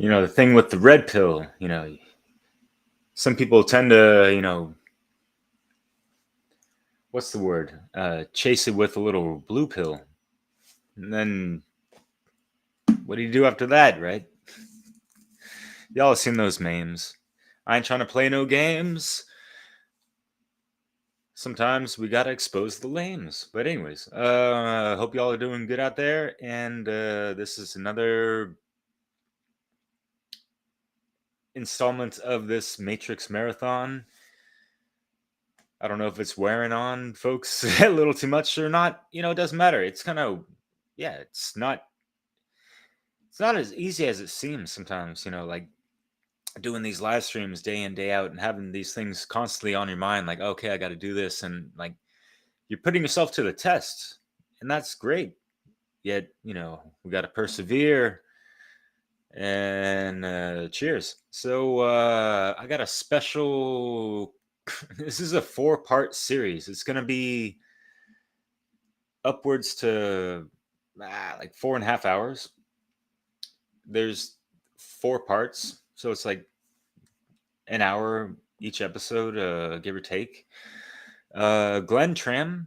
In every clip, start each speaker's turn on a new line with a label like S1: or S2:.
S1: The thing with the red pill, some people tend to, what's the word? Chase it with a little blue pill. And then what do you do after that, right? Y'all have seen those memes. I ain't trying to play no games. Sometimes we gotta expose the lames. But anyways, hope y'all are doing good out there. And this is another installment of this Matrix marathon. I don't know if it's wearing on folks a little too much or not. It doesn't matter. It's kind of, yeah, it's not as easy as it seems sometimes, like doing these live streams day in, day out and having these things constantly on your mind, like, okay, I got to do this. And like, you're putting yourself to the test, and that's great. Yet, we got to persevere. And cheers. So I got a special. This is a 4-part series. It's gonna be upwards to like 4.5 hours. There's 4 parts, so it's like an hour each episode, give or take. Glenn Tramm,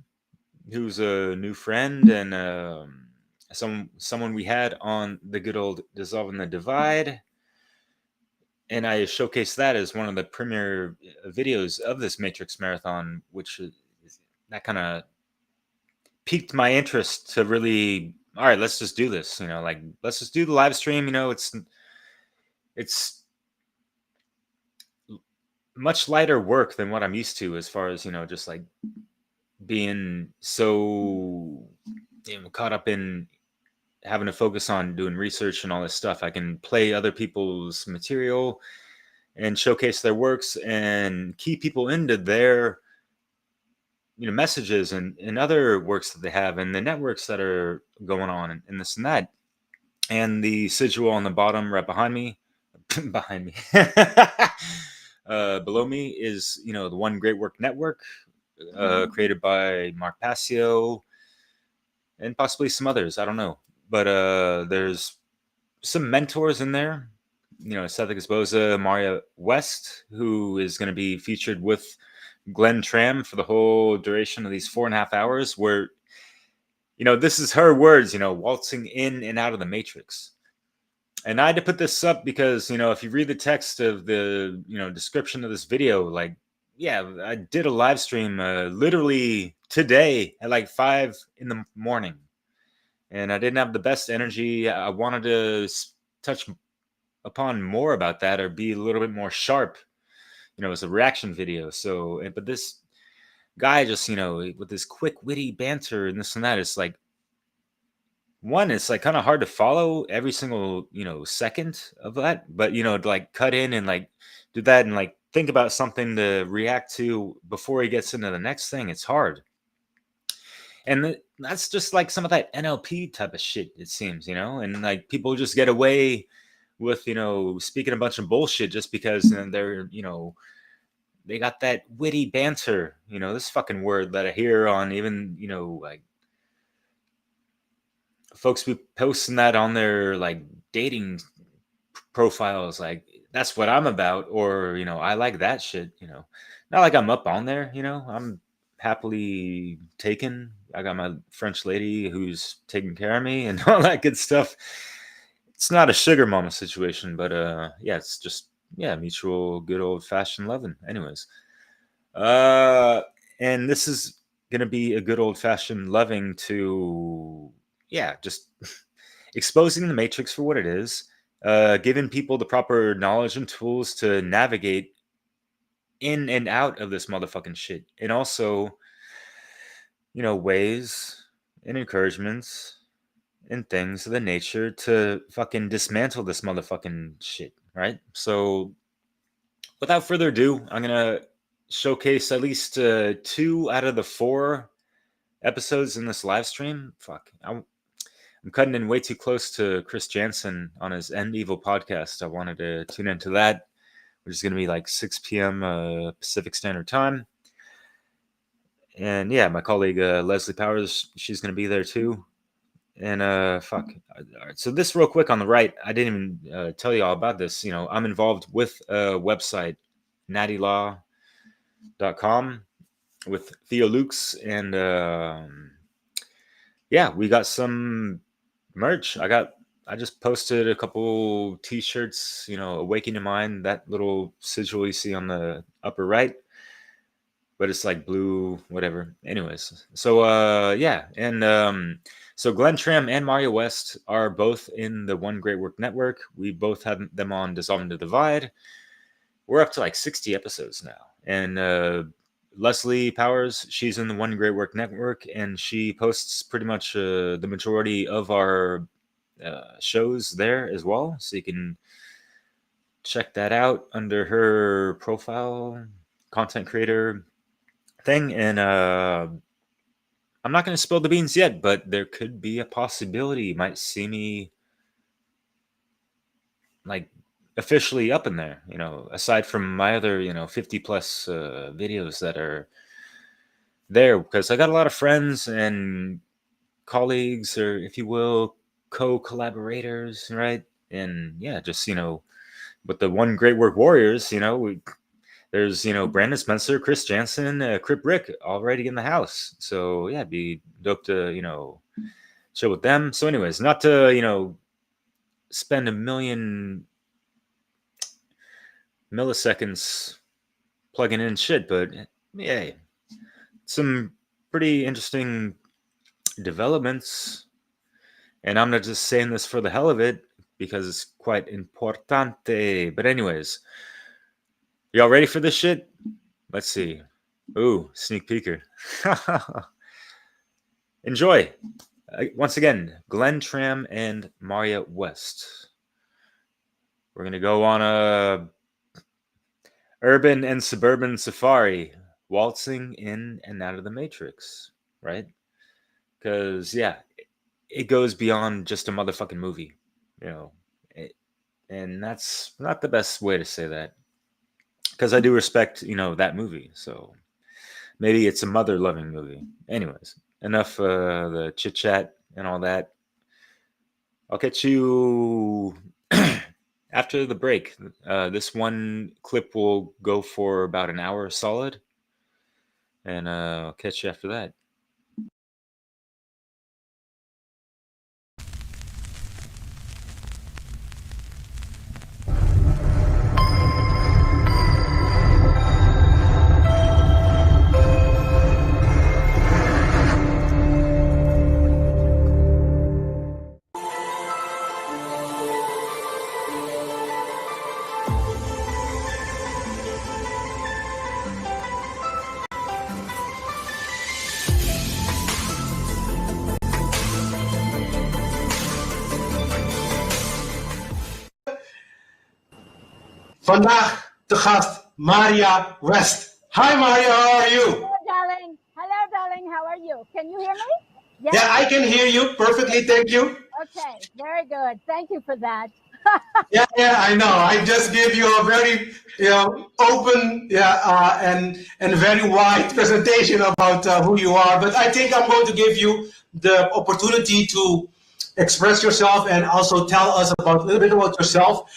S1: who's a new friend and someone we had on the good old Dissolving the Divide. And I showcased that as one of the premier videos of this Matrix Marathon, which that kind of piqued my interest to really, all right, let's just do this. Like, let's just do the live stream. It's much lighter work than what I'm used to, as far as just like being so caught up in having to focus on doing research and all this stuff. I can play other people's material and showcase their works and key people into their messages and other works that they have and the networks that are going on and this and that. And the sigil on the bottom right behind me below me is the One Great Work Network, created by Mark Passio and possibly some others, I don't know, but there's some mentors in there. Seth Exposa, Marja West, who is going to be featured with Glenn Tramm for the whole duration of these 4.5 hours, where, this is her words, waltzing in and out of the Matrix. And I had to put this up because, if you read the text of the, description of this video, like, yeah, I did a live stream literally today at like 5 in the morning. And I didn't have the best energy. I wanted to touch upon more about that or be a little bit more sharp. It's a reaction video. So, but this guy just, with this quick, witty banter and this and that, it's like, one, it's like kind of hard to follow every single, second of that. But, to like cut in and like do that and like think about something to react to before he gets into the next thing, it's hard. And that's just like some of that NLP type of shit, it seems, and like people just get away with, speaking a bunch of bullshit just because they're, they got that witty banter, this fucking word that I hear on even, like folks be posting that on their like dating profiles, like that's what I'm about, or I like that shit, not like I'm up on there, I'm happily taken. I got my French lady who's taking care of me and all that good stuff. It's not a sugar mama situation, but yeah, it's just mutual good old fashioned loving. Anyways, and this is gonna be a good old fashioned loving to just exposing the Matrix for what it is, giving people the proper knowledge and tools to navigate in and out of this motherfucking shit, and also ways and encouragements and things of the nature to fucking dismantle this motherfucking shit, right? So without further ado, I'm gonna showcase at least 2 out of the 4 episodes in this live stream. I'm cutting in way too close to Chris Jansen on his End Evil podcast. I wanted to tune into that, which is going to be like 6 p.m. Pacific Standard Time. And yeah, my colleague Leslie Powers, she's going to be there too. And fuck. All right. So this real quick on the right, I didn't even tell you all about this. You know, I'm involved with a website, nattylaw.com, with Theo Lukes, and yeah, we got some merch. I just posted a couple t-shirts, you know, Awaken Your Mind, that little sigil you see on the upper right, but it's like blue, whatever. Anyways, so yeah, and so Glenn Tramm and Marja West are both in the One Great Work Network. We both had them on Dissolving the Divide. We're up to like 60 episodes now, and Leslie Powers, she's in the One Great Work Network, and she posts pretty much the majority of our shows there as well. So you can check that out under her profile, content creator thing. And I'm not going to spill the beans yet, but there could be a possibility you might see me like officially up in there, you know, aside from my other, you know, 50 plus videos that are there, because I got a lot of friends and colleagues, or if you will, co-collaborators, right? And yeah, just, you know, with the One Great Work Warriors, you know, there's, you know, Brandon Spencer, Chris Jansen, Crip Rick already in the house. So yeah, it'd be dope to, you know, chill with them. So anyways, not to, you know, spend a million milliseconds plugging in shit, but yeah, some pretty interesting developments. And I'm not just saying this for the hell of it, because it's quite importante. But anyways, y'all ready for this shit? Let's see. Ooh, sneak peeker. Enjoy. Once again, Glenn Tramm and Marja West. We're gonna go on a urban and suburban safari, waltzing in and out of the Matrix, right? Because yeah, it goes beyond just a motherfucking movie, you know. And that's not the best way to say that, because I do respect, you know, that movie. So maybe it's a mother-loving movie. Anyways, enough the chit chat and all that. I'll catch you after the break. This one clip will go for about an hour solid, and I'll catch you after that.
S2: Vandaag te gast Marja West. Hi Marja, how are you?
S3: Hello, darling. Hello, darling. How are you? Can you hear me? Yes?
S2: Yeah, I can hear you perfectly, thank you.
S3: Okay, very good. Thank you for that.
S2: Yeah, I know. I just gave you a very, open, and very wide presentation about who you are. But I think I'm going to give you the opportunity to express yourself and also tell us about a little bit about yourself,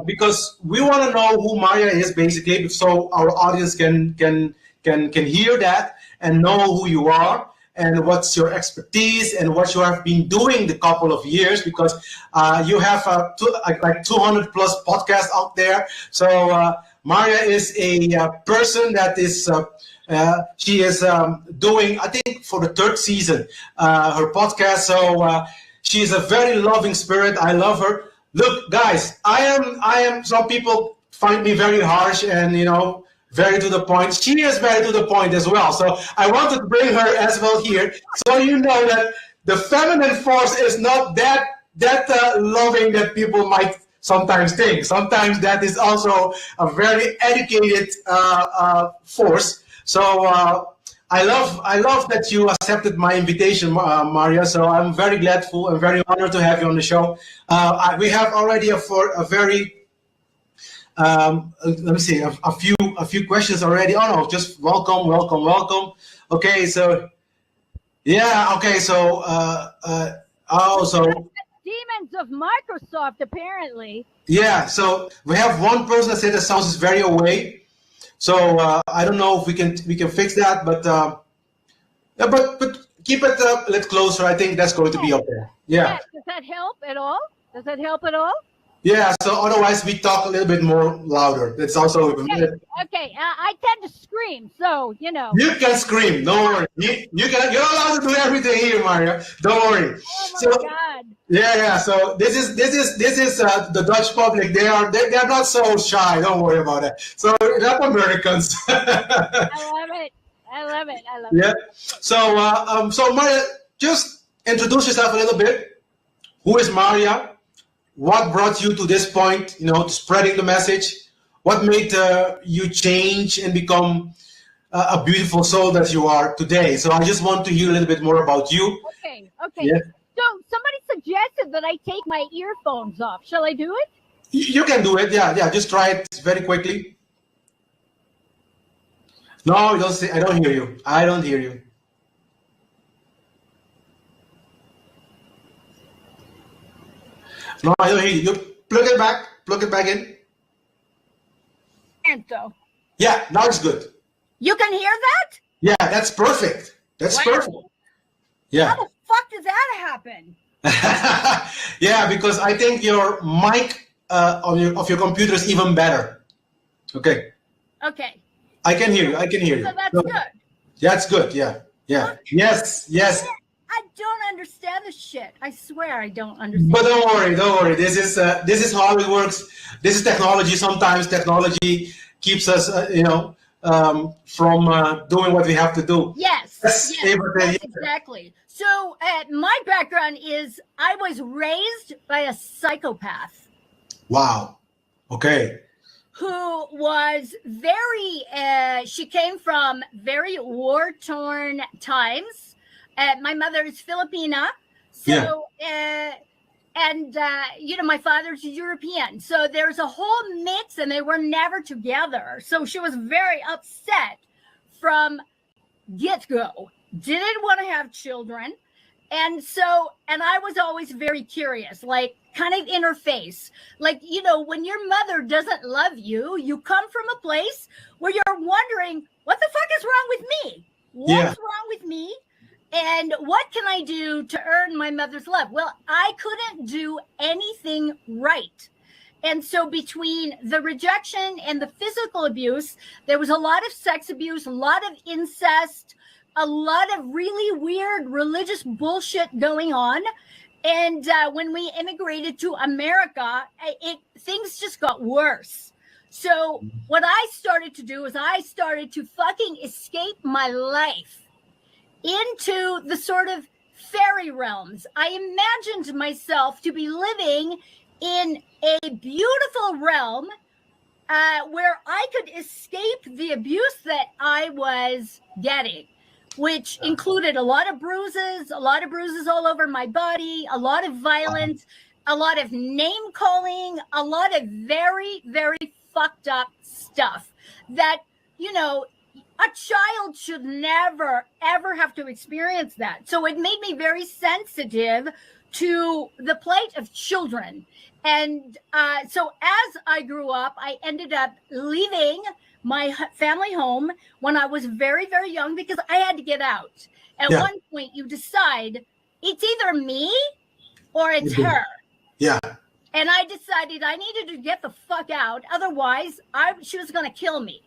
S2: because we want to know who Marja is basically, so our audience can hear that and know who you are and what's your expertise and what you have been doing the couple of years, because you have like 200 plus podcasts out there. So Marja is a person that is she is doing, I think, for the third season her podcast. So she is a very loving spirit. I love her. Look, guys, I am. Some people find me very harsh and very to the point. She is very to the point as well. So I wanted to bring her as well here, so you know that the feminine force is not that loving that people might sometimes think. Sometimes that is also a very educated force. So I love that you accepted my invitation, Marja. So I'm very grateful and very honored to have you on the show. We have already a very let me see, a few questions already. Oh no, just welcome. Okay, so yeah, okay, so Oh, so
S3: Demons of Microsoft, apparently.
S2: yeah. So we have one person that said the sound is very away. So I don't know if we can fix that, but yeah, but keep it a little closer. I think that's going to be okay. Yeah.
S3: Does that help at all? Does that help at all?
S2: Yeah. So otherwise, we talk a little bit more louder. That's also.
S3: Okay. I tend to scream, so you know.
S2: You can scream. Don't worry. You can. You're allowed to do everything here, Marja. Don't worry.
S3: Oh my God.
S2: Yeah. So this is the Dutch public. They're not so shy. Don't worry about it. So not Americans.
S3: I love it.
S2: Yeah. So Marja, just introduce yourself a little bit. Who is Marja? What brought you to this point? You know, to spreading the message. What made you change and become a beautiful soul that you are today? So I just want to hear a little bit more about you.
S3: Okay.
S2: Yeah.
S3: So somebody suggested that I take my earphones off. Shall I do it?
S2: You can do it. Yeah. Just try it very quickly. No, you don't say. I don't hear you. I don't hear you. No, I don't hear you. You plug it back. Plug it back in.
S3: And so
S2: Yeah, now it's good.
S3: you can hear that?
S2: Yeah, that's perfect. That's
S3: Wow.
S2: perfect. Yeah.
S3: How the fuck does that happen?
S2: Yeah, because I think your mic of your computer is even better. Okay.
S3: Okay.
S2: I can hear you. I can hear you.
S3: So that's good.
S2: That's good. Yeah. Yes.
S3: I don't understand this shit. I swear I don't understand.
S2: But don't worry. This is how it works. This is technology. Sometimes technology keeps us, from doing what we have to do.
S3: Yes,
S2: Yeah.
S3: exactly. So my background is I was raised by a psychopath.
S2: Wow. Okay.
S3: Who was she came from very war-torn times. My mother is Filipina. So, my father's European. So there's a whole mix and they were never together. So she was very upset from get-go. Didn't want to have children. And I was always very curious, like kind of interface. Like, when your mother doesn't love you, you come from a place where you're wondering, what the fuck is wrong with me? What's wrong with me? And what can I do to earn my mother's love? Well, I couldn't do anything right. And so between the rejection and the physical abuse, there was a lot of sex abuse, a lot of incest, a lot of really weird religious bullshit going on. And when we immigrated to America, things just got worse. So what I started to do is I started to fucking escape my life into the sort of fairy realms. I imagined myself to be living in a beautiful realm where I could escape the abuse that I was getting, which included a lot of bruises all over my body, a lot of violence, a lot of name calling, a lot of very, very fucked up stuff that, a child should never, ever have to experience that. So it made me very sensitive to the plight of children. And so as I grew up, I ended up leaving my family home when I was very, very young because I had to get out. At one point, you decide it's either me or it's her.
S2: Yeah.
S3: And I decided I needed to get the fuck out. Otherwise, she was going to kill me.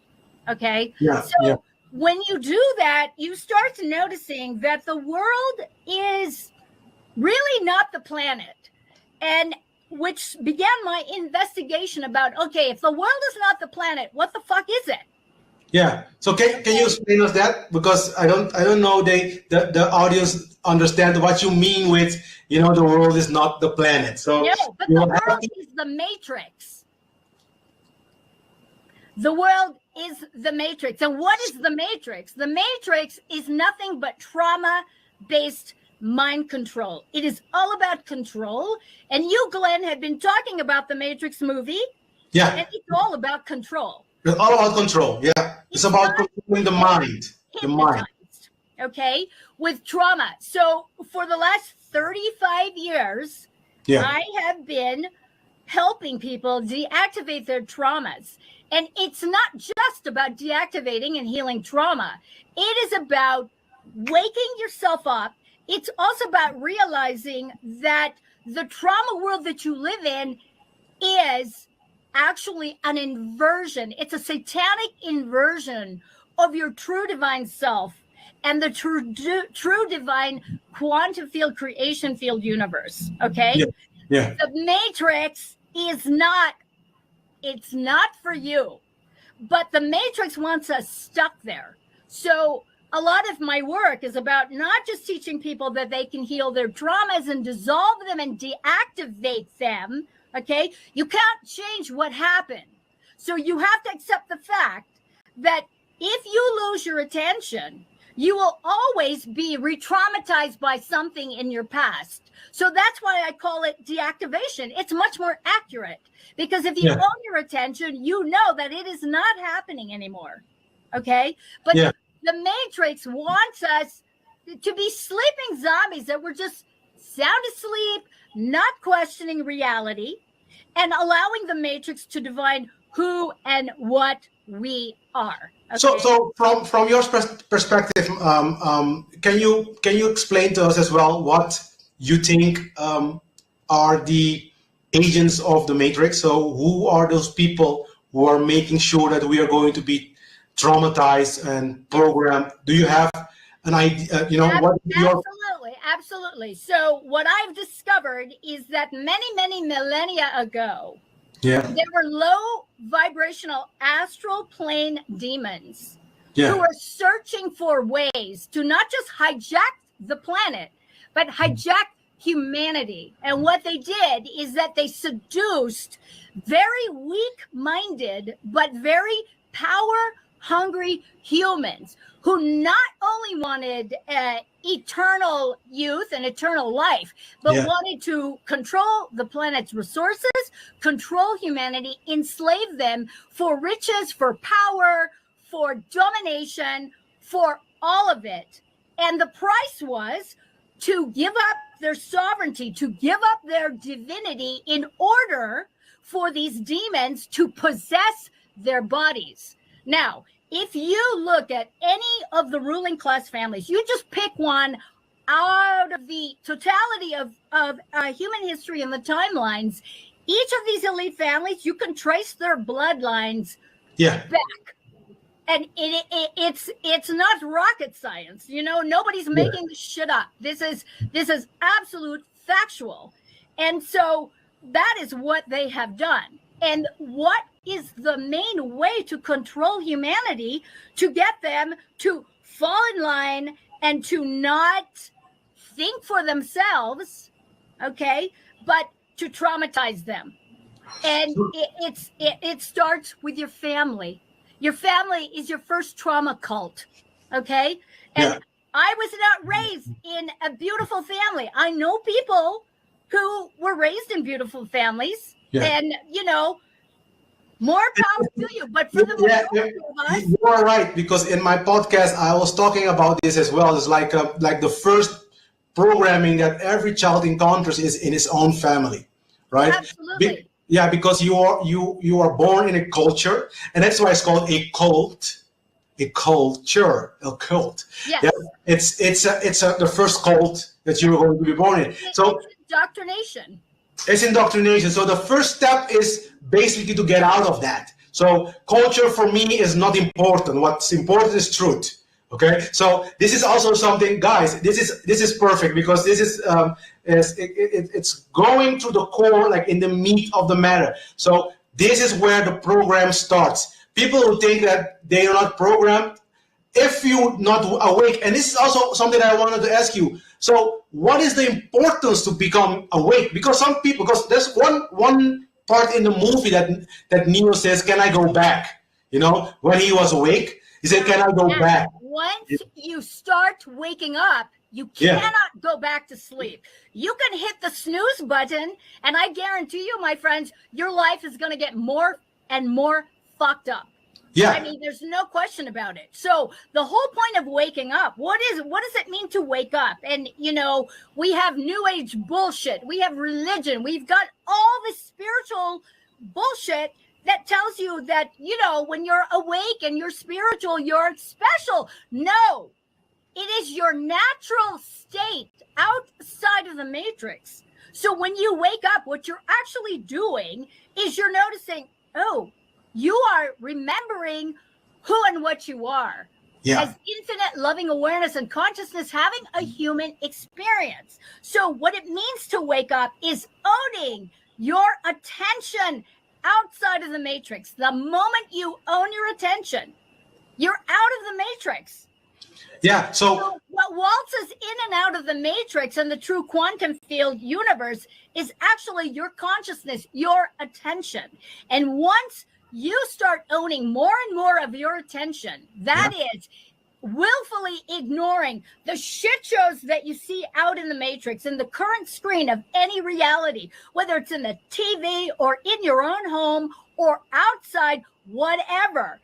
S3: Okay.
S2: Yeah.
S3: So when you do that, you start noticing that the world is really not the planet. And which began my investigation about, okay, if the world is not the planet, what the fuck is it?
S2: Yeah. So can you explain us that? Because I don't know the audience understand what you mean with, the world is not the planet. So
S3: no, but the world is the matrix. The world is the matrix. And what is the matrix? The matrix is nothing but trauma-based mind control. It is all about control. And you, Glenn, had been talking about the Matrix movie.
S2: Yeah.
S3: And it's all about control.
S2: It's all about control. Yeah. It's about controlling the mind. The mind.
S3: Okay. With trauma. So for the last 35 years, I have been helping people deactivate their traumas. And it's not just about deactivating and healing trauma. It is about waking yourself up. It's also about realizing that the trauma world that you live in is actually an inversion. It's a satanic inversion of your true divine self and the true divine quantum field, creation field universe. Okay?
S2: Yeah.
S3: The matrix is not, it's not for you, but the matrix wants us stuck there. So a lot of my work is about not just teaching people that they can heal their traumas and dissolve them and deactivate them. Okay, you can't change what happened. So you have to accept the fact that if you lose your attention, you will always be re-traumatized by something in your past. So that's why I call it deactivation. It's much more accurate because if you own your attention, you know that it is not happening anymore. Okay, but the matrix wants us to be sleeping zombies that were just sound asleep, not questioning reality, and allowing the matrix to define who and what we are. Okay?
S2: So from your perspective, can you explain to us as well what you think are the agents of the matrix? So who are those people who are making sure that we are going to be traumatized and programmed? Do you have an idea?
S3: Absolutely. So what I've discovered is that many millennia ago, there were low vibrational astral plane demons who were searching for ways to not just hijack the planet, but hijack humanity. And what they did is that they seduced very weak-minded but very power-hungry humans who not only wanted eternal youth and eternal life, but wanted to control the planet's resources, control humanity, enslave them for riches, for power, for domination, for all of it. And the price was to give up their sovereignty, to give up their divinity in order for these demons to possess their bodies. Now, if you look at any of the ruling class families, you just pick one out of the totality of human history and the timelines, each of these elite families, you can trace their bloodlines back. And it's not rocket science, you know, nobody's making this shit up. This is absolute factual. And so that is what they have done. And what is the main way to control humanity, to get them to fall in line and to not think for themselves, okay, but to traumatize them. And it starts with your family. Your family is your first trauma cult, okay? And I was not raised in a beautiful family. I know people who were raised in beautiful families, and, you know, more power to you. But for the majority of us,
S2: you are right, because in my podcast I was talking about this as well. It's like the first programming that every child encounters is in his own family, right?
S3: Absolutely.
S2: Because you are born in a culture, and that's why it's called a cult, a culture, a cult.
S3: Yes.
S2: Yeah, it's the first cult that you're going to be born in. So
S3: it's indoctrination.
S2: It's indoctrination. So the first step is basically to get out of that. So culture for me is not important. What's important is truth. Okay. So this is also something, guys. This is perfect, because this is it's going to the core, like in the meat of the matter. So this is where the program starts. People who think that they are not programmed, if you're not awake, and this is also something I wanted to ask you. So what is the importance to become awake? Because some people, because there's one part in the movie that Neo says, "Can I go back?" You know, when he was awake, he said, "Can I go back?"
S3: Once you start waking up, you cannot go back to sleep. You can hit the snooze button, and I guarantee you, my friends, your life is going to get more and more fucked up.
S2: Yeah.
S3: I mean, there's no question about it. So the whole point of waking up, what does it mean to wake up? And, you know, we have new age bullshit. We have religion. We've got all this spiritual bullshit that tells you that, you know, when you're awake and you're spiritual, you're special. No, it is your natural state outside of the matrix. So when you wake up, what you're actually doing is you're noticing, oh, you are remembering who and what you are as infinite loving awareness and consciousness having a human experience. So what it means to wake up is owning your attention outside of the matrix. The moment you own your attention, you're out of the matrix.
S2: Yeah. So
S3: what waltzes in and out of the matrix and the true quantum field universe is actually your consciousness, your attention. And once you start owning more and more of your attention, that is willfully ignoring the shit shows that you see out in the matrix, in the current screen of any reality, whether it's in the TV or in your own home or outside, whatever.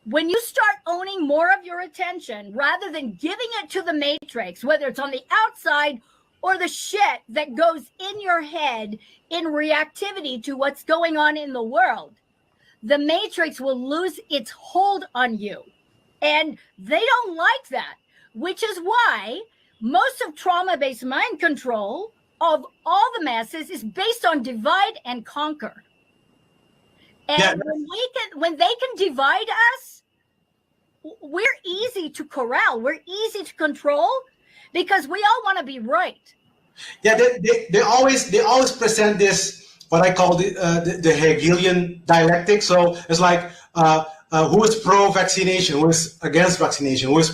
S3: When you start owning more of your attention rather than giving it to the matrix, whether it's on the outside or the shit that goes in your head in reactivity to what's going on in the world, the matrix will lose its hold on you. And they don't like that, which is why most of trauma-based mind control of all the masses is based on divide and conquer. And when they can divide us, we're easy to corral. We're easy to control because we all want to be right.
S2: Yeah, they always present this, what I call the Hegelian dialectic. So it's like who is pro-vaccination, who is against vaccination, who is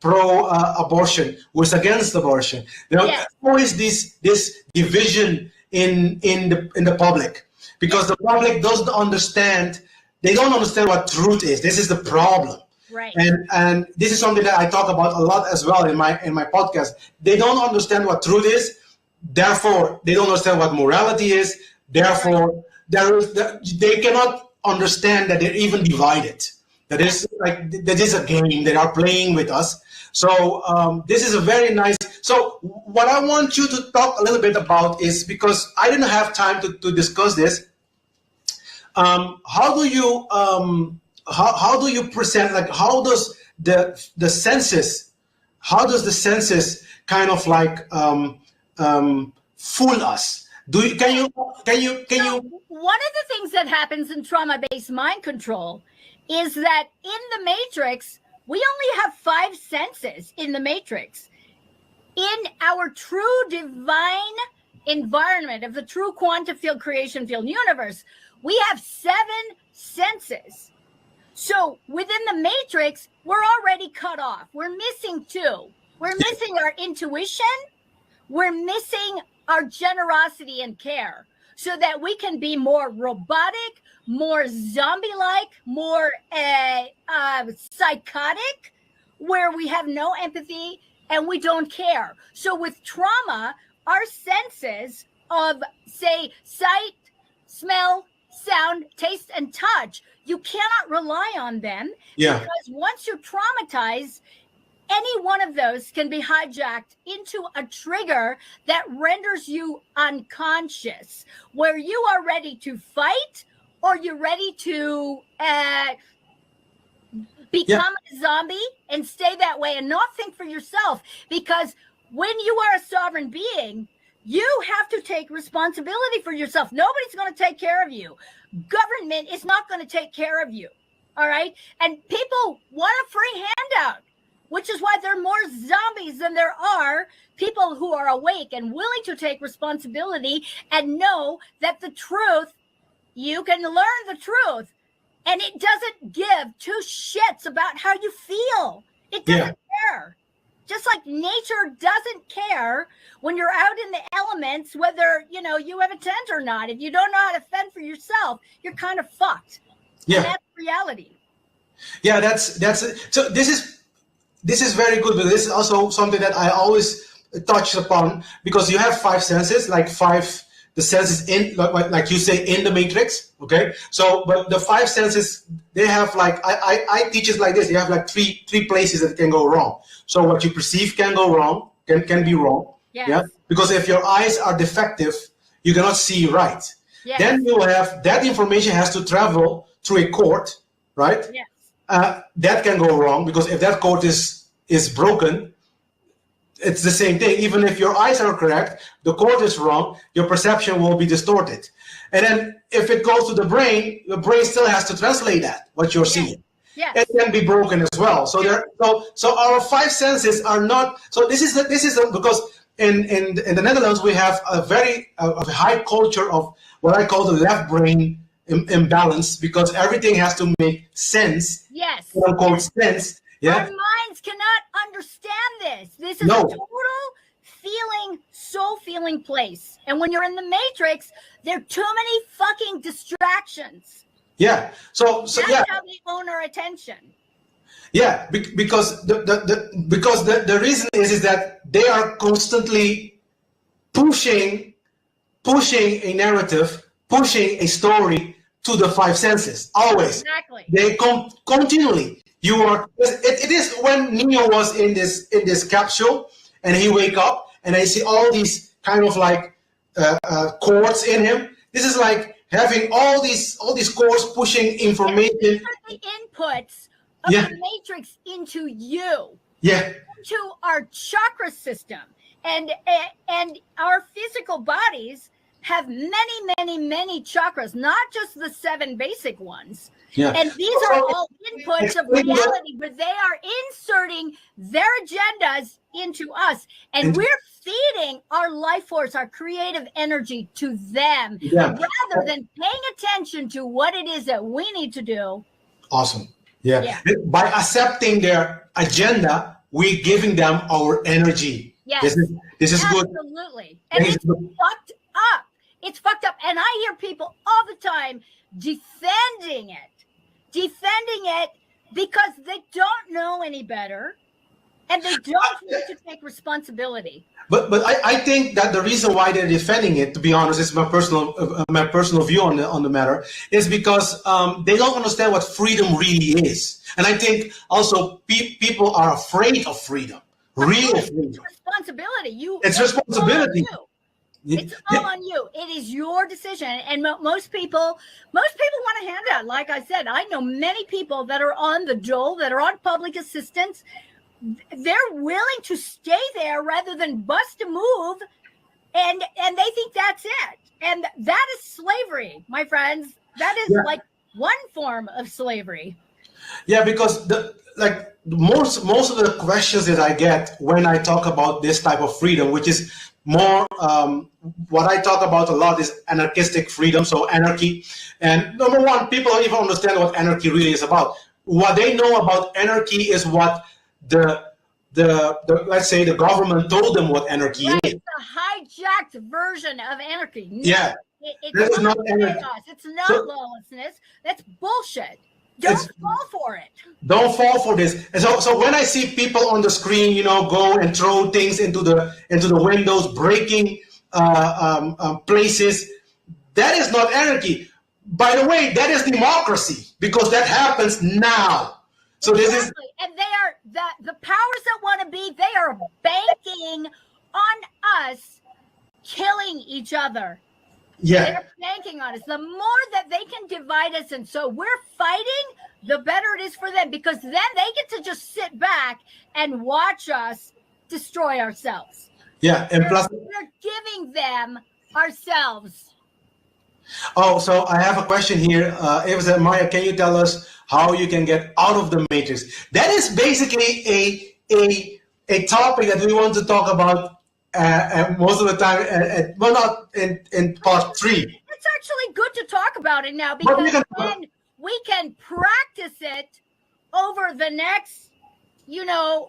S2: pro-abortion, who is against abortion. You know, always this division in the public, because the public doesn't understand. They don't understand what truth is. This is the problem.
S3: Right.
S2: And this is something that I talk about a lot as well in my podcast. They don't understand what truth is. Therefore, they don't understand what morality is. Therefore, they cannot understand that they're even divided. That is a game. They are playing with us. So this is a very nice. So what I want you to talk a little bit about is, because I didn't have time to discuss this. How do you present? Like, how does the census? How does the census kind of like fool us? Can you?
S3: One of the things that happens in trauma-based mind control is that in the matrix, we only have 5 senses in the matrix. In our true divine environment of the true quantum field creation field universe, we have 7 senses. So within the matrix, we're already cut off. We're missing 2. We're missing our intuition. We're missing our generosity and care, so that we can be more robotic, more zombie-like, more psychotic, where we have no empathy and we don't care. So with trauma, our senses of, say, sight, smell, sound, taste, and touch, you cannot rely on them, because once you're traumatized, any one of those can be hijacked into a trigger that renders you unconscious, where you are ready to fight or you're ready to become a zombie and stay that way and not think for yourself. Because when you are a sovereign being, you have to take responsibility for yourself. Nobody's going to take care of you. Government is not going to take care of you. All right. And people want a free handout, which is why there are more zombies than there are people who are awake and willing to take responsibility and know that the truth, you can learn the truth, and it doesn't give 2 shits about how you feel. It doesn't care. Just like nature doesn't care when you're out in the elements, whether, you know, you have a tent or not. If you don't know how to fend for yourself, you're kind of fucked. Yeah. And that's reality.
S2: Yeah, that's so this is very good, but this is also something that I always touch upon, because you have 5 senses, like five the senses in, like you say, in the matrix. Okay, so but the five senses, they have like I teach it like this. You have like three places that can go wrong. So what you perceive can go wrong, can be wrong.
S3: Yes.
S2: Yeah, because if your eyes are defective, you cannot see right.
S3: Yes.
S2: Then you have that information has to travel through a cord, right?
S3: Yes.
S2: That can go wrong because if that cord is broken, it's the same thing. Even if your eyes are correct, the cord is wrong, your perception will be distorted. And then if it goes to the brain still has to translate that, what you're seeing.
S3: Yes.
S2: It can be broken as well. So so our five senses are not. So this is because in the Netherlands we have a very high culture of what I call the left brain imbalance, because everything has to make sense.
S3: Yes.
S2: Quote unquote sense. Yeah.
S3: Our minds cannot understand this. This is a total feeling place. And when you're in the matrix, there are too many fucking distractions.
S2: Yeah. So
S3: That's
S2: yeah.
S3: how they own our attention.
S2: Yeah, because the reason is that they are constantly pushing a narrative, pushing a story to the five senses. Always.
S3: Exactly.
S2: They come continually. You are. It is when Neo was in this capsule, and he wake up, and I see all these kind of like cords in him. This is like having all these cords pushing information.
S3: These are the inputs of the matrix into you.
S2: Yeah.
S3: Into our chakra system, and our physical bodies have many chakras, not just the 7 basic ones.
S2: Yeah.
S3: And these are all inputs of reality, where they are inserting their agendas into us. And we're feeding our life force, our creative energy to them, rather than paying attention to what it is that we need to do.
S2: Awesome. Yeah. By accepting their agenda, we're giving them our energy.
S3: Yes.
S2: This is good.
S3: Absolutely. And it's fucked up. It's fucked up. And I hear people all the time defending it because they don't know any better, and they don't want to take responsibility.
S2: But I think that the reason why they're defending it, to be honest, is my personal view on the matter, is because they don't understand what freedom really is. And I think also people are afraid of freedom. Real freedom.
S3: It's responsibility.
S2: It's responsibility.
S3: It's all on you. It is your decision. And most people want a handout. Like I said, I know many people that are on the dole, that are on public assistance. They're willing to stay there rather than bust a move, and they think that's it. And that is slavery, my friends. That is like one form of slavery.
S2: Yeah, because most of the questions that I get when I talk about this type of freedom, which is more what I talk about a lot, is anarchistic freedom, so anarchy. And number one, people don't even understand what anarchy really is about. What they know about anarchy is what the let's say the government told them what anarchy is.
S3: It's a hijacked version of anarchy. No,
S2: yeah,
S3: it's not chaos. It's not lawlessness. That's bullshit. Don't fall for it.
S2: Don't fall for this. And so when I see people on the screen, go and throw things into the windows, breaking places, that is not anarchy. By the way, that is democracy, because that happens now. So this is,
S3: and they are the powers that want to be. They are banking on us killing each other.
S2: Yeah,
S3: they're banking on us. The more that they can divide us, and so we're fighting, the better it is for them, because then they get to just sit back and watch us destroy ourselves.
S2: Yeah, and plus
S3: we're giving them ourselves.
S2: Oh, so I have a question here. It was Marja, can you tell us how you can get out of the matrix? That is basically a topic that we want to talk about most of the time. Well, not in part 3.
S3: It's actually good to talk about it now, because then we can practice it over the next,
S2: few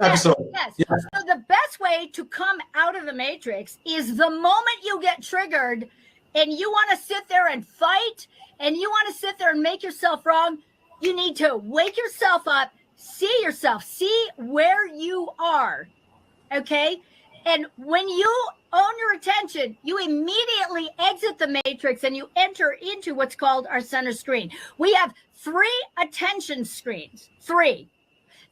S2: episodes.
S3: Yes. So the best way to come out of the matrix is the moment you get triggered and you want to sit there and fight, and you want to sit there and make yourself wrong, you need to wake yourself up, see yourself, see where you are, okay? And when you own your attention, you immediately exit the matrix and you enter into what's called our center screen. We have 3 attention screens. 3.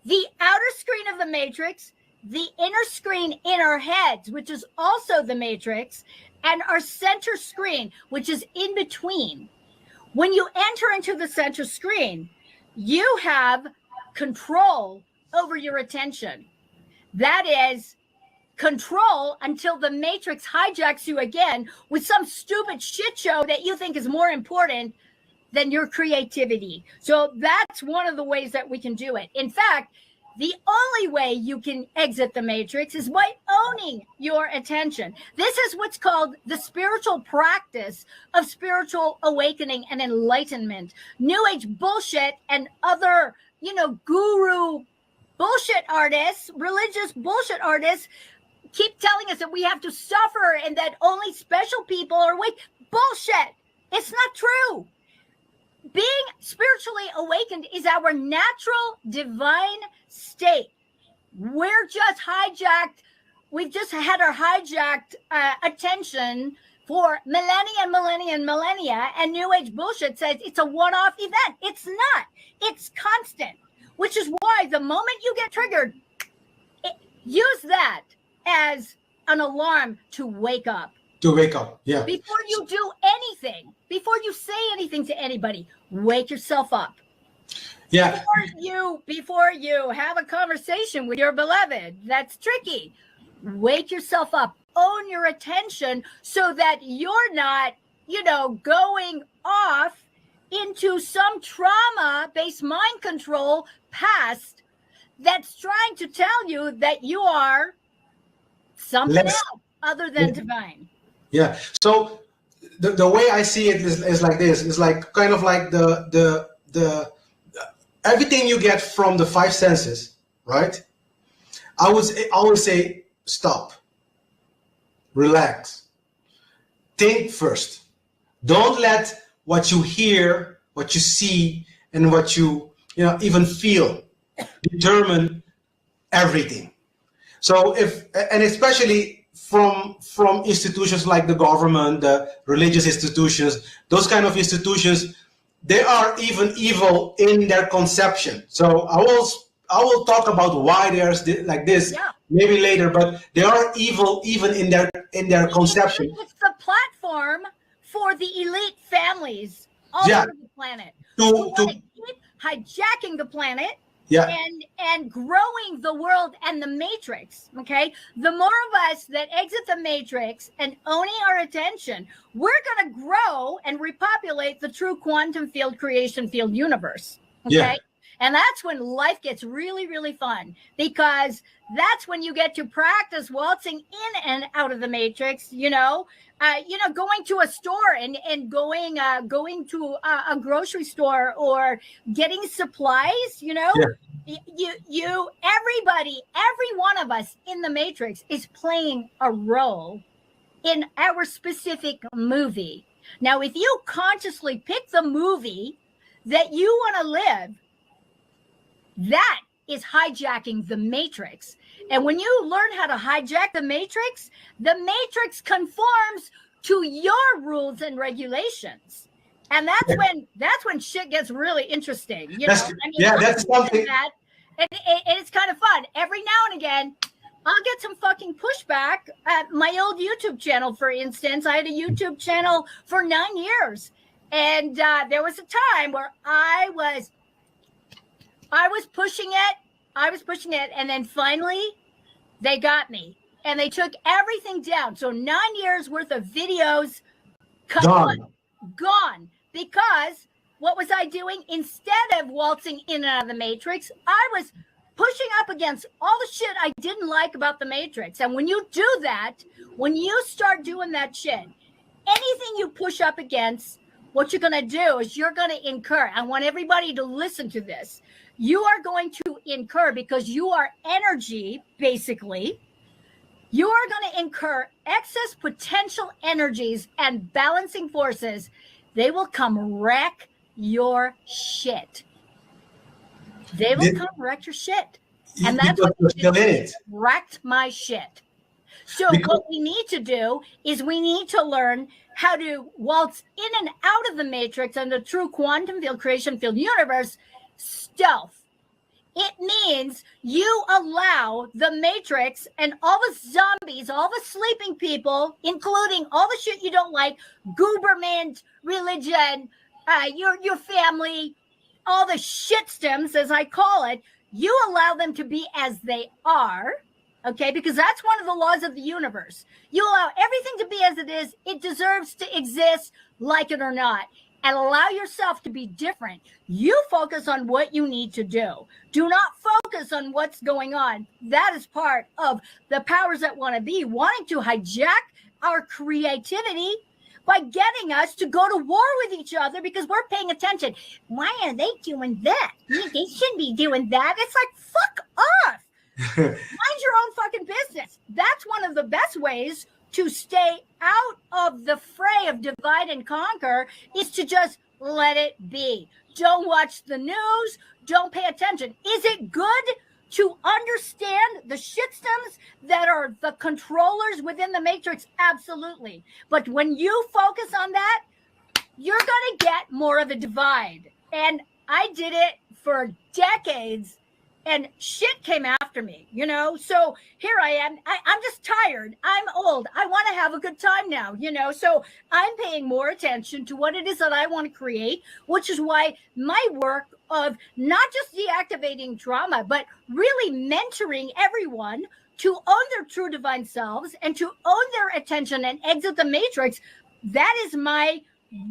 S3: The outer screen of the matrix, the inner screen in our heads, which is also the matrix, and our center screen, which is in between. When you enter into the center screen, you have control over your attention. That is control until the matrix hijacks you again with some stupid shit show that you think is more important than your creativity. So that's one of the ways that we can do it. In fact, the only way you can exit the matrix is by owning your attention. This is what's called the spiritual practice of spiritual awakening and enlightenment. New Age bullshit and other, guru bullshit artists, religious bullshit artists keep telling us that we have to suffer and that only special people are awake. Bullshit. It's not true. Being spiritually awakened is our natural divine state. We're just hijacked. We've just had our hijacked attention for millennia, and New Age bullshit says it's a one-off event. It's not. It's constant, which is why the moment you get triggered, use that as an alarm to wake up.
S2: To wake up, yeah.
S3: Before you do anything, before you say anything to anybody, wake yourself up.
S2: Yeah.
S3: Before you have a conversation with your beloved, that's tricky. Wake yourself up. Own your attention so that you're not, going off into some trauma-based mind control past that's trying to tell you that you are something else other than divine.
S2: Yeah. So the way I see it is like this. It's like kind of like the everything you get from the 5 senses, right? I would always say stop, relax, think first. Don't let what you hear, what you see, and what you even feel determine everything. So especially from institutions like the government, the religious institutions, those kind of institutions, they are even evil in their conception. So I will talk about why they are like this maybe later, but they are evil even in their conception.
S3: It's the platform for the elite families all over the planet who want to keep hijacking the planet.
S2: Yeah.
S3: And growing the world and the matrix, okay? The more of us that exit the matrix and owning our attention, we're going to grow and repopulate the true quantum field creation field universe, okay? Yeah. And that's when life gets really, really fun, because that's when you get to practice waltzing in and out of the matrix, going to a store and going to a grocery store or getting supplies, everybody, every one of us in the matrix is playing a role in our specific movie. Now, if you consciously pick the movie that you want to live, that is hijacking the matrix. And when you learn how to hijack the matrix conforms to your rules and regulations. And that's when shit gets really interesting.
S2: That's something.
S3: And it's kind of fun. Every now and again, I'll get some fucking pushback at my old YouTube channel, for instance. I had a YouTube channel for 9 years. And there was a time where I was pushing it. And then finally, they got me. And they took everything down. So 9 years worth of videos gone. Because what was I doing? Instead of waltzing in and out of the matrix, I was pushing up against all the shit I didn't like about the matrix. And when you do that, when you start doing that shit, anything you push up against, what you're going to do is you're going to incur. I want everybody to listen to this. You are going to incur, because you are energy, basically. You are going to incur excess potential energies and balancing forces. They will come wreck your shit. They will come wreck your shit. And that's what they did. Wrecked my shit. So what we need to do is we need to learn how to waltz in and out of the matrix and the true quantum field, creation field universe stealth. It means you allow the matrix and all the zombies, all the sleeping people, including all the shit you don't like, government, religion, your family, all the shit stems, as I call it, you allow them to be as they are, okay? Because that's one of the laws of the universe. You allow everything to be as it is. It deserves to exist, like it or not. And allow yourself to be different. You focus on what you need to do. Do not focus on what's going on. That is part of the powers that want to be, wanting to hijack our creativity by getting us to go to war with each other because we're paying attention. Why are they doing that? They shouldn't be doing that. It's like, fuck off. Mind your own fucking business. That's one of the best ways to stay out of the fray of divide and conquer, is to just let it be. Don't watch the news. Don't pay attention. Is it good to understand the shitstems that are the controllers within the matrix? Absolutely. But when you focus on that, you're going to get more of a divide. And I did it for decades. And shit came after me, you know? So here I am. I'm just tired. I'm old. I want to have a good time now, you know? So I'm paying more attention to what it is that I want to create, which is why my work of not just deactivating trauma, but really mentoring everyone to own their true divine selves and to own their attention and exit the matrix, that is my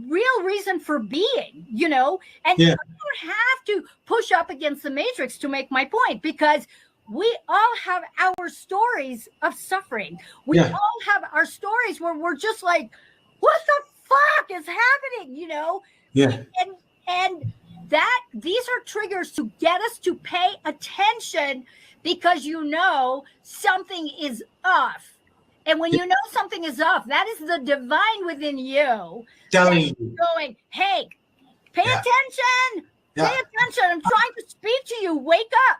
S3: real reason for being, you know? And I don't have to push up against the matrix to make my point, because we all have our stories of suffering. We all have our stories where we're just like, what the fuck is happening, you know? And that these are triggers to get us to pay attention, because you know something is off. And when you know something is off, that is the divine within you telling you, going, hey, pay attention. Pay attention. I'm trying to speak to you. Wake up.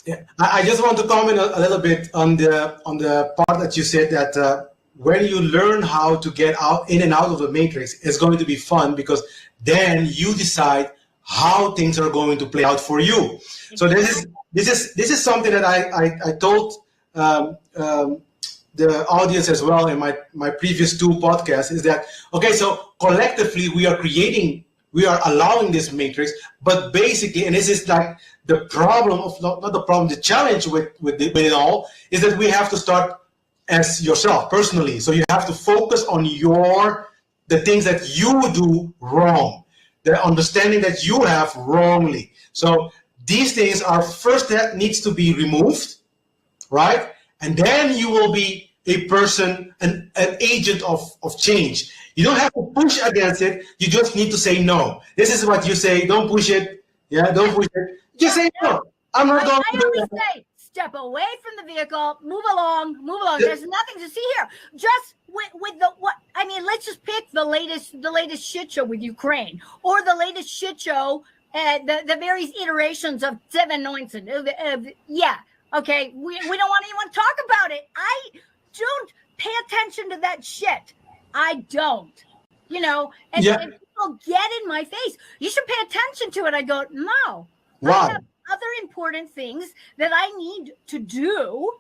S2: Yeah, I just want to comment a little bit on the part that you said that when you learn how to get out in and out of the matrix, it's going to be fun, because then you decide how things are going to play out for you. Exactly. So this is something that I told the audience as well in my previous 2 podcasts, is that, okay, so collectively we are allowing this matrix, but basically, and this is like the problem of, not the problem, the challenge with it all, is that we have to start as yourself personally. So you have to focus on the things that you do wrong, the understanding that you have wrongly. So these things are first that needs to be removed, right? And then you will be a person, an agent of change. You don't have to push against it. You just need to say no. This is what you say. Don't push it. Yeah, don't push it. Just say no. I'm not going to do that.
S3: Say, step away from the vehicle. Move along. There's nothing to see here. Just with the what? I mean, let's just pick the latest shit show with Ukraine, or the latest shit show, the various iterations of 7/19. Okay, we don't want anyone to talk about it. I don't pay attention to that shit. I don't, you know, and people get in my face. You should pay attention to it. I go, no. Why? I have other important things that I need to do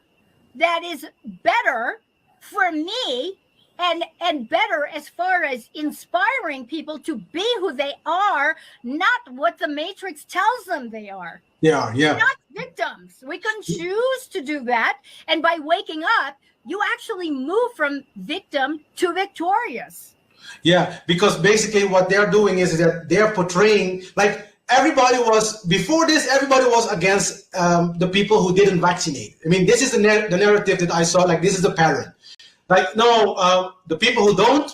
S3: that is better for me and better as far as inspiring people to be who they are, not what the matrix tells them they are.
S2: Yeah.
S3: We're not victims. We can choose to do that. And by waking up, you actually move from victim to victorious.
S2: Yeah, because basically what they're doing is that they're portraying, like, before this, everybody was against the people who didn't vaccinate. I mean, this is the narrative that I saw, like, this is the pattern. Like, no, the people who don't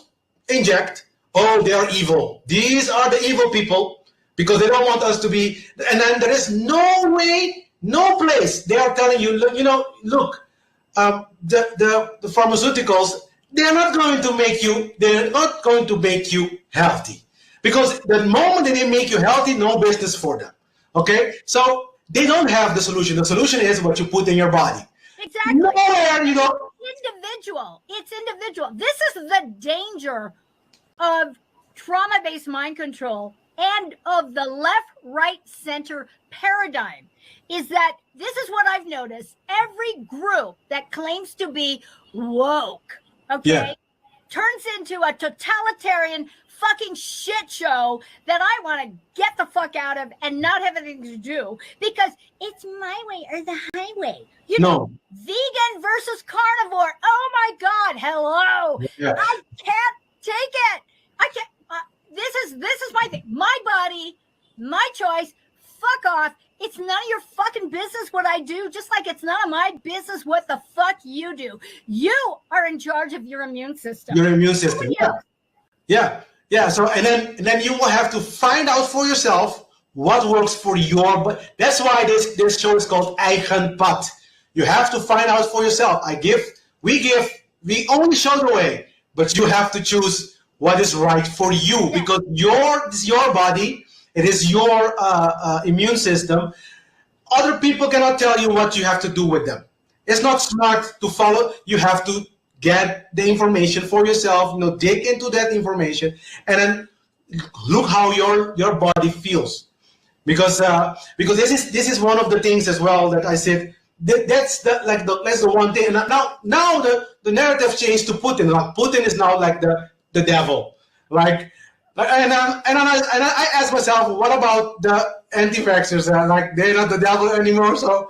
S2: inject, they are evil. These are the evil people, because they don't want us to be, and then there is no way, no place. They are telling you, look, the pharmaceuticals, they're not going to make you healthy, because the moment they make you healthy, no business for them. Okay, so they don't have the solution. The solution is what you put in your body.
S3: Exactly.
S2: Nowhere,
S3: individual. It's individual. This is the danger of trauma-based mind control and of the left, right, center paradigm, is that this is what I've noticed. Every group that claims to be woke, okay, turns into a totalitarian fucking shit show that I want to get the fuck out of and not have anything to do, because it's my way or the highway. You know, vegan versus carnivore. Oh my God, hello. Yeah. I can't take it. I can't. This is my thing. My body, my choice. Fuck off. It's none of your fucking business what I do, just like it's none of my business what the fuck you do. You are in charge of your immune system.
S2: Your immune system, yeah. So and then you will have to find out for yourself what works for your body. That's why this show is called Eigen Pad. You have to find out for yourself. We only show the way, but you have to choose what is right for you, because this is your body. It is your immune system. Other people cannot tell you what you have to do with them. It's not smart to follow. You have to get the information for yourself, dig into that information, and then look how your body feels. Because this is one of the things as well that I said, that's the one thing. And now the narrative changed to Putin. Like Putin is now like the devil. And I ask myself, what about the anti-vaxxers? Like they're not the devil anymore. So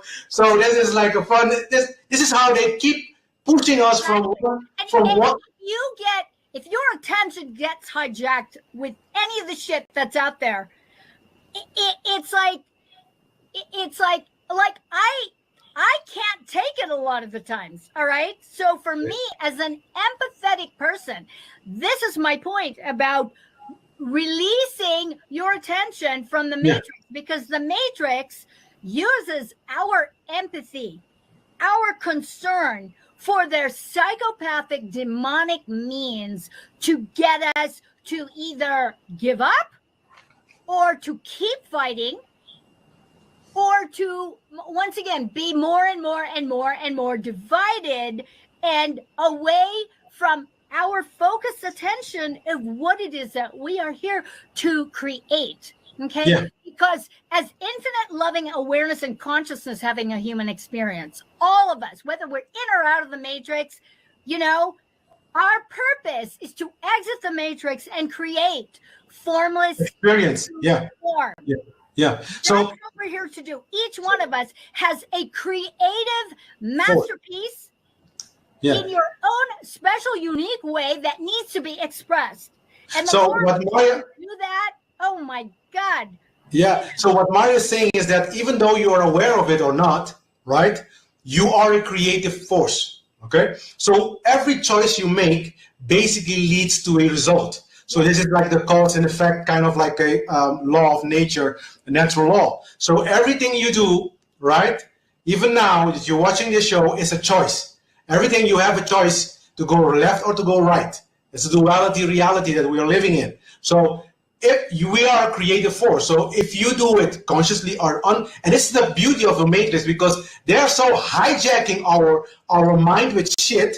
S2: this is like a fun. This is how they keep pushing us from what
S3: if your attention gets hijacked with any of the shit that's out there, it's like I can't take it a lot of the times. All right. So for me, as an empathetic person, this is my point about releasing your attention from the matrix, because the matrix uses our empathy, our concern for their psychopathic demonic means to get us to either give up or to keep fighting, or to once again be more and more and more and more divided and away from our focused attention of what it is that we are here to create. Okay, because as infinite loving awareness and consciousness having a human experience, all of us, whether we're in or out of the matrix, our purpose is to exit the matrix and create formless
S2: experience.
S3: Form.
S2: So
S3: that's what we're here to do. Each one of us has a creative masterpiece in your own special, unique way that needs to be expressed. And the more you do that, oh my God.
S2: Yeah. So what Marja is saying is that even though you are aware of it or not, right, you are a creative force. Okay. So every choice you make basically leads to a result. So this is like the cause and effect, kind of like a law of nature, a natural law. So everything you do, right, even now that you're watching this show, is a choice. Everything you have a choice to go left or to go right. It's a duality reality that we are living in. So we are a creative force. So if you do it consciously or and this is the beauty of the matrix, because they are so hijacking our mind with shit,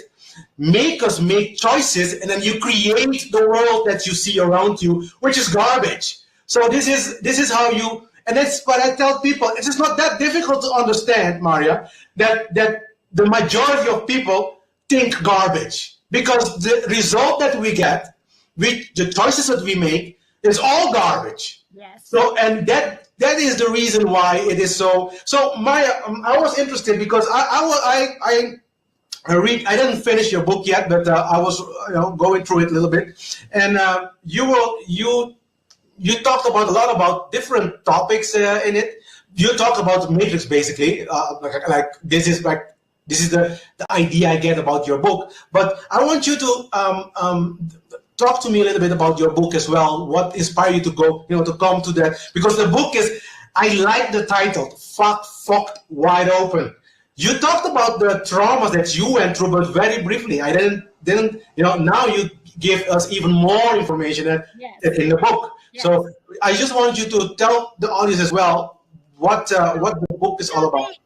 S2: make us make choices, and then you create the world that you see around you, which is garbage. So this is how you, and that's what I tell people. It's just not that difficult to understand, Marja, that the majority of people think garbage, because the result that we get with the choices that we make is all garbage.
S3: Yes.
S2: So, and that is the reason why it is so. So Marja, I was interested because I didn't finish your book yet, but I was going through it a little bit, and you talked about a lot about different topics in it. You talked about the matrix basically, like this is the idea I get about your book. But I want you to talk to me a little bit about your book as well. What inspired you to go, to come to that? Because the book is, I like the title, Fucked Wide Open. You talked about the traumas that you went through, but very briefly. I didn't. Now you give us even more information in the book. Yes. So I just want you to tell the audience as well what the book is all about.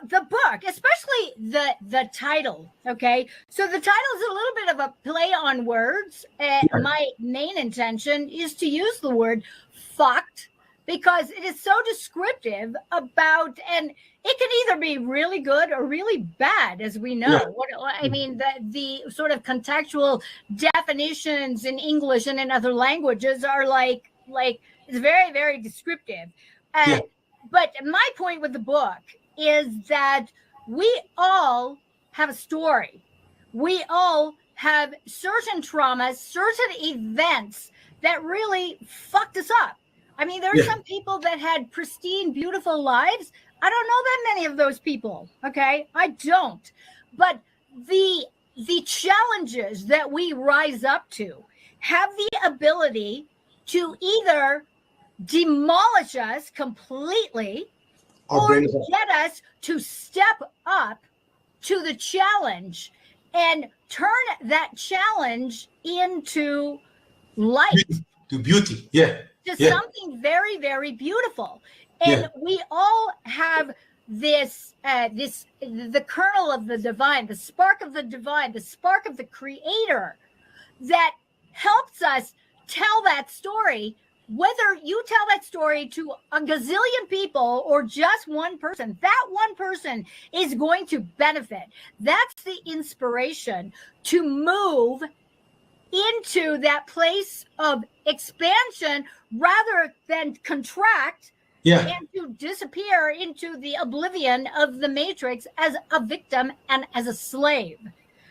S3: The book, especially the title. Okay, so the title is a little bit of a play on words. My main intention is to use the word "fucked" because it is so descriptive about, and it can either be really good or really bad, as we know. I mean, the sort of contextual definitions in English and in other languages are like it's very, very descriptive. But my point with the book is that we all have a story. We all have certain traumas, certain events that really fucked us up. I mean, there are some people that had pristine, beautiful lives. I don't know that many of those people. Okay, I don't. But the challenges that we rise up to have the ability to either demolish us completely or get us to step up to the challenge and turn that challenge into light,
S2: to beauty,
S3: to something very, very beautiful. And we all have this the kernel of the divine, the spark of the divine, the spark of the creator that helps us tell that story. Whether you tell that story to a gazillion people or just one person, that one person is going to benefit. That's the inspiration to move into that place of expansion rather than contract and to disappear into the oblivion of the matrix as a victim and as a slave.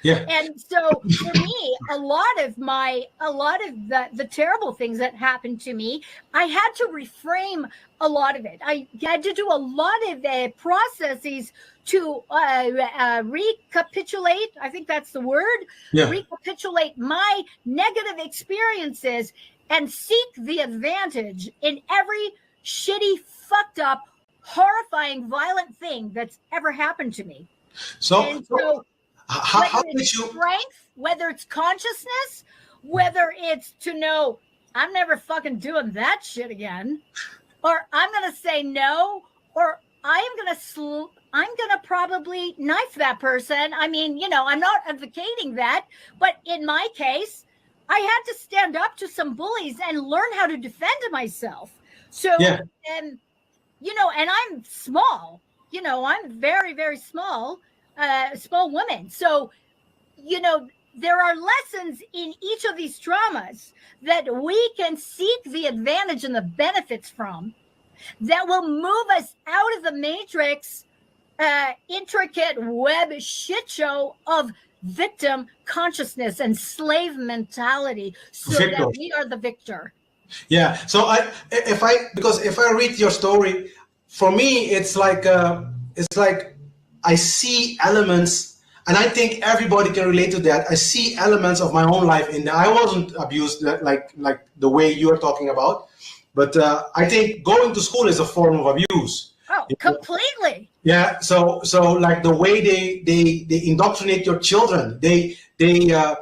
S3: And so for me, a lot of the terrible things that happened to me, I had to reframe a lot of it. I had to do a lot of processes to recapitulate. I think that's the word. Recapitulate my negative experiences and seek the advantage in every shitty, fucked up, horrifying, violent thing that's ever happened to me.
S2: So how did you
S3: strength, whether it's consciousness, whether it's to know I'm never fucking doing that shit again, or I'm gonna say no, or I'm gonna probably knife that person. I mean, I'm not advocating that, but in my case, I had to stand up to some bullies and learn how to defend myself. So and I'm small, I'm very, very small. Small women. So, there are lessons in each of these traumas that we can seek the advantage and the benefits from that will move us out of the matrix, intricate web shit show of victim consciousness and slave mentality so that we are the victor.
S2: So if I read your story, for me, it's like I see elements, and I think everybody can relate to that. I see elements of my own life in there. I wasn't abused like the way you are talking about, but I think going to school is a form of abuse.
S3: Oh, completely.
S2: So like the way they indoctrinate your children, they are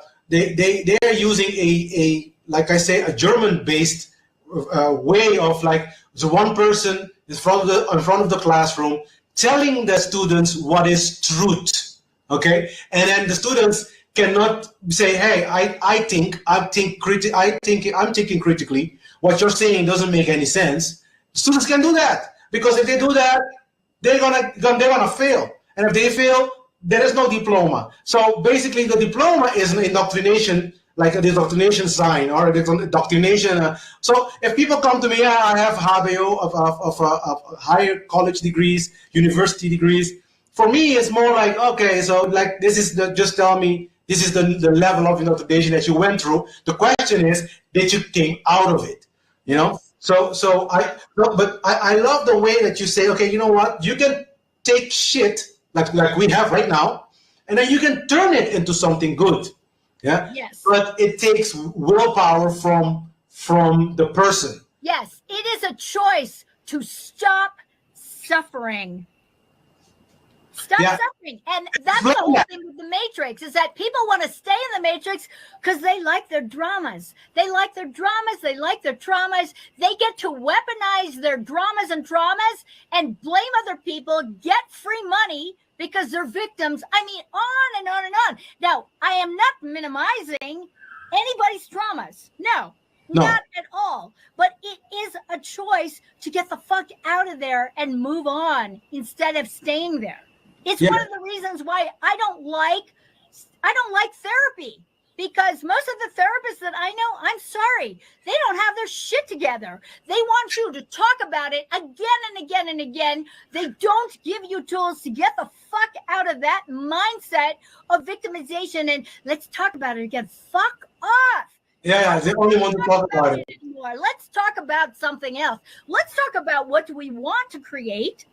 S2: using a like I say, a German-based way of like the one person in front of the classroom telling the students what is truth, okay? And then the students cannot say, "Hey, I'm thinking critically. What you're saying doesn't make any sense." Students can do that because if they do that, they're gonna fail, and if they fail, there is no diploma. So basically, the diploma is an indoctrination, like an indoctrination sign or an indoctrination. So if people come to me, I have HBO of higher college degrees, university degrees. For me, it's more like, okay, so like this is just tell me this is the level of indoctrination that you went through. The question is, did you came out of it? So I love the way that you say, okay, you know what? You can take shit like we have right now, and then you can turn it into something good.
S3: Yes.
S2: But it takes willpower from the person.
S3: Yes, it is a choice to stop suffering Stop suffering. And that's the whole thing with the Matrix, is that people want to stay in the Matrix because they like their dramas. They like their dramas. They like their traumas. They get to weaponize their dramas and traumas and blame other people, get free money because they're victims. I mean, on and on and on. Now, I am not minimizing anybody's traumas. No. Not at all. But it is a choice to get the fuck out of there and move on instead of staying there. It's one of the reasons why I don't like therapy, because most of the therapists that I know, I'm sorry, they don't have their shit together. They want you to talk about it again and again and again. They don't give you tools to get the fuck out of that mindset of victimization and let's talk about it again. Fuck off.
S2: Yeah, they only want to talk about it
S3: anymore. Let's talk about something else. Let's talk about what do we want to create,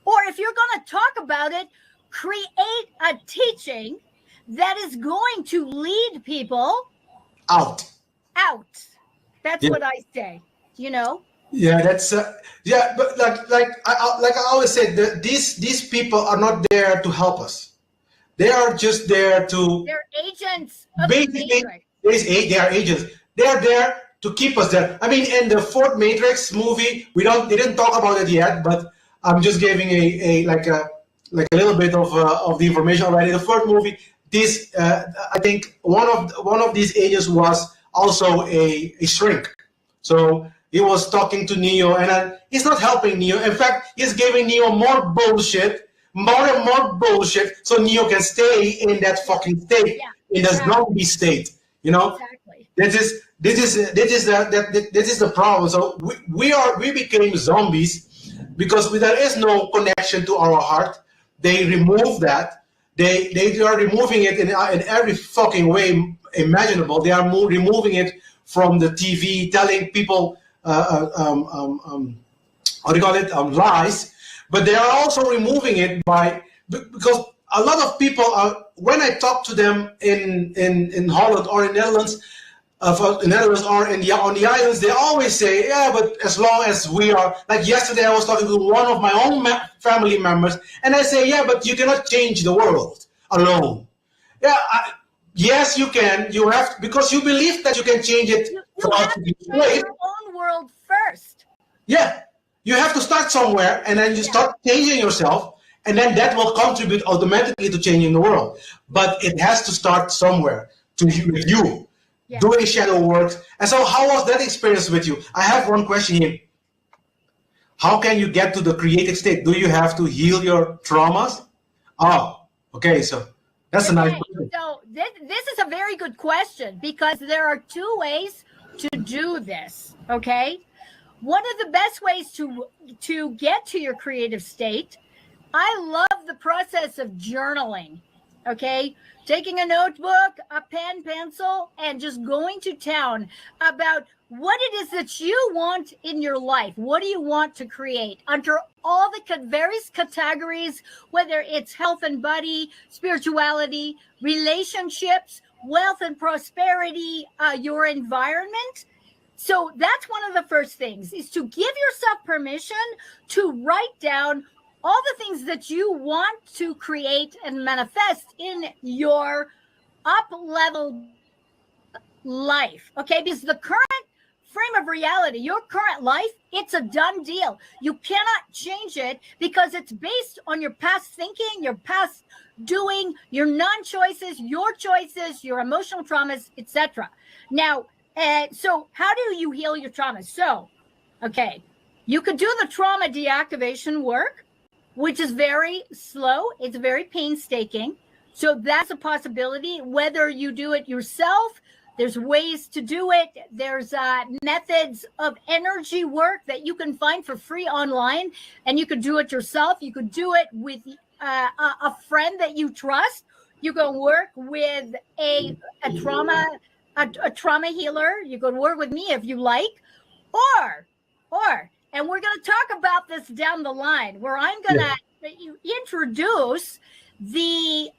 S3: or if you're going to talk about it, create a teaching that is going to lead people
S2: out.
S3: That's what I say. You know.
S2: Yeah, that's but like I always said, these people are not there to help us. They are just there to.
S3: They're agents of the Matrix.
S2: They are agents. They are there to keep us there. I mean, in the fourth Matrix movie, they didn't talk about it yet, but I'm just giving a little bit of the information already. The fourth movie, I think one of these agents was also a shrink. So he was talking to Neo, and he's not helping Neo. In fact, he's giving Neo more bullshit, more and more bullshit, so Neo can stay in that fucking state, in the zombie state. You know,
S3: exactly.
S2: This is the problem. So we became zombies because there is no connection to our heart. They remove that. They are removing it in every fucking way imaginable. They are removing it from the TV, telling people lies. But they are also removing it because a lot of people are, when I talk to them in Holland or in Netherlands, or on the islands, they always say, yeah, but as long as we are, like yesterday I was talking to one of my own family members, and I say, yeah, but you cannot change the world alone. Yeah, yes, you can. You have, because you believe that you can change it.
S3: You have to change your own world first.
S2: Yeah, you have to start somewhere, and then you start changing yourself. And then that will contribute automatically to changing the world. But it has to start somewhere with you doing shadow work. And so how was that experience with you? I have one question here. How can you get to the creative state? Do you have to heal your traumas? Oh, okay. So that's a nice question.
S3: So this is a very good question, because there are two ways to do this, okay? One of the best ways to get to your creative state, I love the process of journaling, okay? Taking a notebook, a pen, pencil, and just going to town about what it is that you want in your life. What do you want to create under all the various categories, whether it's health and body, spirituality, relationships, wealth and prosperity, your environment. So that's one of the first things, is to give yourself permission to write down all the things that you want to create and manifest in your up-level life, okay? Because the current frame of reality, your current life, it's a done deal. You cannot change it because it's based on your past thinking, your past doing, your non-choices, your emotional traumas, etc. Now, so how do you heal your traumas? So, okay, you could do the trauma deactivation work, which is very slow. It's very painstaking. So that's a possibility. Whether you do it yourself, there's ways to do it. There's methods of energy work that you can find for free online, and you could do it yourself. You could do it with a friend that you trust. You can work with a trauma healer. You could work with me if you like, or. And we're going to talk about this down the line, where I'm going to introduce the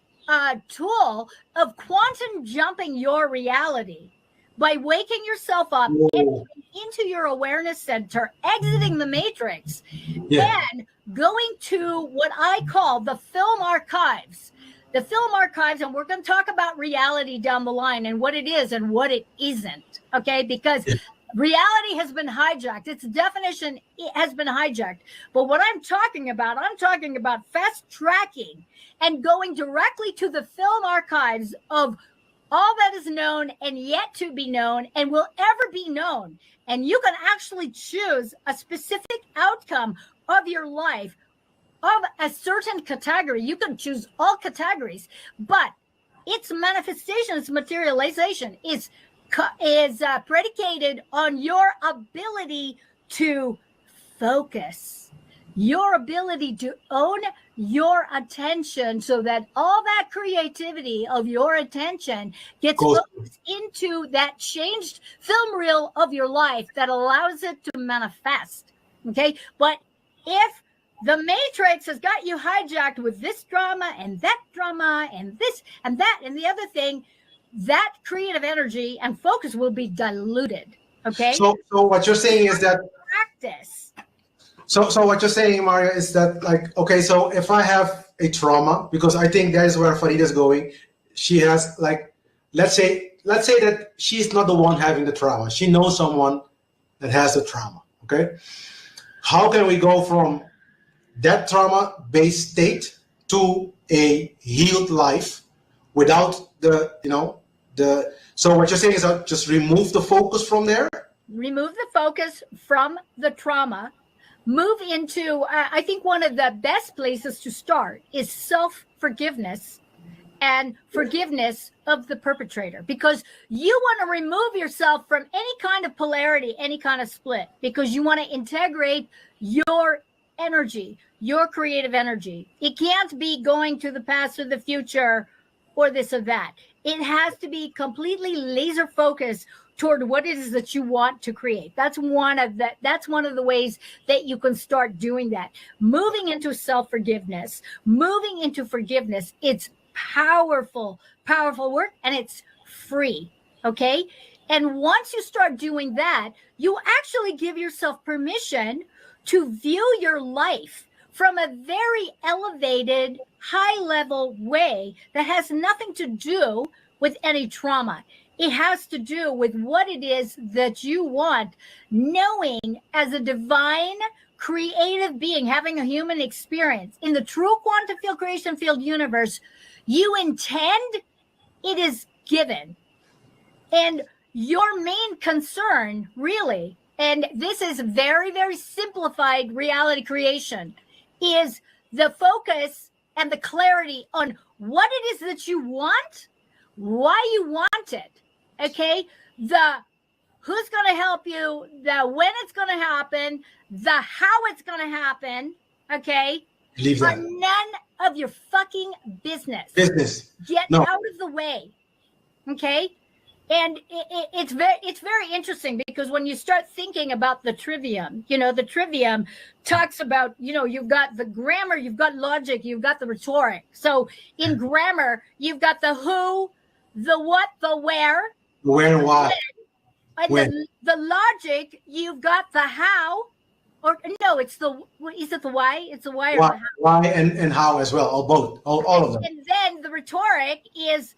S3: tool of quantum jumping your reality by waking yourself up into your awareness center, exiting the matrix, and going to what I call the film archives. The film archives, and we're going to talk about reality down the line and what it is and what it isn't, okay? Because reality has been hijacked. Its definition has been hijacked. But what I'm talking about fast tracking and going directly to the film archives of all that is known and yet to be known and will ever be known. And you can actually choose a specific outcome of your life of a certain category. You can choose all categories, but its manifestation, its materialization is predicated on your ability to focus, your ability to own your attention, so that all that creativity of your attention gets focused into that changed film reel of your life that allows it to manifest. Okay, but if the Matrix has got you hijacked with this drama and that drama and this and that and the other thing, that creative energy and focus will be diluted. Okay.
S2: So what you're saying is that
S3: practice.
S2: So what you're saying, Marja, is that, like, okay, so if I have a trauma, because I think that is where Farida's going, she has, like, let's say that she's not the one having the trauma. She knows someone that has the trauma. Okay. How can we go from that trauma-based state to a healed life without so what you're saying is just remove the focus from there?
S3: Remove the focus from the trauma. Move into, I think one of the best places to start is self-forgiveness and forgiveness of the perpetrator, because you want to remove yourself from any kind of polarity, any kind of split, because you want to integrate your energy, your creative energy. It can't be going to the past or the future or this or that. It has to be completely laser focused toward what it is that you want to create. That's one of the ways that you can start doing that. Moving into self-forgiveness, moving into forgiveness. It's powerful work, and it's free. Okay. And once you start doing that, you actually give yourself permission to view your life from a very elevated, high-level way that has nothing to do with any trauma. It has to do with what it is that you want, knowing as a divine, creative being, having a human experience. In the true quantum field, creation field universe, you intend, it is given. And your main concern, really, and this is very, very simplified reality creation, is the focus and the clarity on what it is that you want, why you want it. Okay? The who's going to help you, the when it's going to happen, the how it's going to happen. Okay?
S2: Leave that.
S3: None of your fucking business. Get out of the way. Okay? And it's very interesting, because when you start thinking about the trivium, the trivium talks about, you've got the grammar, you've got logic, you've got the rhetoric. So in grammar, you've got the who, the what, the where.
S2: Where, why.
S3: And the logic, you've got the how, or no, is it the why? It's the why or the how.
S2: Why and how as well, or both, all of them.
S3: And then the rhetoric is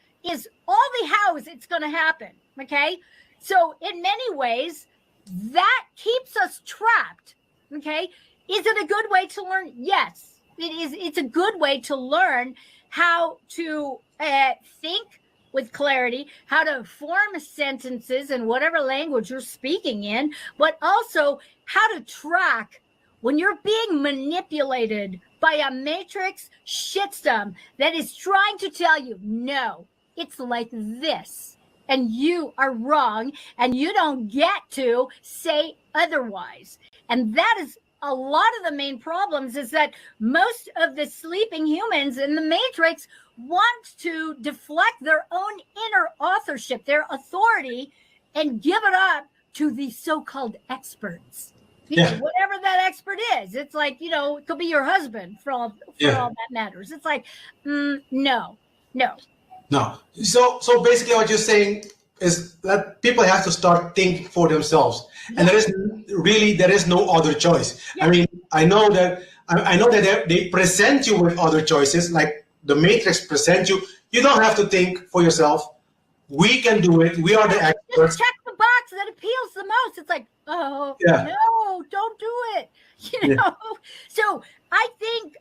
S3: all the hows it's going to happen. Okay. So in many ways, that keeps us trapped. Okay. Is it a good way to learn? Yes, it is. It's a good way to learn how to think with clarity, how to form sentences in whatever language you're speaking in, but also how to track when you're being manipulated by a matrix shitstorm that is trying to tell you, no, it's like this, and you are wrong, and you don't get to say otherwise. And that is a lot of the main problems, is that most of the sleeping humans in the matrix want to deflect their own inner authorship, their authority, and give it up to the so-called experts. Whatever that expert is. It's like, it could be your husband for all that matters. It's like, no.
S2: So basically what you're saying is that people have to start thinking for themselves. And there is no other choice. Yeah. I mean, I know that I know that they present you with other choices, like the Matrix presents you. You don't have to think for yourself. We can do it. We are the experts.
S3: Just check the box that appeals the most. It's like, oh,
S2: Yeah.
S3: no, don't do it. You know? So I think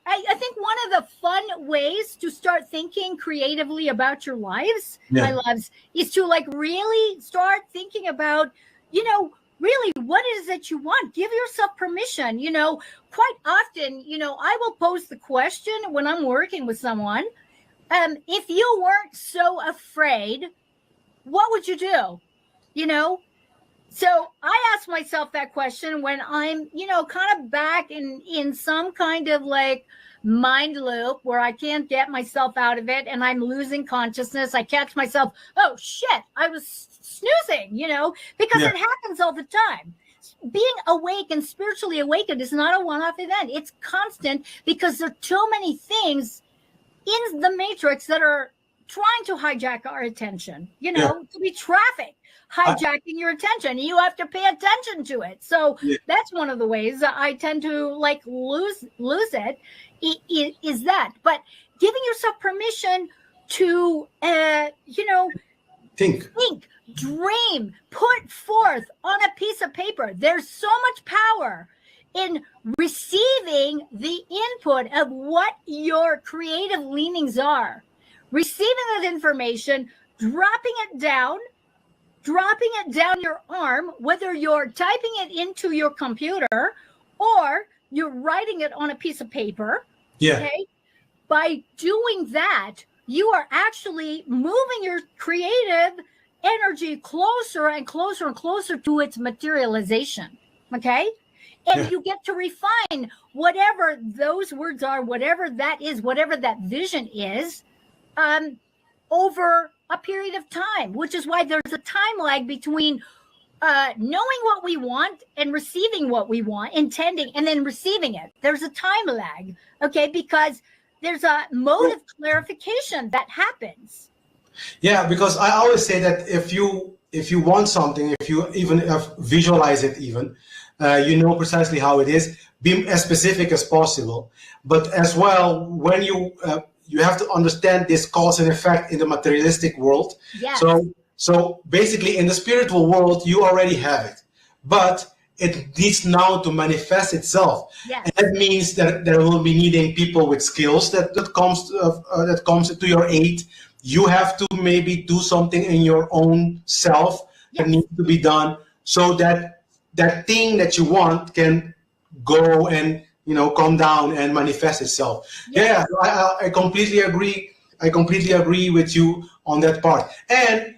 S3: one of the fun ways to start thinking creatively about your lives, my loves, is to like really start thinking about, you know, really what is it you want? Give yourself permission. You know, quite often, you know, I will pose the question when I'm working with someone, if you weren't so afraid, what would you do? You know? So I ask myself that question when I'm, you know, kind of back in some kind of like mind loop where I can't get myself out of it and I'm losing consciousness. I catch myself, oh shit, I was snoozing, you know, because it happens all the time. Being awake and spiritually awakened is not a one-off event. It's constant because there are too many things in the matrix that are trying to hijack our attention, you know, to be traffic hijacking your attention. You have to pay attention to it. So that's one of the ways that I tend to like lose it is that. But giving yourself permission to, you know,
S2: think,
S3: dream, put forth on a piece of paper. There's so much power in receiving the input of what your creative leanings are, receiving that information, dropping it down your arm, whether you're typing it into your computer or you're writing it on a piece of paper. Okay. By doing that, you are actually moving your creative energy closer and closer and closer to its materialization. Okay. And you get to refine whatever those words are, whatever that is, whatever that vision is, over a period of time, which is why there's a time lag between knowing what we want and receiving what we want, intending, and then receiving it. There's a time lag, okay, because there's a mode of clarification that happens.
S2: Yeah, because I always say that if you want something, if you even visualize it even, you know precisely how it is, be as specific as possible. But as well, when you have to understand this cause and effect in the materialistic world.
S3: Yes.
S2: So basically in the spiritual world, you already have it, but it needs now to manifest itself.
S3: Yes.
S2: And that means that there will be needing people with skills that comes to your aid. You have to maybe do something in your own self that needs to be done so that that thing that you want can go and, you know, come down and manifest itself. Yeah, I completely agree. I completely agree with you on that part. And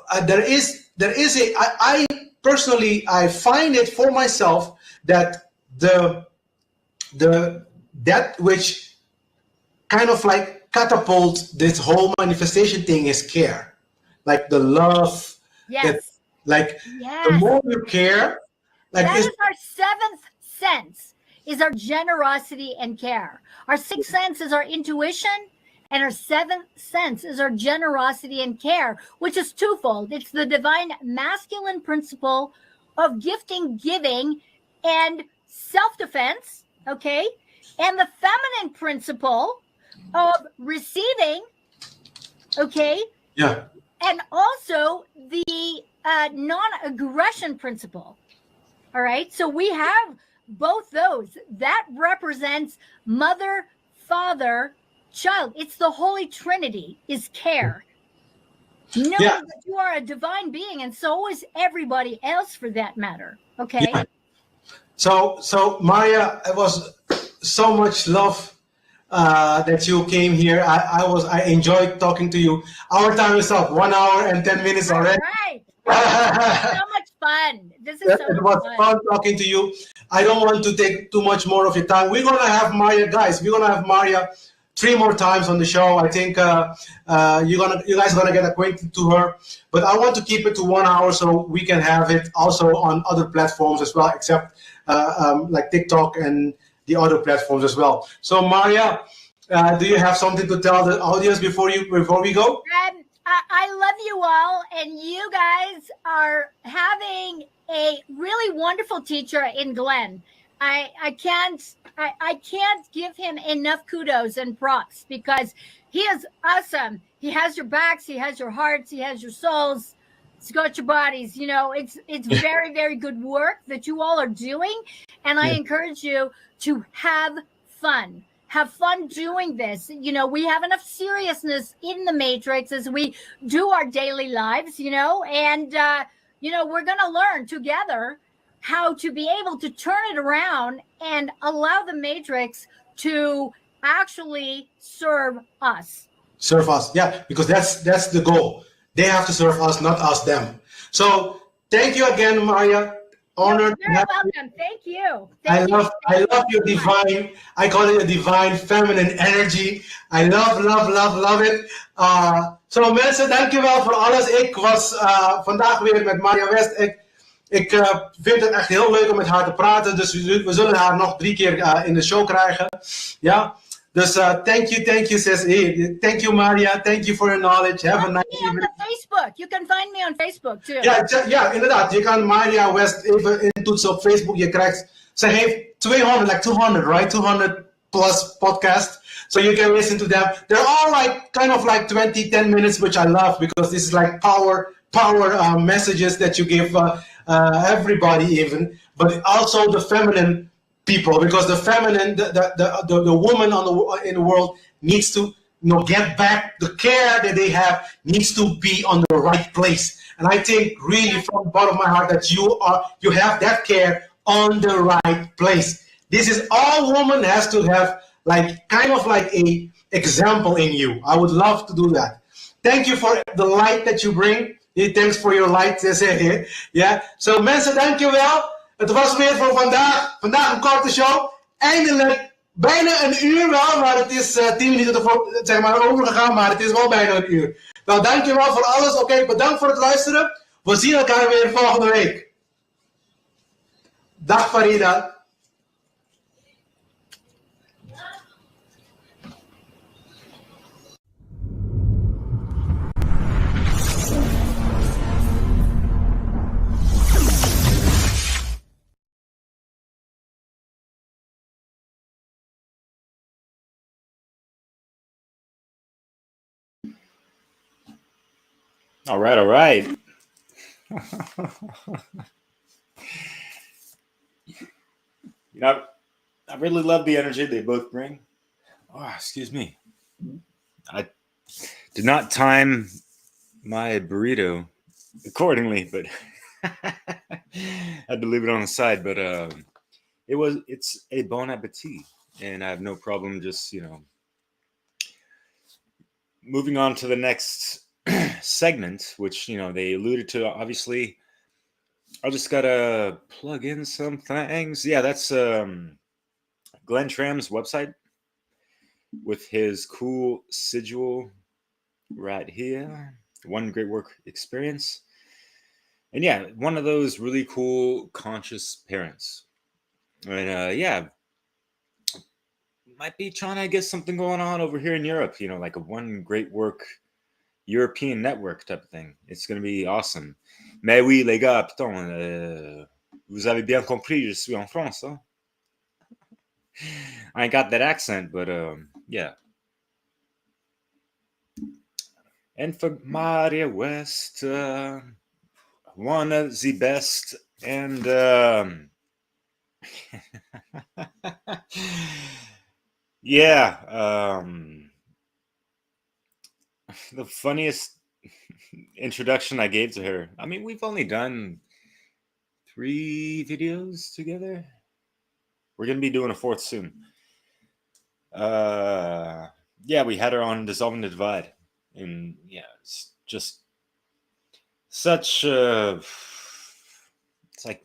S2: I personally, I find it for myself that that which kind of like catapults this whole manifestation thing is care, like the love.
S3: Yes.
S2: The more you care, like
S3: that is our seventh sense, is our generosity and care. Our sixth sense is our intuition, and our seventh sense is our generosity and care, which is twofold. It's the divine masculine principle of gifting, giving, and self-defense, okay? And the feminine principle of receiving, okay?
S2: Yeah.
S3: And also the non-aggression principle. All right. So we have both those. That represents mother, father, child. It's the Holy Trinity is care. Know that you are a divine being, and so is everybody else for that matter. Okay.
S2: Yeah. So Marja, it was so much love that you came here. I enjoyed talking to you. Our time is up. 1 hour and 10 minutes already.
S3: All right. So much fun. This is so
S2: it was fun talking to you. I don't want to take too much more of your time. We're gonna have Marja, guys. We're gonna have Marja 3 more times on the show. I think you guys are gonna get acquainted to her. But I want to keep it to 1 hour so we can have it also on other platforms as well, except like TikTok and the other platforms as well. So Marja, do you have something to tell the audience before we go?
S3: I love you all, and you guys are having a really wonderful teacher in Glenn. I can't give him enough kudos and props because he is awesome. He has your backs, he has your hearts, he has your souls. He's got your bodies. You know, it's very, very good work that you all are doing, and I encourage you to have fun. Have fun doing this. You know, we have enough seriousness in the Matrix as we do our daily lives, you know, and, you know, we're going to learn together how to be able to turn it around and allow the Matrix to actually serve us.
S2: Serve us, yeah, because that's the goal. They have to serve us, not us them. So thank you again, Marja. Honored.
S3: You're very welcome. Thank you.
S2: I love your divine. I call it a divine feminine energy. I love it. So mensen, dankjewel voor alles. Ik was vandaag weer met Marja West. Ik vind het echt heel leuk om met haar te praten. Dus we zullen haar nog 3 keer in de show krijgen. Ja. Dus thank you, says he. Thank you, Marja. Thank you for your knowledge. Have a nice evening.
S3: On Facebook. You can find me on Facebook too.
S2: Ja, inderdaad. Je kan Marja West even intoetsen op Facebook. Je krijgt, ze heeft 200, right? 200 plus podcasts. So you can listen to them. They're all like kind of like 10 minutes, which I love because this is like power messages that you give everybody even, but also the feminine people, because the feminine, the woman in the world needs to get back. The care that they have needs to be on the right place. And I think really from the bottom of my heart that you have that care on the right place. This is all woman has to have, like kind of like a example in you. I would love to do that. Thank you for the light that you bring. Thanks for your light, say here. Yeah. So mensen, dankjewel. Het was weer voor vandaag. Vandaag een korte show. Eindelijk bijna een uur wel, maar het is 10 minuten ervoor, zeg maar, overgegaan, maar het is wel bijna een uur. Nou, dankjewel voor alles. Oké, bedankt voor het luisteren. We zien elkaar weer volgende week. Dag Farida.
S1: All right. You know, I really love the energy they both bring. Oh, excuse me. I did not time my burrito accordingly, but had to leave it on the side. But it's a bon appetit, and I have no problem just, moving on to the next segment, which, they alluded to. Obviously, I just gotta plug in some things. Yeah, that's Glenn Tramm's website with his cool sigil right here. One great work experience. And yeah, one of those really cool conscious parents. And might be trying to get something going on over here in Europe, like a one great work European network type of thing. It's going to be awesome. Mais oui, les gars, putain, vous avez bien compris, je suis en France. Huh? I ain't got that accent, but yeah. And for Marja West, one of the best, and the funniest introduction I gave to her. I mean, we've only done 3 videos together. We're going to be doing a 4th soon. We had her on Dissolving the Divide. And yeah, it's just such it's like,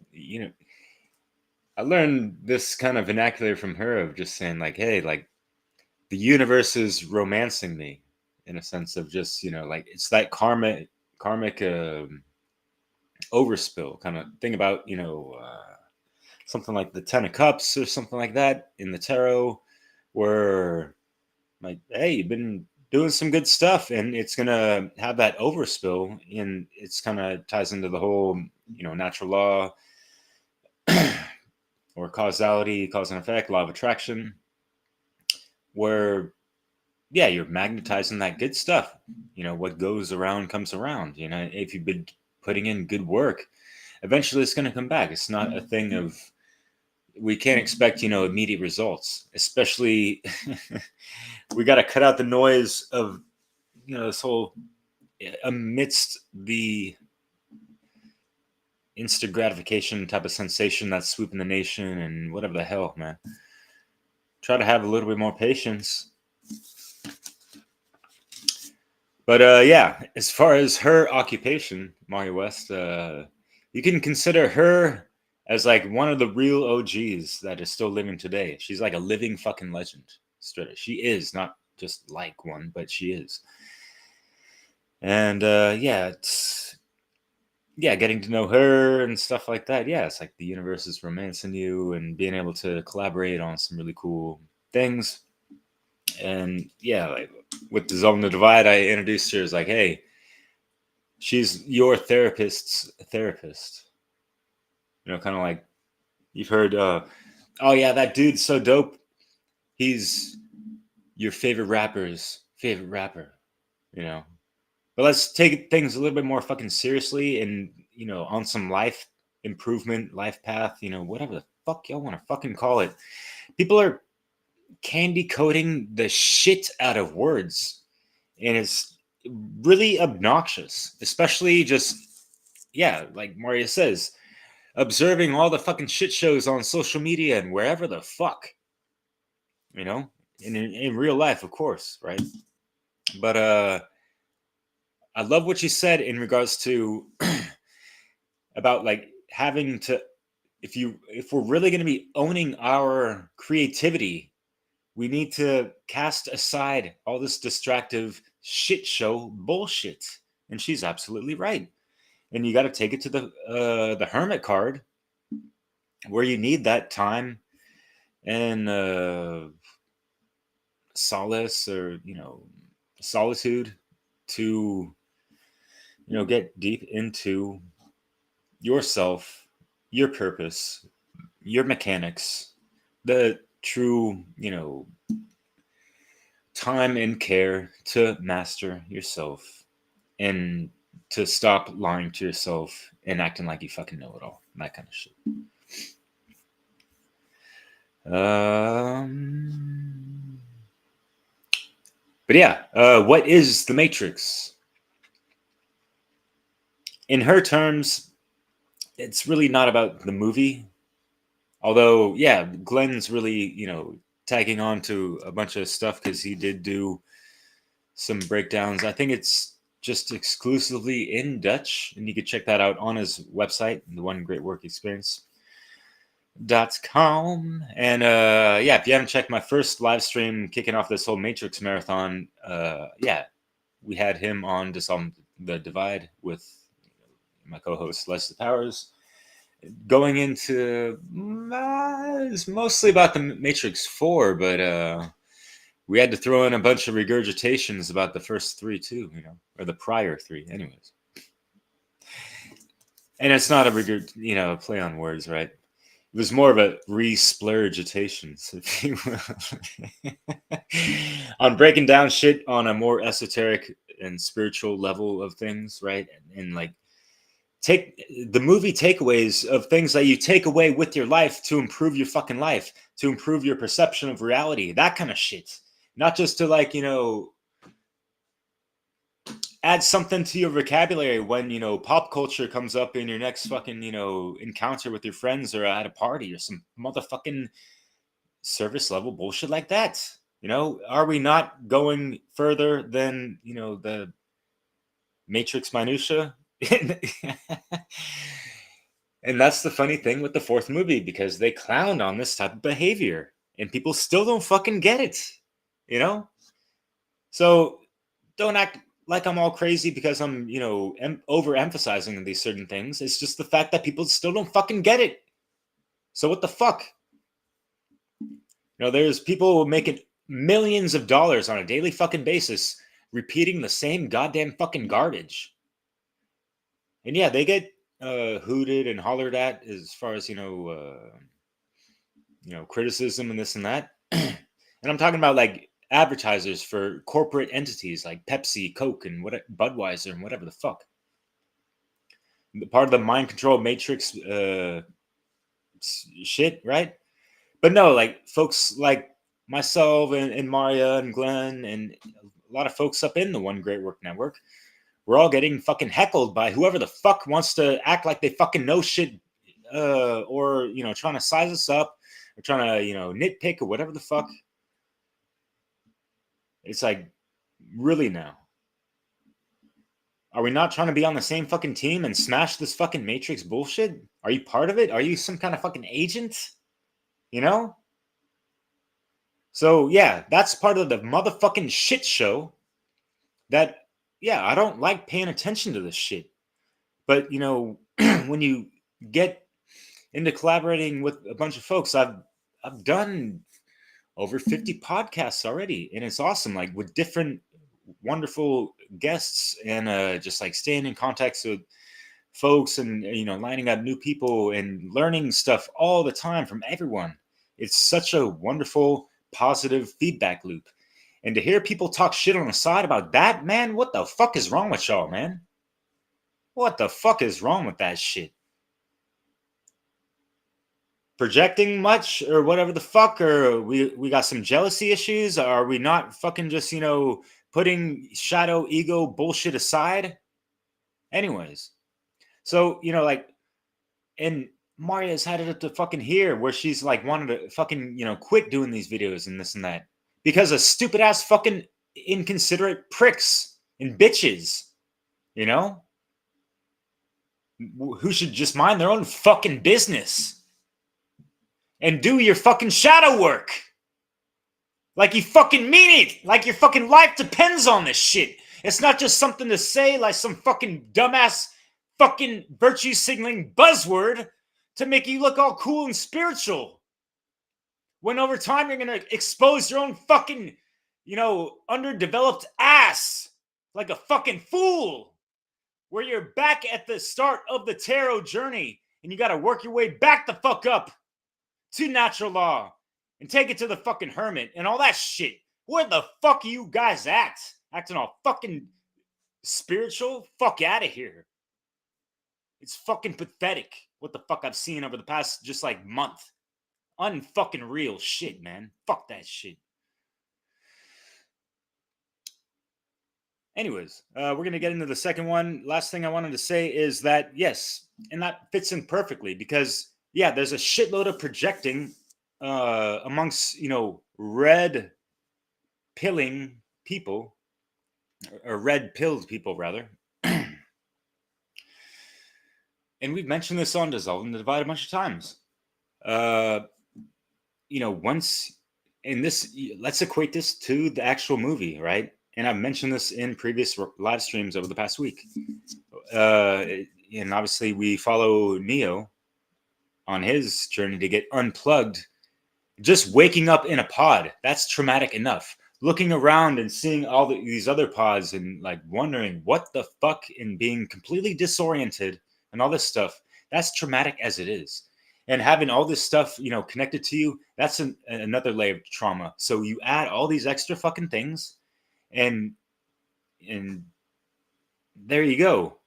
S1: I learned this kind of vernacular from her of just saying like, hey, like the universe is romancing me in a sense of just, like it's that karmic overspill kind of thing about, something like the 10 of Cups or something like that in the tarot, where like, hey, you've been doing some good stuff and it's going to have that overspill, and it's kind of ties into the whole, natural law or causality, cause and effect, law of attraction, where you're magnetizing that good stuff. What goes around comes around. If you've been putting in good work, eventually it's going to come back. It's not a thing of, we can't expect immediate results, especially we got to cut out the noise of this whole, amidst the instant gratification type of sensation that's swooping the nation and whatever the hell, man. Try to have a little bit more patience. But as far as her occupation, Marja West, you can consider her as like one of the real OGs that is still living today. She's like a living fucking legend. Straight up. She is, not just like one, but she is. And it's getting to know her and stuff like that. Yeah, it's like the universe is romancing you and being able to collaborate on some really cool things. And like with Dissolving the Divide, I introduced her as like, hey, she's your therapist's therapist. Kind of like you've heard, oh yeah, that dude's so dope. He's your favorite rapper's favorite rapper, But let's take things a little bit more fucking seriously and, on some life improvement, life path, whatever the fuck y'all want to fucking call it. People are candy coating the shit out of words. And it's really obnoxious, especially just, like Marja says, observing all the fucking shit shows on social media and wherever the fuck, in real life, of course, right? But I love what you said in regards to about like having to, if we're really going to be owning our creativity, we need to cast aside all this distractive shit show bullshit. And she's absolutely right. And you got to take it to the hermit card, where you need that time and solace, or solitude, to get deep into yourself, your purpose, your mechanics, the true time and care to master yourself, and to stop lying to yourself and acting like you fucking know it all, that kind of shit. But what is the Matrix? In her terms, it's really not about the movie. Although, Glenn's really, tagging on to a bunch of stuff, because he did do some breakdowns. I think it's just exclusively in Dutch, and you can check that out on his website, the One Great Work Experience.com. And if you haven't checked my first live stream kicking off this whole Matrix marathon, we had him on Dissolve the Divide with my co-host Leslie Powers, going into it's mostly about the Matrix 4, but we had to throw in a bunch of regurgitations about the first 3 too, or the prior 3 anyways. And it's not a play on words, right? It was more of a re-splurgitation, if you will, on breaking down shit on a more esoteric and spiritual level of things, right? And like, take the movie takeaways of things that you take away with your life to improve your fucking life, to improve your perception of reality, that kind of shit. Not just to like, add something to your vocabulary when, pop culture comes up in your next fucking, encounter with your friends or at a party or some motherfucking service level bullshit like that. Are we not going further than, the Matrix minutia? And that's the funny thing with the 4th movie, because they clowned on this type of behavior and people still don't fucking get it, So don't act like I'm all crazy because I'm, overemphasizing these certain things. It's just the fact that people still don't fucking get it. So what the fuck? There's people making millions of dollars on a daily fucking basis repeating the same goddamn fucking garbage. And they get hooted and hollered at as far as, criticism and this and that. And I'm talking about like advertisers for corporate entities like Pepsi, Coke, and Budweiser, and whatever the fuck. Part of the mind control matrix shit, right? But no, like folks like myself and Marja and Glenn and a lot of folks up in the One Great Work Network, we're all getting fucking heckled by whoever the fuck wants to act like they fucking know shit, or trying to size us up, or trying to nitpick or whatever the fuck. It's like, really now? Are we not trying to be on the same fucking team and smash this fucking matrix bullshit? Are you part of it? Are you some kind of fucking agent? So yeah, that's part of the motherfucking shit show that, yeah, I don't like paying attention to this shit. But, when you get into collaborating with a bunch of folks, I've done over 50 podcasts already, and it's awesome, like with different wonderful guests, and just like staying in contact with folks, and lining up new people and learning stuff all the time from everyone. It's such a wonderful positive feedback loop. And to hear people talk shit on the side about that, man, what the fuck is wrong with y'all, man? What the fuck is wrong with that shit? Projecting much or whatever the fuck? Or we got some jealousy issues? Are we not fucking just, putting shadow ego bullshit aside? Anyways. So, like, and Marja's had it up to fucking here where she's like wanted to fucking, quit doing these videos and this and that because of stupid ass fucking inconsiderate pricks and bitches, who should just mind their own fucking business and do your fucking shadow work. Like you fucking mean it. Like your fucking life depends on this shit. It's not just something to say like some fucking dumbass fucking virtue signaling buzzword to make you look all cool and spiritual. When over time you're going to expose your own fucking, underdeveloped ass like a fucking fool. Where you're back at the start of the tarot journey and you got to work your way back the fuck up to natural law and take it to the fucking hermit and all that shit. Where the fuck are you guys at? Acting all fucking spiritual? Fuck out of here. It's fucking pathetic what the fuck I've seen over the past just like month. Unfucking real shit, man. Fuck that shit. Anyways, we're going to get into the second one. Last thing I wanted to say is that, yes, and that fits in perfectly because, yeah, there's a shitload of projecting amongst, red pilling people, or red pilled people, rather. And we've mentioned this on Dissolve and Divide a bunch of times. Once, in this, let's equate this to the actual movie, right? And I've mentioned this in previous live streams over the past week. And obviously we follow Neo on his journey to get unplugged. Just waking up in a pod, that's traumatic enough. Looking around and seeing all these other pods and like wondering what the fuck, and being completely disoriented and all this stuff, that's traumatic as it is. And having all this stuff, connected to you, that's another layer of trauma. So you add all these extra fucking things, and there you go.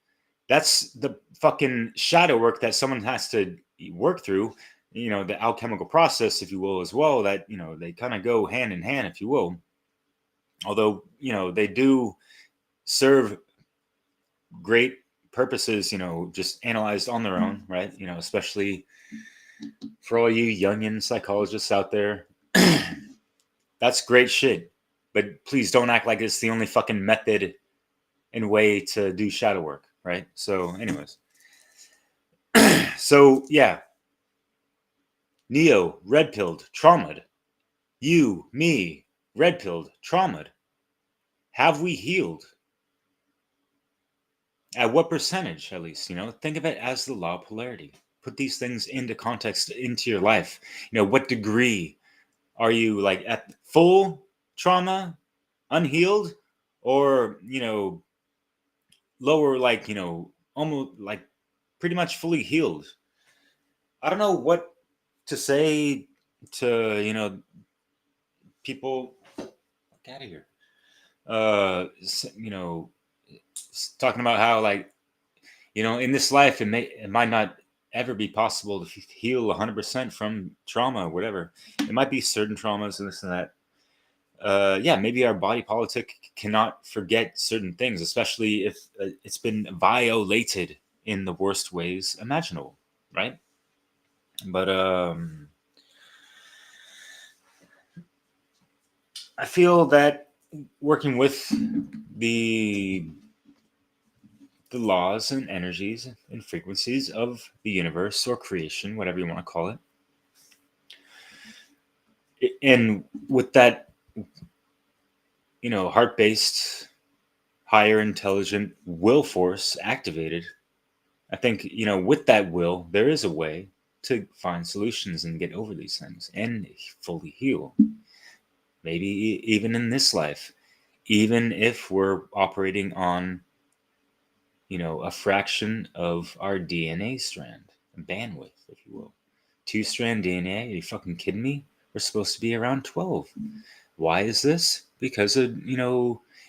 S1: That's the fucking shadow work that someone has to work through, the alchemical process, if you will, as well, that, they kind of go hand in hand, if you will. Although, they do serve great purposes, just analyzed on their own, right? Especially for all you Jungian psychologists out there. That's great shit. But please don't act like it's the only fucking method and way to do shadow work, right? So, anyways. So, yeah. Neo, red-pilled, traumatized. You, me, red-pilled, traumatized. Have we healed? At what percentage, at least? Think of it as the law of polarity. Put these things into context, into your life. What degree are you, like, at full trauma, unhealed, or lower, like, almost like pretty much fully healed? I don't know what to say to people, get out of here. Talking about how, like, in this life it might not ever be possible to heal 100% from trauma or whatever. It might be certain traumas and this and that. Yeah, maybe our body politic cannot forget certain things, especially if it's been violated in the worst ways imaginable, right? But I feel that working with the laws and energies and frequencies of the universe or creation, whatever you want to call it, and with that, heart-based, higher intelligent will force activated, I think, with that will, there is a way to find solutions and get over these things and fully heal. Maybe even in this life, even if we're operating on, a fraction of our DNA strand, bandwidth, if you will. 2-strand DNA, are you fucking kidding me? We're supposed to be around 12. Why is this? Because of,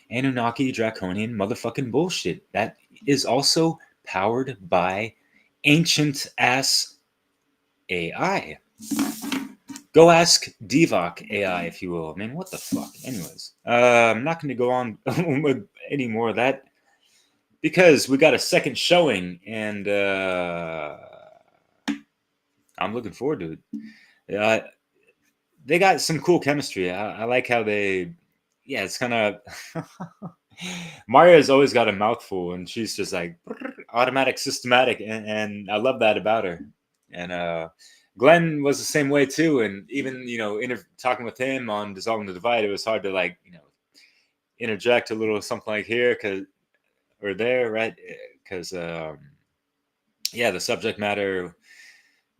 S1: Anunnaki, draconian motherfucking bullshit. That is also powered by ancient ass AI. Go ask Devok AI, if you will. I mean, what the fuck? Anyways, I'm not going to go on with any more of that because we got a second showing, and I'm looking forward to it. They got some cool chemistry. I like how they, it's kind of. Marja's always got a mouthful, and she's just like automatic, systematic, and I love that about her. And Glenn was the same way too. And even talking with him on Dissolving the Divide, it was hard to interject a little something like here or there, right? Because the subject matter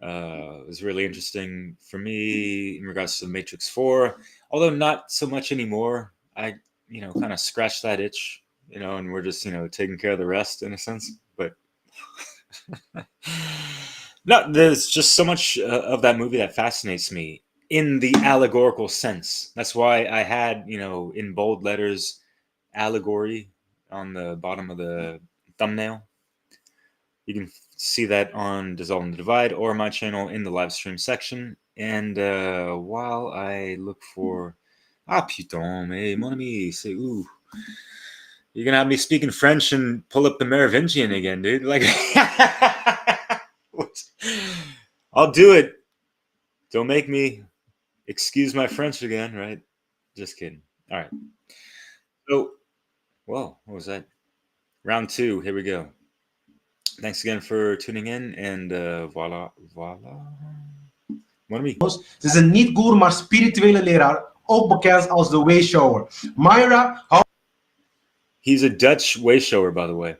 S1: was really interesting for me in regards to the Matrix 4, although not so much anymore. I kind of scratched that itch, and we're just, taking care of the rest in a sense. But no, there's just so much of that movie that fascinates me in the allegorical sense. That's why I had, in bold letters, allegory on the bottom of the thumbnail. You can see that on Dissolving the Divide or my channel in the live stream section. And while I look for... Ah, putain, mais mon ami, c'est où? You're going to have me speaking French and pull up the Merovingian again, dude. Like, I'll do it. Don't make me excuse my French again, right? Just kidding. All right. So, whoa, what was that? Round 2, here we go. Thanks again for tuning in, en voilà. Mon ami.
S2: Het is een niet-goer, maar spirituele leraar, ook bekend als de Wayshower. Marja,
S1: He's a Dutch Wayshower, by the way.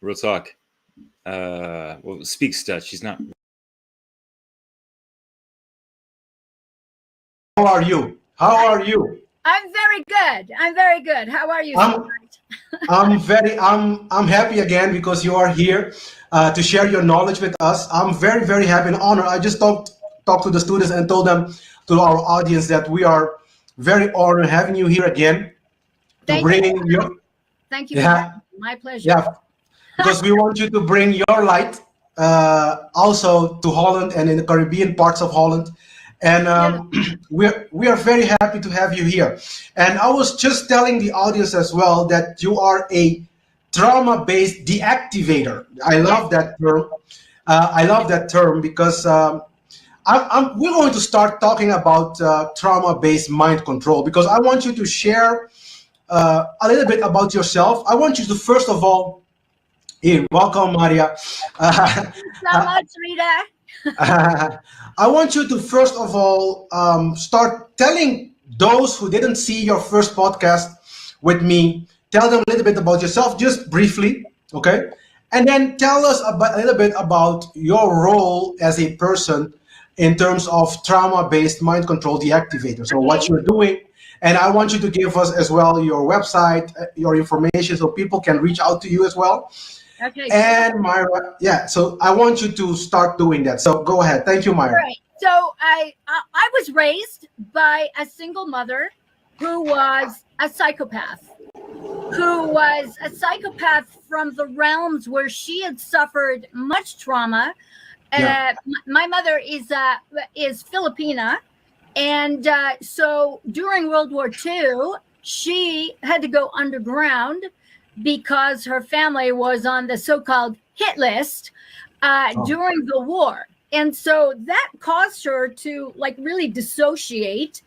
S1: Real talk. Well, speaks Dutch. He's not.
S2: how are you? How are you?
S3: I'm very good. I'm very good. How are you?
S2: I'm happy again because you are here to share your knowledge with us. I'm very, very happy and honored. I just talked to the students and told them, to our audience, that we are very honored having you here again.
S3: Thank you. Thank you.
S2: Yeah,
S3: my pleasure.
S2: Yeah, because we want you to bring your light also to Holland and in the Caribbean parts of Holland. And we are very happy to have you here. And I was just telling the audience as well that you are a trauma-based deactivator. I love that term. I love that term because we're going to start talking about trauma-based mind control, because I want you to share a little bit about yourself. I want you to, first of all, here, welcome, Marja.
S3: Thank you so much, Rita.
S2: I want you to, first of all, start telling those who didn't see your first podcast with me, tell them a little bit about yourself, just briefly, okay? And then tell us a little bit about your role as a person in terms of trauma-based mind control deactivator. So what you're doing, and I want you to give us as well your website, your information, so people can reach out to you as well.
S3: Okay.
S2: And Marja, yeah, so I want you to start doing that. So go ahead. Thank you, Marja.
S3: Great. So I was raised by a single mother who was a psychopath, from the realms where she had suffered much trauma.
S2: Yeah.
S3: My mother is Filipina, and so during World War II, she had to go underground because her family was on the so-called hit list during the war. And so that caused her to like really dissociate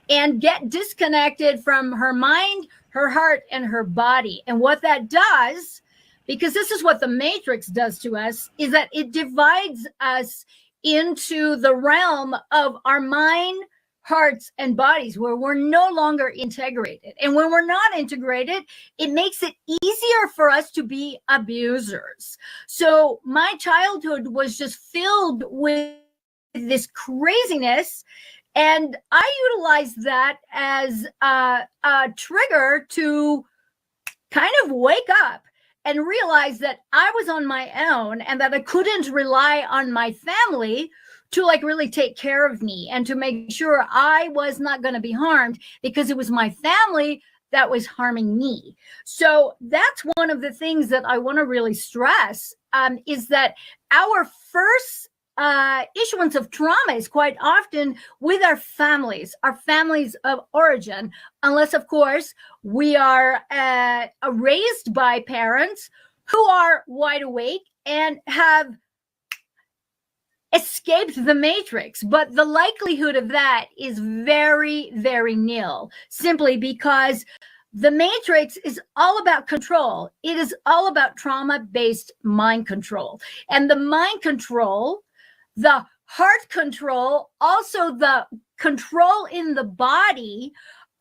S3: and get disconnected from her mind, her heart, and her body. And what that does, because this is what the Matrix does to us, is that it divides us into the realm of our mind, hearts, and bodies, where we're no longer integrated. And when we're not integrated, it makes it easier for us to be abusers. So my childhood was just filled with this craziness, and I utilized that as a trigger to kind of wake up and realize that I was on my own and that I couldn't rely on my family to like really take care of me and to make sure I was not going to be harmed, because it was my family that was harming me. So that's one of the things that I want to really stress, is that our first issuance of trauma is quite often with our families of origin, unless of course we are raised by parents who are wide awake and have escaped the Matrix. But the likelihood of that is very, very nil, simply because the Matrix is all about control. It is all about trauma-based mind control. And the mind control, the heart control, also the control in the body,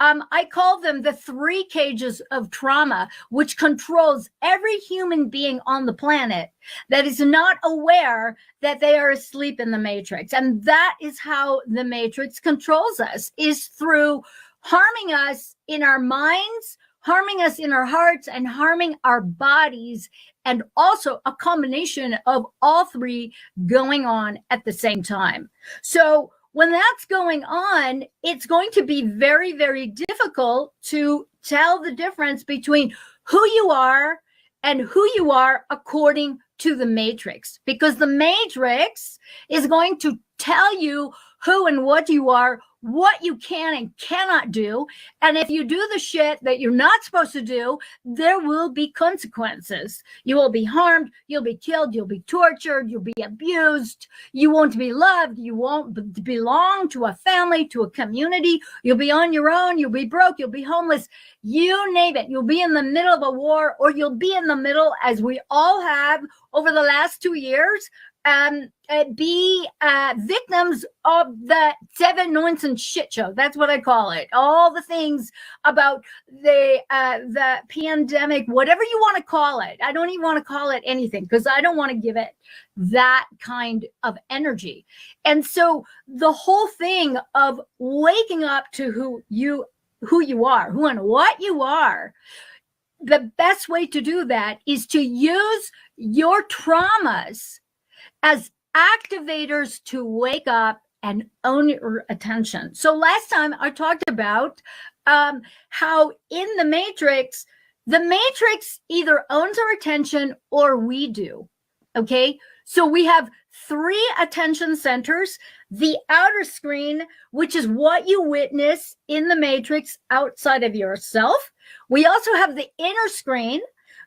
S3: I call them the 3 cages of trauma, which controls every human being on the planet that is not aware that they are asleep in the Matrix. And that is how the Matrix controls us, is through harming us in our minds, harming us in our hearts, and harming our bodies, and also a combination of all 3 going on at the same time. So when that's going on, it's going to be very, very difficult to tell the difference between who you are and who you are according to the Matrix, because the Matrix is going to tell you who and what you are, what you can and cannot do. And if you do the shit that you're not supposed to do, there will be consequences. You will be harmed, you'll be killed, you'll be tortured, you'll be abused, you won't be loved, you won't belong to a family, to a community, you'll be on your own, you'll be broke, you'll be homeless, you name it. You'll be in the middle of a war, or you'll be in the middle, as we all have over the last 2 years, be victims of the 7 nonsense shit show. That's what I call it. All the things about the pandemic, whatever you want to call it. I don't even want to call it anything, because I don't want to give it that kind of energy. And so the whole thing of waking up to who you are, who and what you are, the best way to do that is to use your traumas as activators to wake up and own your attention. So last time I talked about how in the Matrix either owns our attention or we do. Okay, so we have 3 attention centers: the outer screen, which is what you witness in the Matrix outside of yourself. We also have the inner screen,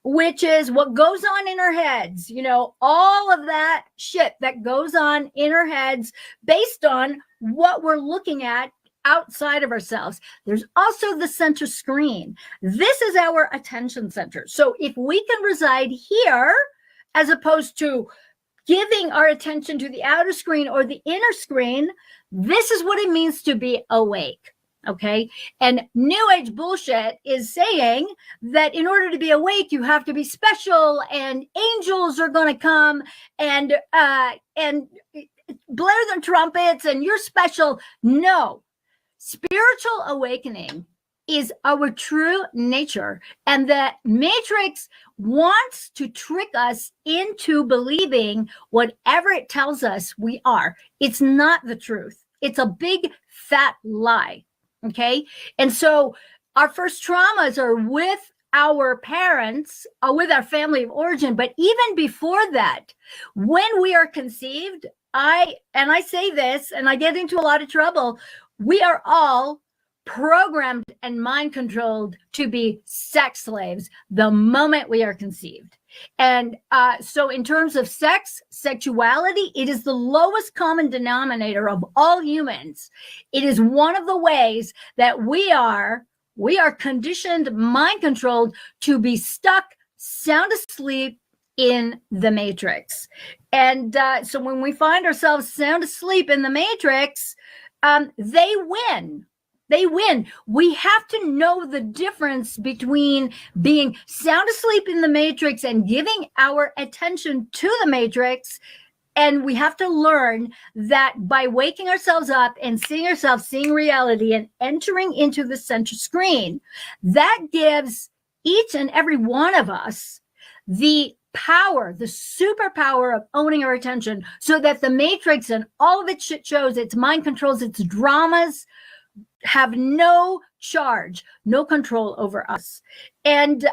S3: which is what goes on in our heads, you know, all of that shit that goes on in our heads based on what we're looking at outside of ourselves. There's also the center screen. This is our attention center. So if we can reside here, as opposed to giving our attention to the outer screen or the inner screen, this is what it means to be awake. Okay. And New Age bullshit is saying that in order to be awake, you have to be special, and angels are going to come and blare their trumpets and you're special. No, spiritual awakening is our true nature. And the Matrix wants to trick us into believing whatever it tells us we are. It's not the truth. It's a big fat lie. Okay. And so our first traumas are with our parents, with our family of origin. But even before that, when we are conceived, I say this, and I get into a lot of trouble, we are all programmed and mind controlled to be sex slaves the moment we are conceived. And so in terms of sex, sexuality, it is the lowest common denominator of all humans. It is one of the ways that we are conditioned, mind controlled to be stuck, sound asleep in the Matrix. And so when we find ourselves sound asleep in the Matrix, they win. They win. We have to know the difference between being sound asleep in the Matrix and giving our attention to the Matrix. And we have to learn that by waking ourselves up and seeing ourselves, seeing reality and entering into the center screen, that gives each and every one of us the power, the superpower of owning our attention, so that the Matrix and all of its shit shows, its mind controls, its dramas, have no charge, no control over us. And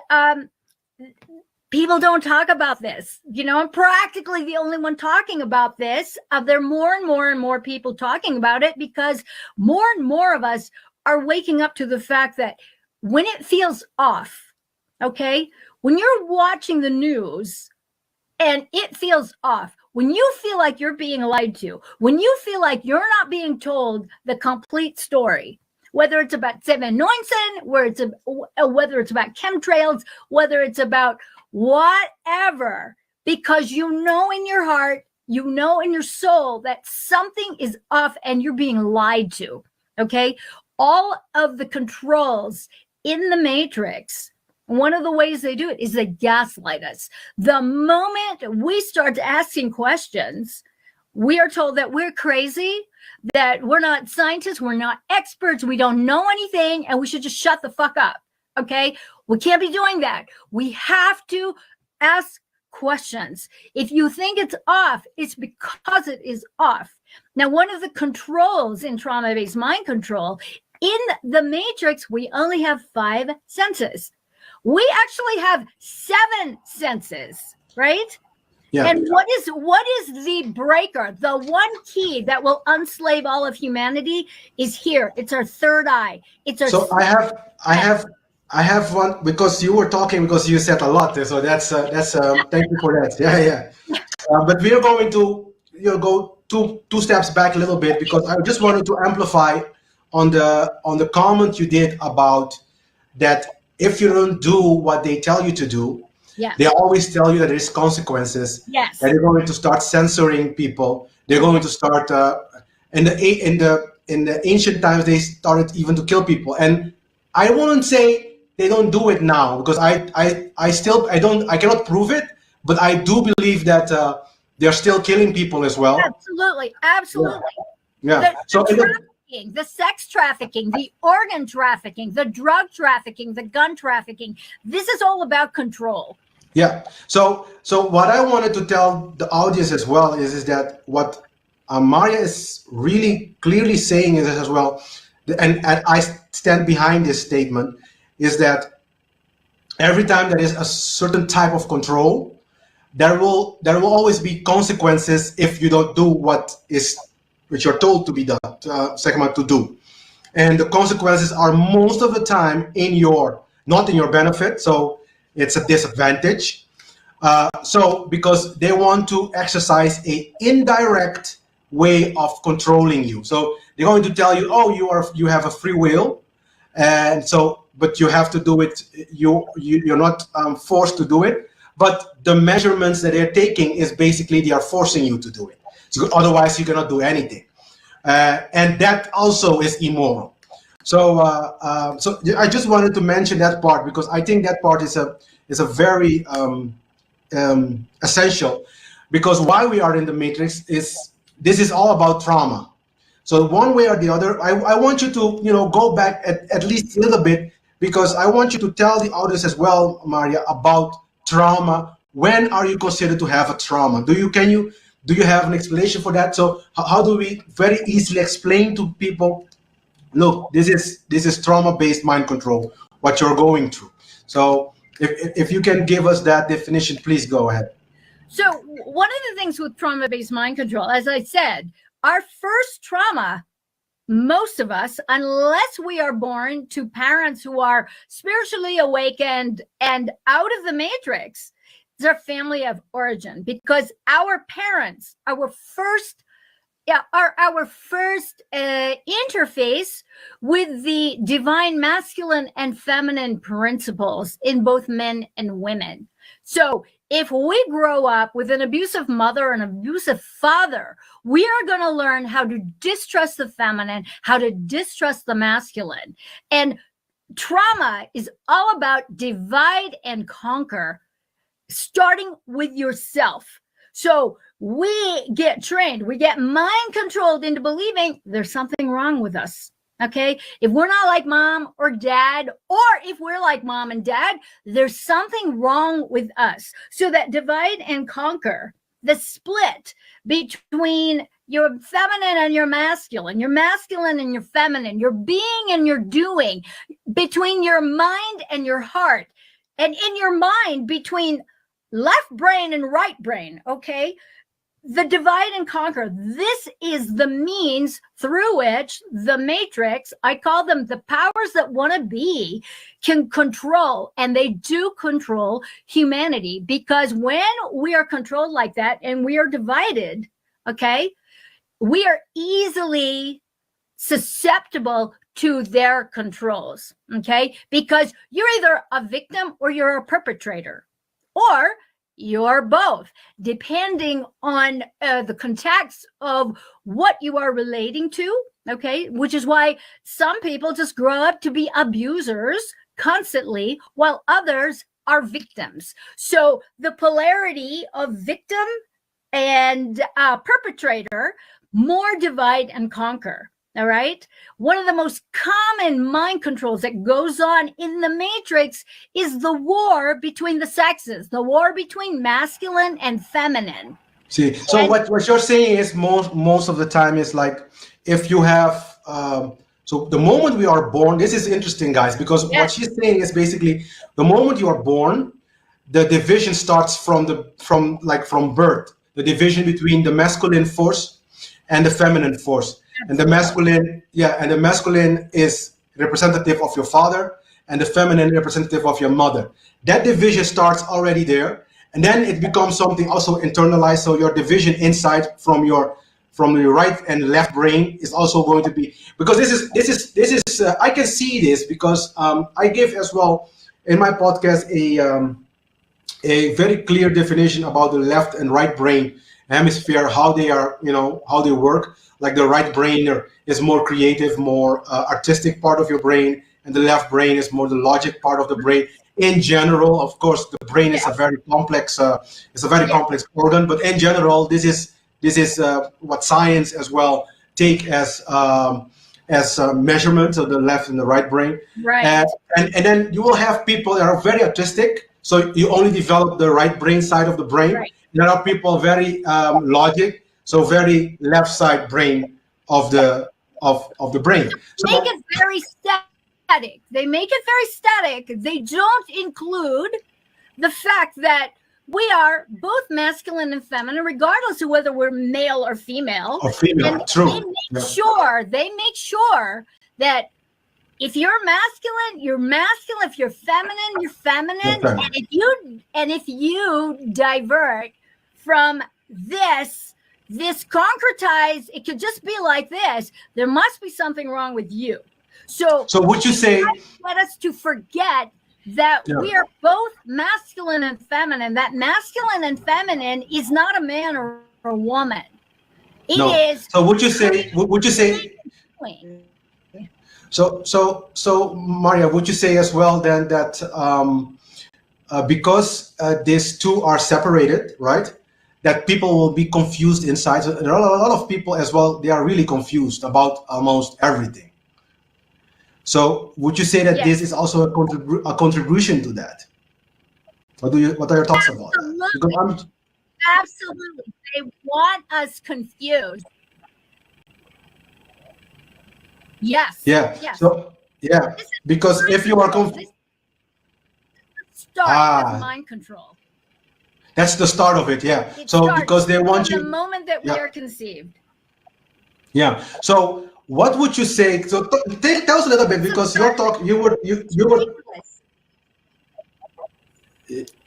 S3: people don't talk about this. You know, I'm practically the only one talking about this. There are more and more and more people talking about it, because more and more of us are waking up to the fact that when it feels off, okay, when you're watching the news and it feels off, when you feel like you're being lied to, when you feel like you're not being told the complete story, whether it's about Seven Neunsen, whether it's about chemtrails, whether it's about whatever, because you know in your heart, you know in your soul that something is off and you're being lied to, okay? All of the controls in the Matrix, one of the ways they do it is they gaslight us. The moment we start asking questions, we are told that we're crazy, that we're not scientists, we're not experts, we don't know anything, and we should just shut the fuck up, okay? We can't be doing that. We have to ask questions. If you think it's off, it's because it is off. Now, one of the controls in trauma-based mind control, in the Matrix, we only have 5 senses. We actually have 7 senses, right? Yeah. And what is the breaker? The one key that will unslave all of humanity is here. It's our third eye. It's our.
S2: So I have one, because you were talking, because you said a lot. So that's thank you for that. Yeah. But we are going to go two steps back a little bit, because I just wanted to amplify on the comment you did about that. If you don't do what they tell you to do, they always tell you that there's consequences.
S3: Yes.
S2: And they're going to start censoring people. They're going to start in the ancient times, they started even to kill people. And I wouldn't say they don't do it now, because I cannot prove it, but I do believe that they're still killing people as well.
S3: Absolutely.
S2: Yeah.
S3: The sex trafficking, the organ trafficking, the drug trafficking, the gun trafficking. This is all about control.
S2: Yeah. So what I wanted to tell the audience as well is that what Marja is really clearly saying is as well, and I stand behind this statement, is that every time there is a certain type of control, there will always be consequences if you don't do what you're told to be done, to do. And the consequences are most of the time not in your benefit, so it's a disadvantage. So because they want to exercise a indirect way of controlling you. So they're going to tell you, oh, you have a free will, and so, but you have to do it. You're not forced to do it. But the measurements that they're taking is basically they are forcing you to do it. So otherwise, you cannot do anything, and that also is immoral. So I just wanted to mention that part, because I think that part is a very essential, because why we are in the Matrix is this is all about trauma. So one way or the other, I want you to, go back at least a little bit, because I want you to tell the audience as well, Marja, about trauma. When are you considered to have a trauma? Do you have an explanation for that? So how do we very easily explain to people, look, this is trauma-based mind control, what you're going through. So if you can give us that definition, please go ahead.
S3: So one of the things with trauma-based mind control, as I said, our first trauma, most of us, unless we are born to parents who are spiritually awakened and out of the matrix, is our family of origin, because our parents, our first interface with the divine masculine and feminine principles in both men and women. So if we grow up with an abusive mother and abusive father, we are going to learn how to distrust the feminine, how to distrust the masculine. And trauma is all about divide and conquer, starting with yourself. So we get trained, we get mind controlled into believing there's something wrong with us. Okay. If we're not like mom or dad, or if we're like mom and dad, there's something wrong with us. So that divide and conquer, the split between your feminine and your masculine and your feminine, your being and your doing, between your mind and your heart, and in your mind between left brain and right brain. Okay. The divide and conquer, this is the means through which the matrix, I call them the powers that want to be, can control, and they do control humanity. Because when we are controlled like that and we are divided, okay, we are easily susceptible to their controls, okay? Because you're either a victim or you're a perpetrator, or you're both, depending on the context of what you are relating to, okay? Which is why some people just grow up to be abusers constantly, while others are victims. So the polarity of victim and perpetrator, more divide and conquer. All right. One of the most common mind controls that goes on in the matrix is the war between the sexes, the war between masculine and feminine.
S2: See, so what you're saying is most of the time is like, if you have, so the moment we are born, this is interesting, guys, because what she's saying is basically the moment you are born, the division starts from birth, the division between the masculine force and the feminine force. And the masculine is representative of your father, and the feminine representative of your mother. That division starts already there, and then it becomes something also internalized. So your division inside from your right and left brain is also going to be, because this is I can see this because I give as well in my podcast a very clear definition about the left and right brain hemisphere, how they are, how they work. Like the right brain is more creative, more artistic part of your brain, and the left brain is more the logic part of the brain. In general, of course, the brain is a very complex, complex organ. But in general, this is what science as well take as measurement of the left and the right brain.
S3: Right.
S2: And then you will have people that are very artistic, so you only develop the right brain side of the brain. Right. There are people very logic. So very left side brain of the brain. So
S3: make it very static. They make it very static. They don't include the fact that we are both masculine and feminine, regardless of whether we're male or female.
S2: Or female,
S3: and
S2: true.
S3: They make sure that if you're masculine, you're masculine. If you're feminine, you're feminine. And if you divert from this concretize, it could just be like this, there must be something wrong with you. So
S2: would you say,
S3: get us to forget that we are both masculine and feminine, that masculine and feminine is not a man or a woman. It is.
S2: So would you say, so Marja, would you say as well then that because these two are separated, right? that people will be confused inside. So there are a lot of people as well, they are really confused about almost everything. So would you say that this is also a contribution to that? What are your thoughts about that? Because
S3: Absolutely. They want us confused. Yes.
S2: Yeah.
S3: Yes.
S2: So yeah, because if you are confused,
S3: start of mind control.
S2: That's the start of it. Yeah. So because they want you
S3: the moment that we are conceived.
S2: Yeah. So what would you say? So tell us a little bit, because your talk, you were.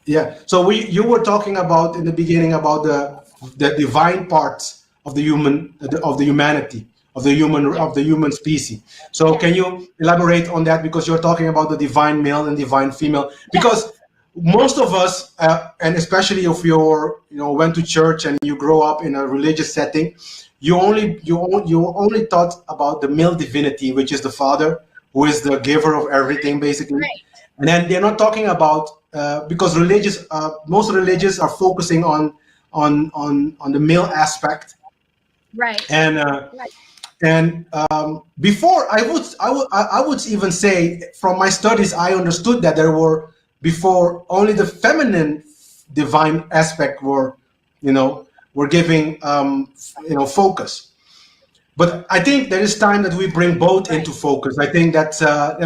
S2: Yeah. So you were talking about in the beginning about the divine parts of the human of the humanity of the human species. So can you elaborate on that, because you're talking about the divine male and divine female? Because most of us, and especially if you're went to church and you grow up in a religious setting, you only thought about the male divinity, which is the Father, who is the giver of everything, basically. Right. And then they're not talking about because most religious are focusing on the male aspect,
S3: right?
S2: And before I would even say, from my studies, I understood that there were before only the feminine divine aspect were giving focus. But I think there is time that we bring both into focus. I think that,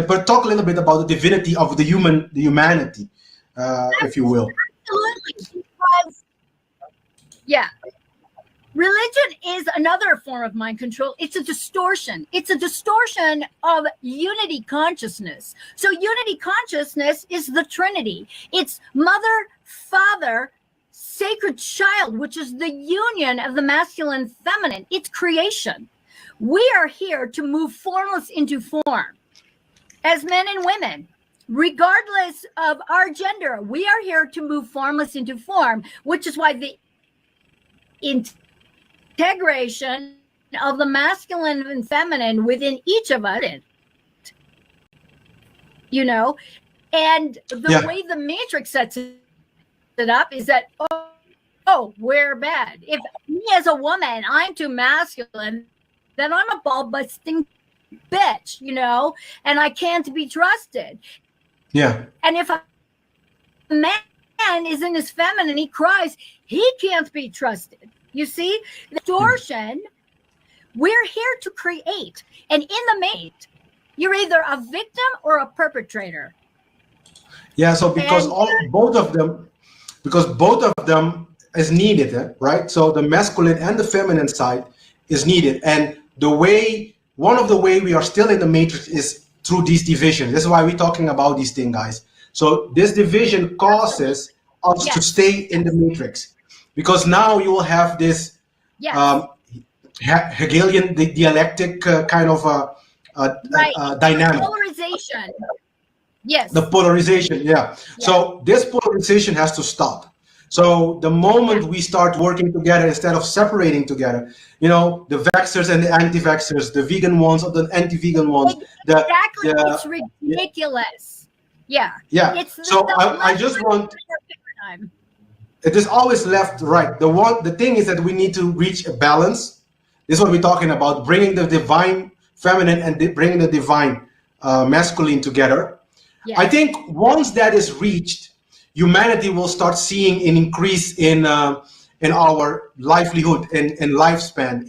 S2: but talk a little bit about the divinity of the humanity, if you will.
S3: Absolutely. Religion is another form of mind control. It's a distortion. It's a distortion of unity consciousness. So unity consciousness is the Trinity. It's Mother, Father, Sacred Child, which is the union of the masculine, feminine. It's creation. We are here to move formless into form as men and women, regardless of our gender. We are here to move formless into form, which is why the integration of the masculine and feminine within each of us, and the way the matrix sets it up is that, oh, we're bad. If me as a woman, I'm too masculine, then I'm a ball-busting bitch, and I can't be trusted.
S2: Yeah.
S3: And if a man is in his feminine, he cries, he can't be trusted. You see, the distortion, we're here to create. And in the mate, you're either a victim or a perpetrator.
S2: Yeah, so because both of them is needed, right? So the masculine and the feminine side is needed. And one of the way we are still in the matrix is through these divisions. This is why we're talking about these things, guys. So this division causes us to stay in the matrix, because now you will have this Hegelian dialectic kind of dynamic.
S3: Polarization. Yes.
S2: The polarization, yeah. So this polarization has to stop. So the moment we start working together instead of separating together, the vaxxers and the anti-vaxxers, the vegan ones or the anti-vegan ones.
S3: Exactly. It's ridiculous. Yeah.
S2: So I just want. It is always left right. The thing is that we need to reach a balance. This is what we're talking about: bringing the divine feminine and bringing the divine masculine together. Yeah. I think once that is reached, humanity will start seeing an increase in our livelihood and lifespan.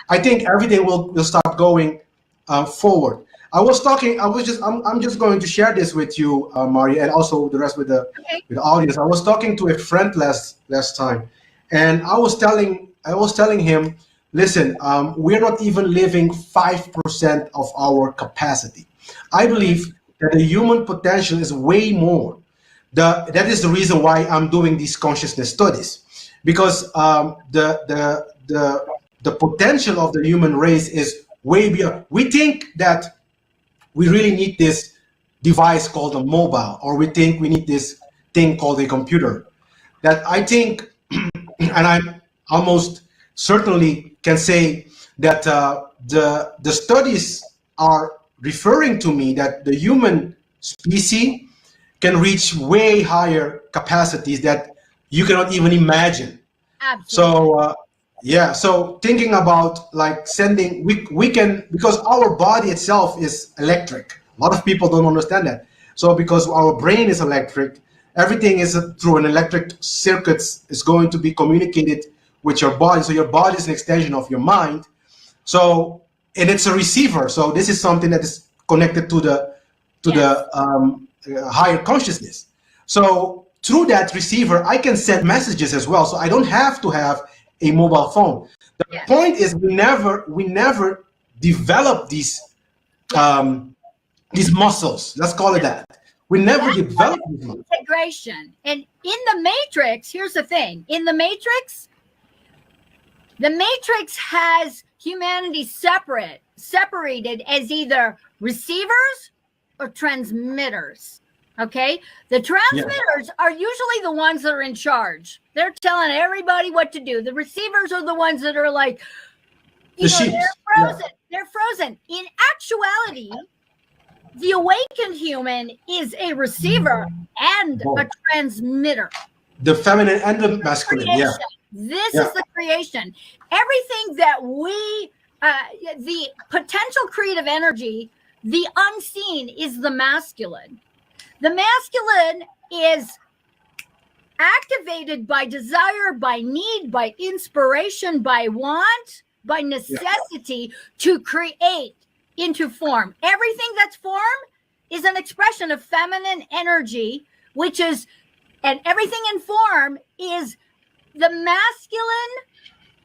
S2: I think everything will start going forward. I'm just going to share this with you, Marja, and also the rest with the audience. I was talking to a friend last time, and I was telling him, listen, we're not even living 5% of our capacity. I believe that the human potential is way more. That is the reason why I'm doing these consciousness studies, because the potential of the human race is way beyond. We think that we really need this device called a mobile, or we think we need this thing called a computer. That I think, and I almost certainly can say that the studies are referring to me that the human species can reach way higher capacities that you cannot even imagine.
S3: Absolutely.
S2: So yeah, so thinking about like sending, we can, because our body itself is electric. A lot of people don't understand that. So because our brain is electric, everything is through an electric circuits is going to be communicated with your body. So your body is an extension of your mind. So, and it's a receiver. So this is something that is connected to the higher consciousness. So through that receiver, I can send messages as well. So I don't have to have a mobile phone. The point is, we never develop these muscles. Let's call it that. We never develop these muscles.
S3: Integration. And in the Matrix, here's the thing. In the Matrix has humanity separated as either receivers or transmitters. Okay, the transmitters are usually the ones that are in charge. They're telling everybody what to do. The receivers are the ones that are like, they're frozen. They're frozen. In actuality, the awakened human is a receiver and a transmitter.
S2: The feminine and the masculine.
S3: Creation. This is the creation. Everything that we, the potential creative energy, the unseen is the masculine. The masculine is activated by desire, by need, by inspiration, by want, by necessity to create into form. Everything that's form is an expression of feminine energy, which is, and everything in form is the masculine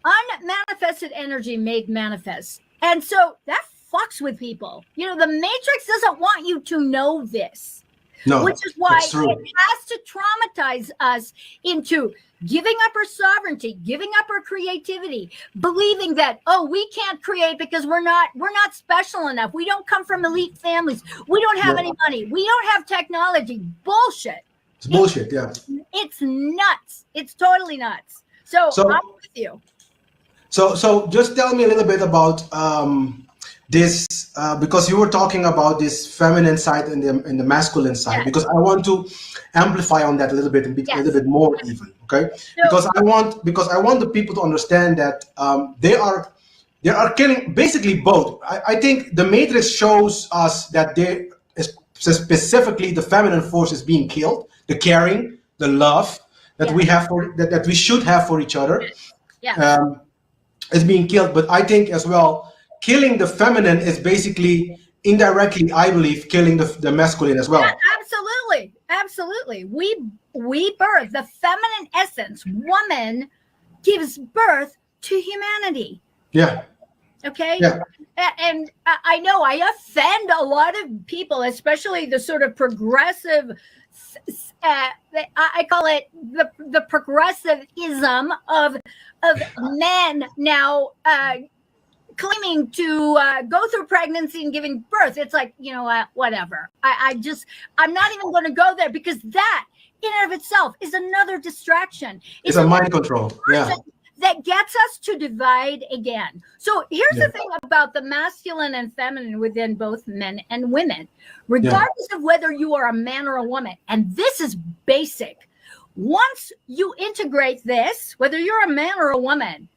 S3: unmanifested energy made manifest. And so that fucks with people. The Matrix doesn't want you to know this. No, which is why it has to traumatize us into giving up our sovereignty, giving up our creativity, believing that, we can't create because we're not special enough. We don't come from elite families. We don't have any money. We don't have technology. Bullshit.
S2: It's bullshit,
S3: It's nuts. It's totally nuts. So I'm with you.
S2: So just tell me a little bit about this, because you were talking about this feminine side and the masculine side, because I want to amplify on that a little bit and be a little bit more even, okay? Because I want the people to understand that they are killing basically both. I think the Matrix shows us that specifically the feminine force is being killed, the caring, the love that we have that we should have for each other, is being killed. But I think as well, killing the feminine is basically indirectly, I believe, killing the masculine as well.
S3: Absolutely. We birth the feminine essence. Woman gives birth to humanity.
S2: Yeah.
S3: Okay. Yeah. And I know I offend a lot of people, especially the sort of progressive. I call it the progressivism of men now. Claiming to go through pregnancy and giving birth. It's like, whatever. I'm not even going to go there, because that in and of itself is another distraction.
S2: It's a mind control.
S3: That gets us to divide again. So here's the thing about the masculine and feminine within both men and women, regardless of whether you are a man or a woman. And this is basic. Once you integrate this, whether you're a man or a woman,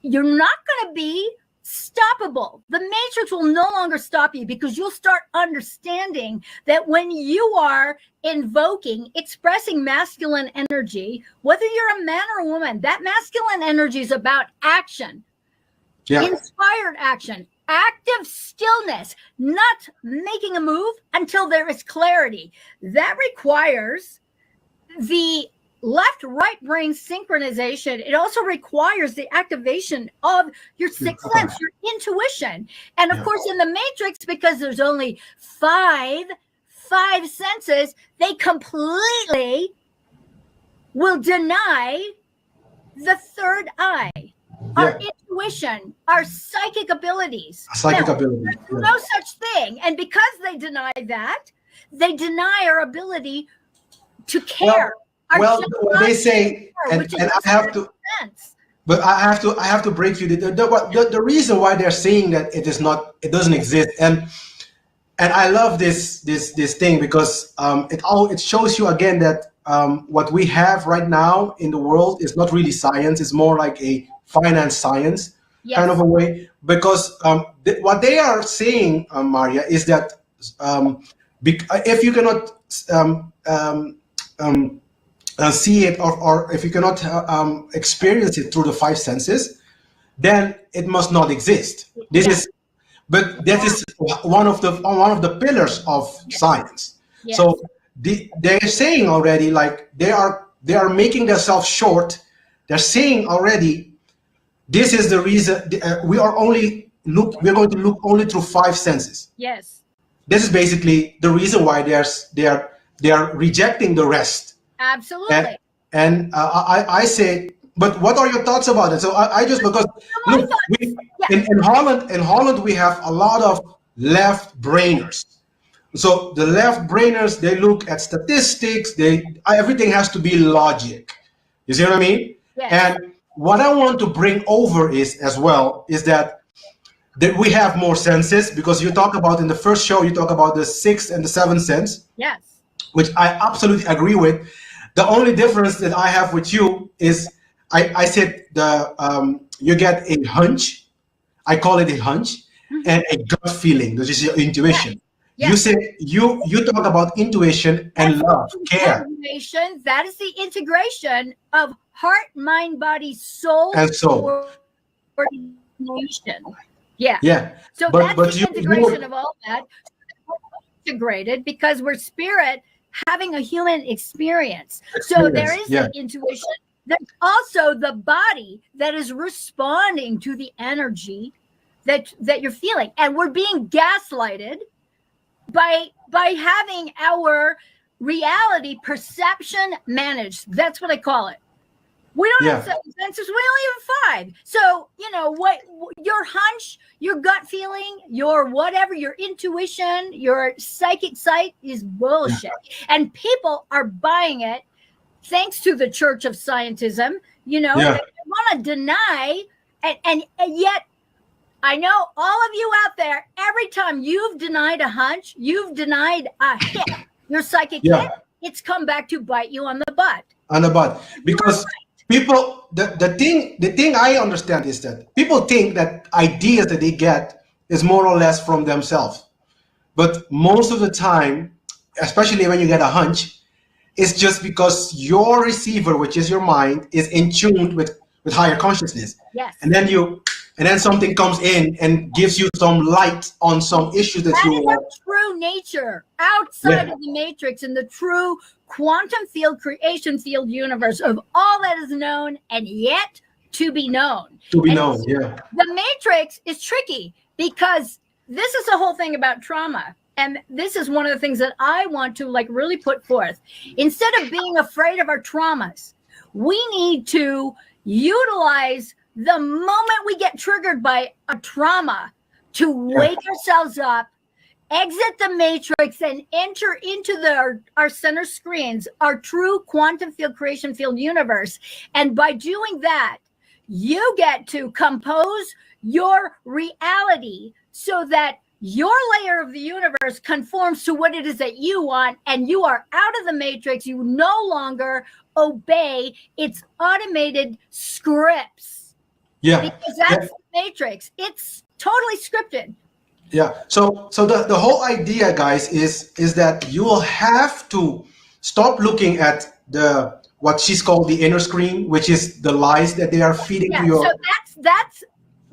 S3: you're not going to be stoppable. The Matrix will no longer stop you, because you'll start understanding that when you are expressing masculine energy, whether you're a man or a woman, that masculine energy is about action, inspired action, active stillness, not making a move until there is clarity. That requires the left-right brain synchronization. It also requires the activation of your sixth sense, your intuition. And of course, in the Matrix, because there's only five senses, they completely will deny the third eye, our intuition, our psychic abilities. There's no such thing. And because they deny that, they deny our ability to care.
S2: Well, they say, and I have to, but I have to break you. The reason why they're saying that it doesn't exist, and I love this thing, because it shows you again that what we have right now in the world is not really science. It's more like a finance science kind of a way. Because what they are saying, Marja, is that if you cannot see it, or if you cannot experience it through the five senses, then it must not exist. This is, but that is one of the pillars of science. So they're saying already, like they are making themselves short. They're saying already, this is the reason we're going to look only through five senses.
S3: Yes.
S2: This is basically the reason why they are rejecting the rest.
S3: Absolutely.
S2: And I say, but what are your thoughts about it? So I just, because look, in Holland we have a lot of left-brainers. So the left-brainers, they look at statistics. Everything has to be logic. You see what I mean?
S3: Yes.
S2: And what I want to bring over is that we have more senses, because you talk about in the first show, you talk about the sixth and the seventh sense.
S3: Yes.
S2: Which I absolutely agree with. The only difference that I have with you is I said you get a hunch. I call it a hunch, and a gut feeling. This is your intuition.
S3: Yeah.
S2: You say you talk about intuition and love, care.
S3: That is the integration of heart, mind, body, soul,
S2: and soul.
S3: Coordination. Yeah.
S2: Yeah.
S3: So that's the integration of all that. Integrated because we're spirit having a human experience. So there is the intuition. There's also the body that is responding to the energy that you're feeling. And we're being gaslighted by having our reality perception managed. That's what I call it. We don't have seven senses. We only have five. So, what your hunch, your gut feeling, your whatever, your intuition, your psychic sight is bullshit. And people are buying it thanks to the Church of Scientism. They want to deny, and yet I know all of you out there, every time you've denied a hunch, you've denied a hit, your psychic hit, it's come back to bite you on the butt.
S2: On the butt. Because people, the thing I understand is that people think that ideas that they get is more or less from themselves. But most of the time, especially when you get a hunch, it's just because your receiver, which is your mind, is in tune with higher consciousness.
S3: Yes.
S2: And then something comes in and gives you some light on some issues that you
S3: are true nature outside of the matrix, in the true quantum field, creation field universe of all that is known and yet to be known. The matrix is tricky because this is the whole thing about trauma. And this is one of the things that I want to really put forth. Instead of being afraid of our traumas, we need to utilize the moment we get triggered by a trauma to wake ourselves up, exit the matrix, and enter into our center screens, our true quantum field, creation field universe. And by doing that, you get to compose your reality so that your layer of the universe conforms to what it is that you want, and you are out of the matrix. You no longer obey its automated scripts.
S2: Yeah.
S3: Because that's the matrix. It's totally scripted.
S2: Yeah. So the whole idea, guys, is that you will have to stop looking at what she's called the inner screen, which is the lies that they are feeding to your.
S3: So that's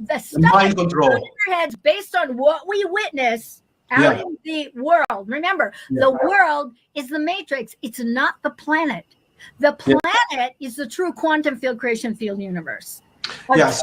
S3: the stuff
S2: mind control
S3: in our heads based on what we witness out in the world. Remember, the world is the matrix. It's not the planet. The planet is the true quantum field, creation field universe. What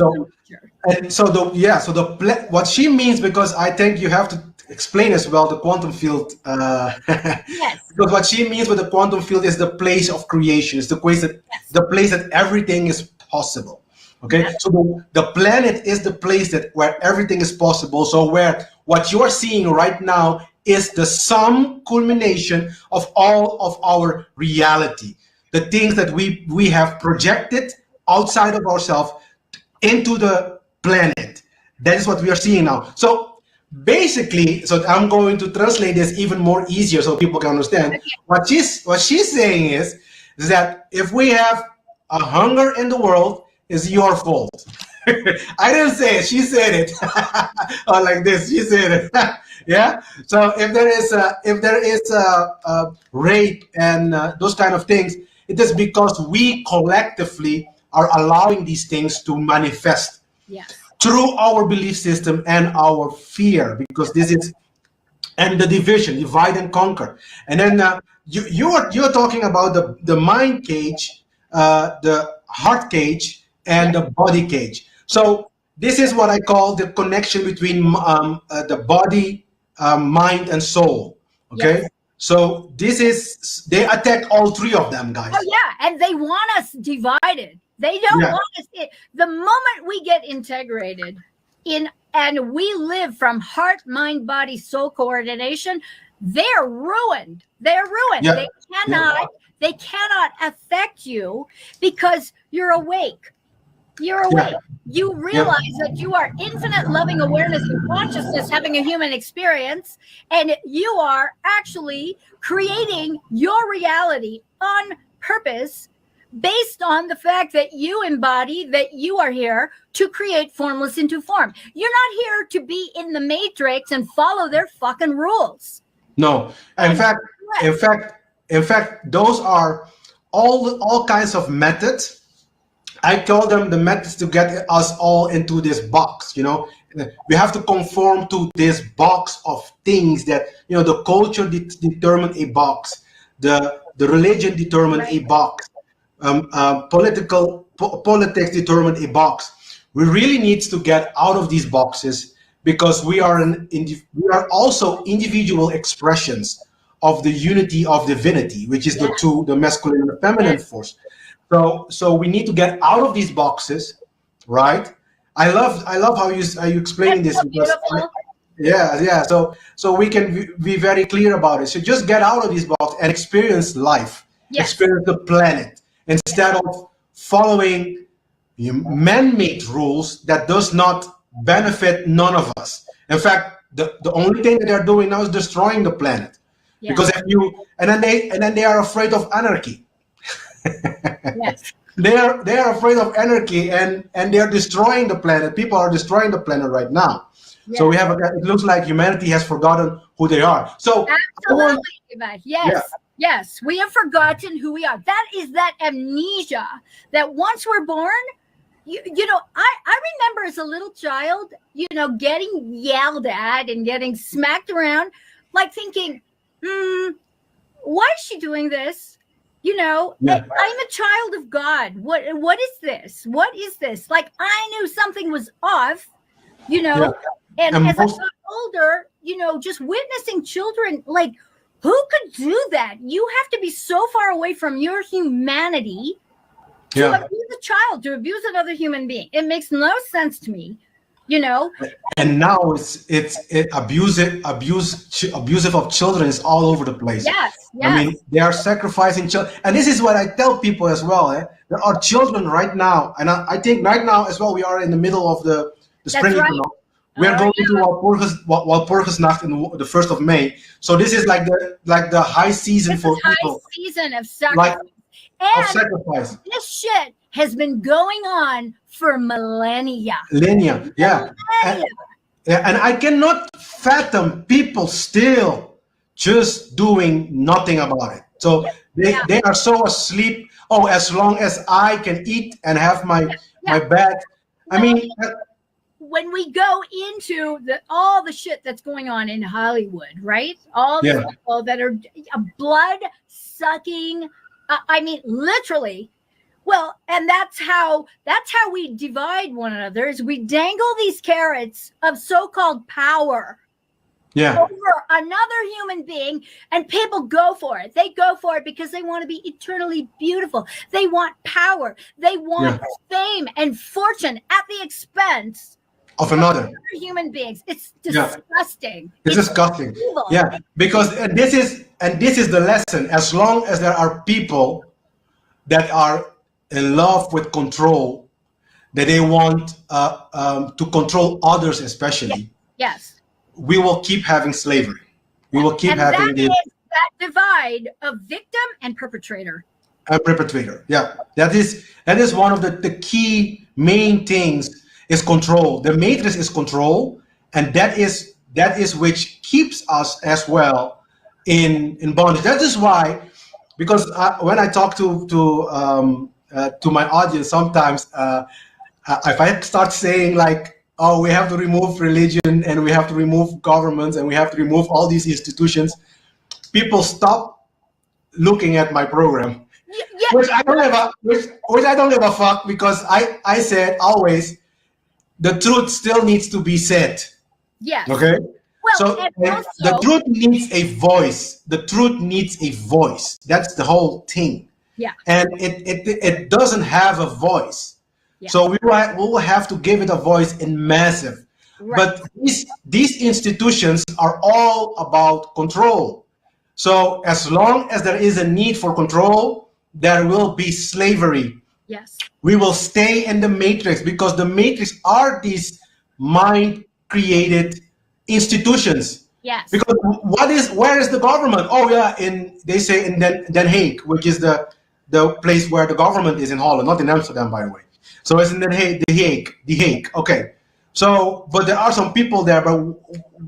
S3: she means, because I think you have to explain as well the quantum field. Yes.
S2: Because what she means with the quantum field is the place of creation. It's the place that everything is possible. Okay, so the planet is the place where everything is possible. So where what you are seeing right now is the sum culmination of all of our reality, the things that we have projected outside of ourselves into the planet. That is what we are seeing now. So basically, I'm going to translate this even more easier so people can understand. What she's saying is is that if we have a hunger in the world, it's your fault. I didn't say it. She said it. Or like this. She said it. Yeah. So if there is a rape and those kind of things, it is because we collectively are allowing these things to manifest.
S3: Yes.
S2: Through our belief system and our fear, because this is, and the division, divide and conquer. And then you're talking about the mind cage, the heart cage, and the body cage. So this is what I call the connection between the body, mind, and soul. Okay.
S3: Yes.
S2: So this is, they attack all three of them, guys.
S3: Oh yeah, and they want us divided. They don't want us. The moment we get integrated in and we live from heart, mind, body, soul coordination, they're ruined. They're ruined.
S2: Yeah.
S3: They cannot affect you because you're awake. You're awake.
S2: Yeah.
S3: You realize that you are infinite loving awareness and consciousness having a human experience, and you are actually creating your reality on purpose based on the fact that you embody that you are here to create formless into form. You're not here to be in the matrix and follow their fucking rules.
S2: No. In fact, those are all kinds of methods. I call them the methods to get us all into this box. You know, we have to conform to this box of things that, you know, the culture determined a box, the religion determined a box, politics determined a box. We really need to get out of these boxes, because we are also individual expressions of the unity of divinity, which is the masculine and the feminine force. So we need to get out of these boxes, right? I love how you explaining this, because so we can be very clear about it. So just get out of these boxes and experience life, experience the planet, instead of following man-made rules that does not benefit none of us. In fact, the only thing that they're doing now is destroying the planet, because and then they are afraid of anarchy.
S3: Yes.
S2: They are afraid of anarchy, and they are destroying the planet. People are destroying the planet right now. Yeah. So it looks like humanity has forgotten who they are. So
S3: absolutely, yes, we have forgotten who we are. That is that amnesia that once we're born, you know, I remember as a little child, you know, getting yelled at and getting smacked around, like thinking, why is she doing this? You know, I'm a child of God. What is this? What is this? Like, I knew something was off, you know, and as I got older, you know, just witnessing children, like, who could do that? You have to be so far away from your humanity to abuse a child, to abuse another human being. It makes no sense to me, you know.
S2: And now it's abusive of children is all over the place.
S3: Yes.
S2: I mean, they are sacrificing children, and this is what I tell people as well. There are children right now, and I think right now as well, we are in the middle of the spring equinox. We are going to Walpurgisnacht in the 1st of May. So this is like the high season for people.
S3: High season of sacrifice. This shit has been going on for millennia.
S2: And I cannot fathom people still just doing nothing about it. So they are so asleep. Oh, as long as I can eat and have my bed. I mean,
S3: when we go into all the shit that's going on in Hollywood, right? All the people that are blood sucking. I mean, literally. Well, and that's how we divide one another, is we dangle these carrots of so-called power over another human being, and people go for it. They go for it because they want to be eternally beautiful. They want power. They want fame and fortune at the expense
S2: of another
S3: human beings. It's disgusting.
S2: It's disgusting. Evil. Yeah, because this is the lesson. As long as there are people that are in love with control, that they want to control others, especially.
S3: Yes.
S2: We will keep having slavery. We will keep having
S3: that divide of victim and perpetrator.
S2: A perpetrator. Yeah, that is one of the key main things is control. The matrix is control, and that is which keeps us as well in bondage. That is why, because when I talk to my audience, sometimes if I start saying like, oh, we have to remove religion and we have to remove governments and we have to remove all these institutions, people stop looking at my program.
S3: Yeah.
S2: Which I don't give a fuck, because I said always the truth still needs to be said.
S3: Yes.
S2: Okay.
S3: Well,
S2: So
S3: and
S2: the
S3: also,
S2: truth needs a voice. The truth needs a voice. That's the whole thing.
S3: yeah,
S2: And it doesn't have a voice.
S3: yeah,
S2: So we will have to give it a voice in massive.
S3: right.
S2: But these institutions are all about control. So as long as there is a need for control, there will be slavery.
S3: Yes.
S2: We will stay in the matrix, because the matrix are these mind created institutions.
S3: Yes.
S2: Because where is the government? Oh yeah, they say in Den Haag, which is the place where the government is in Holland, not in Amsterdam, by the way. So it's in The Hague. Okay. So, but there are some people there, but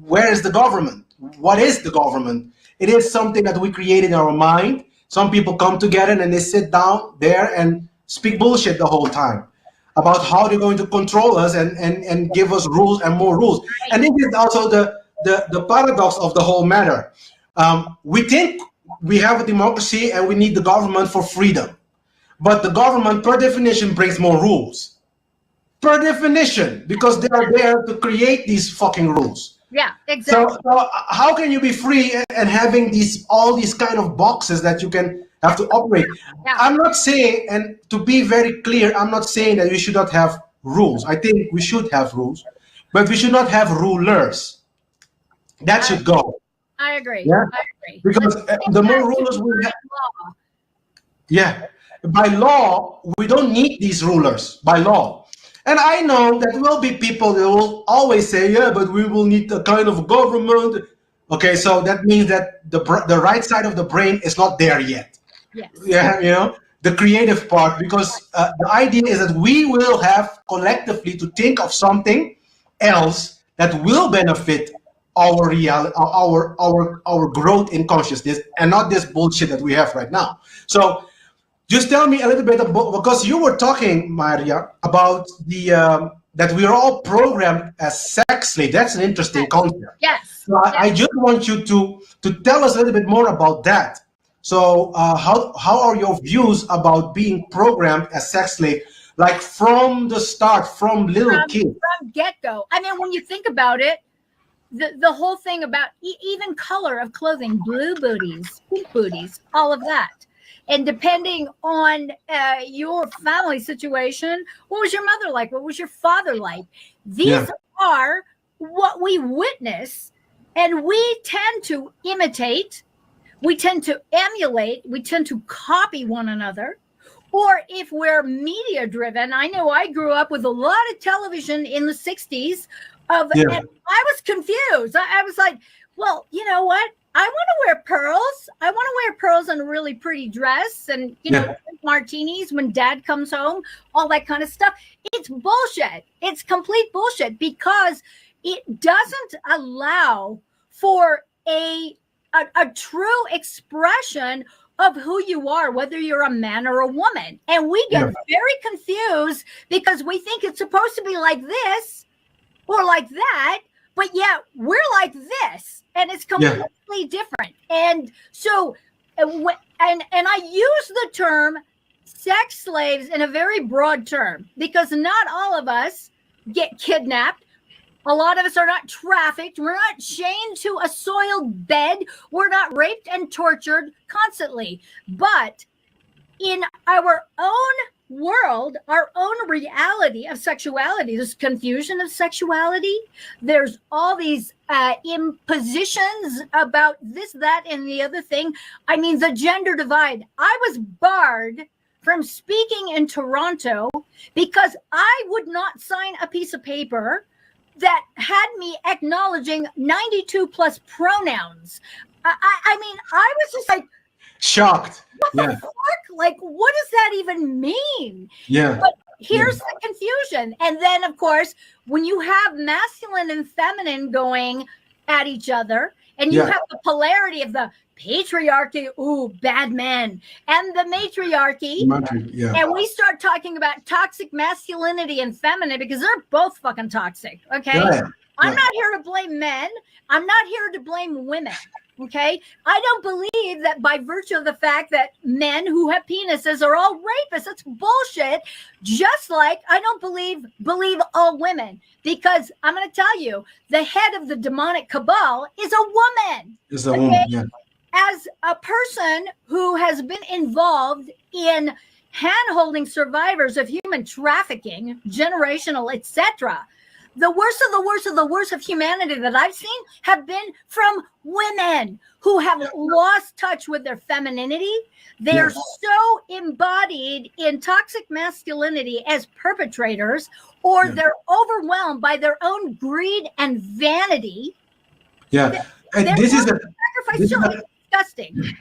S2: where is the government? What is the government? It is something that we create in our mind. Some people come together and they sit down there and speak bullshit the whole time about how they're going to control us and give us rules and more rules. And this is also the paradox of the whole matter. We think we have a democracy and we need the government for freedom. But the government, per definition, brings more rules. Per definition, because they are there to create these fucking rules.
S3: Yeah, exactly.
S2: So how can you be free and having all these kind of boxes that you can have to operate?
S3: Yeah.
S2: I'm not saying, and to be very clear, I'm not saying that we should not have rules. I think we should have rules, but we should not have rulers. That should go.
S3: I agree.
S2: Yeah?
S3: I agree.
S2: Because the more rulers we have, yeah, by law, we don't need these rulers by law. And I know that will be people that will always say, yeah, but we will need a kind of government. Okay, so that means that the right side of the brain is not there yet.
S3: Yes.
S2: Yeah, the creative part, because the idea is that we will have collectively to think of something else that will benefit our reality, our growth in consciousness, and not this bullshit that we have right now. So just tell me a little bit about, because you were talking, Marja, about that we are all programmed as sex slaves. That's an interesting concept.
S3: Yes.
S2: So I just want you to tell us a little bit more about that. So how are your views about being programmed as sex slave, like from the start, from little kids?
S3: From get-go. I mean, when you think about it, the whole thing about even color of clothing, blue booties, pink booties, all of that. And depending on your family situation, what was your mother like? What was your father like? These are what we witness, and we tend to imitate, we tend to emulate, we tend to copy one another. Or if we're media driven, I know I grew up with a lot of television in the 60s and I was confused. I was like, well, you know what? I want to wear pearls. I want to wear pearls and a really pretty dress and, drink martinis when dad comes home, all that kind of stuff. It's bullshit. It's complete bullshit, because it doesn't allow for a true expression of who you are, whether you're a man or a woman. And we get very confused because we think it's supposed to be like this or like that, but yet we're like this, and it's completely different. And so, and I use the term sex slaves in a very broad term, because not all of us get kidnapped. A lot of us are not trafficked. We're not chained to a soiled bed. We're not raped and tortured constantly. But in our own world, our own reality of sexuality, there's confusion of sexuality. There's all these impositions about this, that, and the other thing. I mean, the gender divide. I was barred from speaking in Toronto because I would not sign a piece of paper that had me acknowledging 92 plus pronouns. I mean, I was just like,
S2: Shocked.
S3: What the
S2: Yeah.
S3: fuck? Like, what does that even mean?
S2: Yeah.
S3: But here's the confusion. And then, of course, when you have masculine and feminine going at each other, and you have the polarity of the patriarchy, ooh, bad men, and the matriarchy, and we start talking about toxic masculinity and feminine because they're both fucking toxic, okay? I'm not here to blame men. I'm not here to blame women. Okay, I don't believe that by virtue of the fact that men who have penises are all rapists. That's bullshit. Just like I don't believe all women, because I'm going to tell you, the head of the demonic cabal is a woman.
S2: Is a woman. Yeah.
S3: As a person who has been involved in hand-holding survivors of human trafficking, generational, etc., the worst of the worst of the worst of humanity that I've seen have been from women who have lost touch with their femininity. They're so embodied in toxic masculinity as perpetrators, or they're overwhelmed by their own greed and vanity.
S2: Yeah, and this is
S3: disgusting.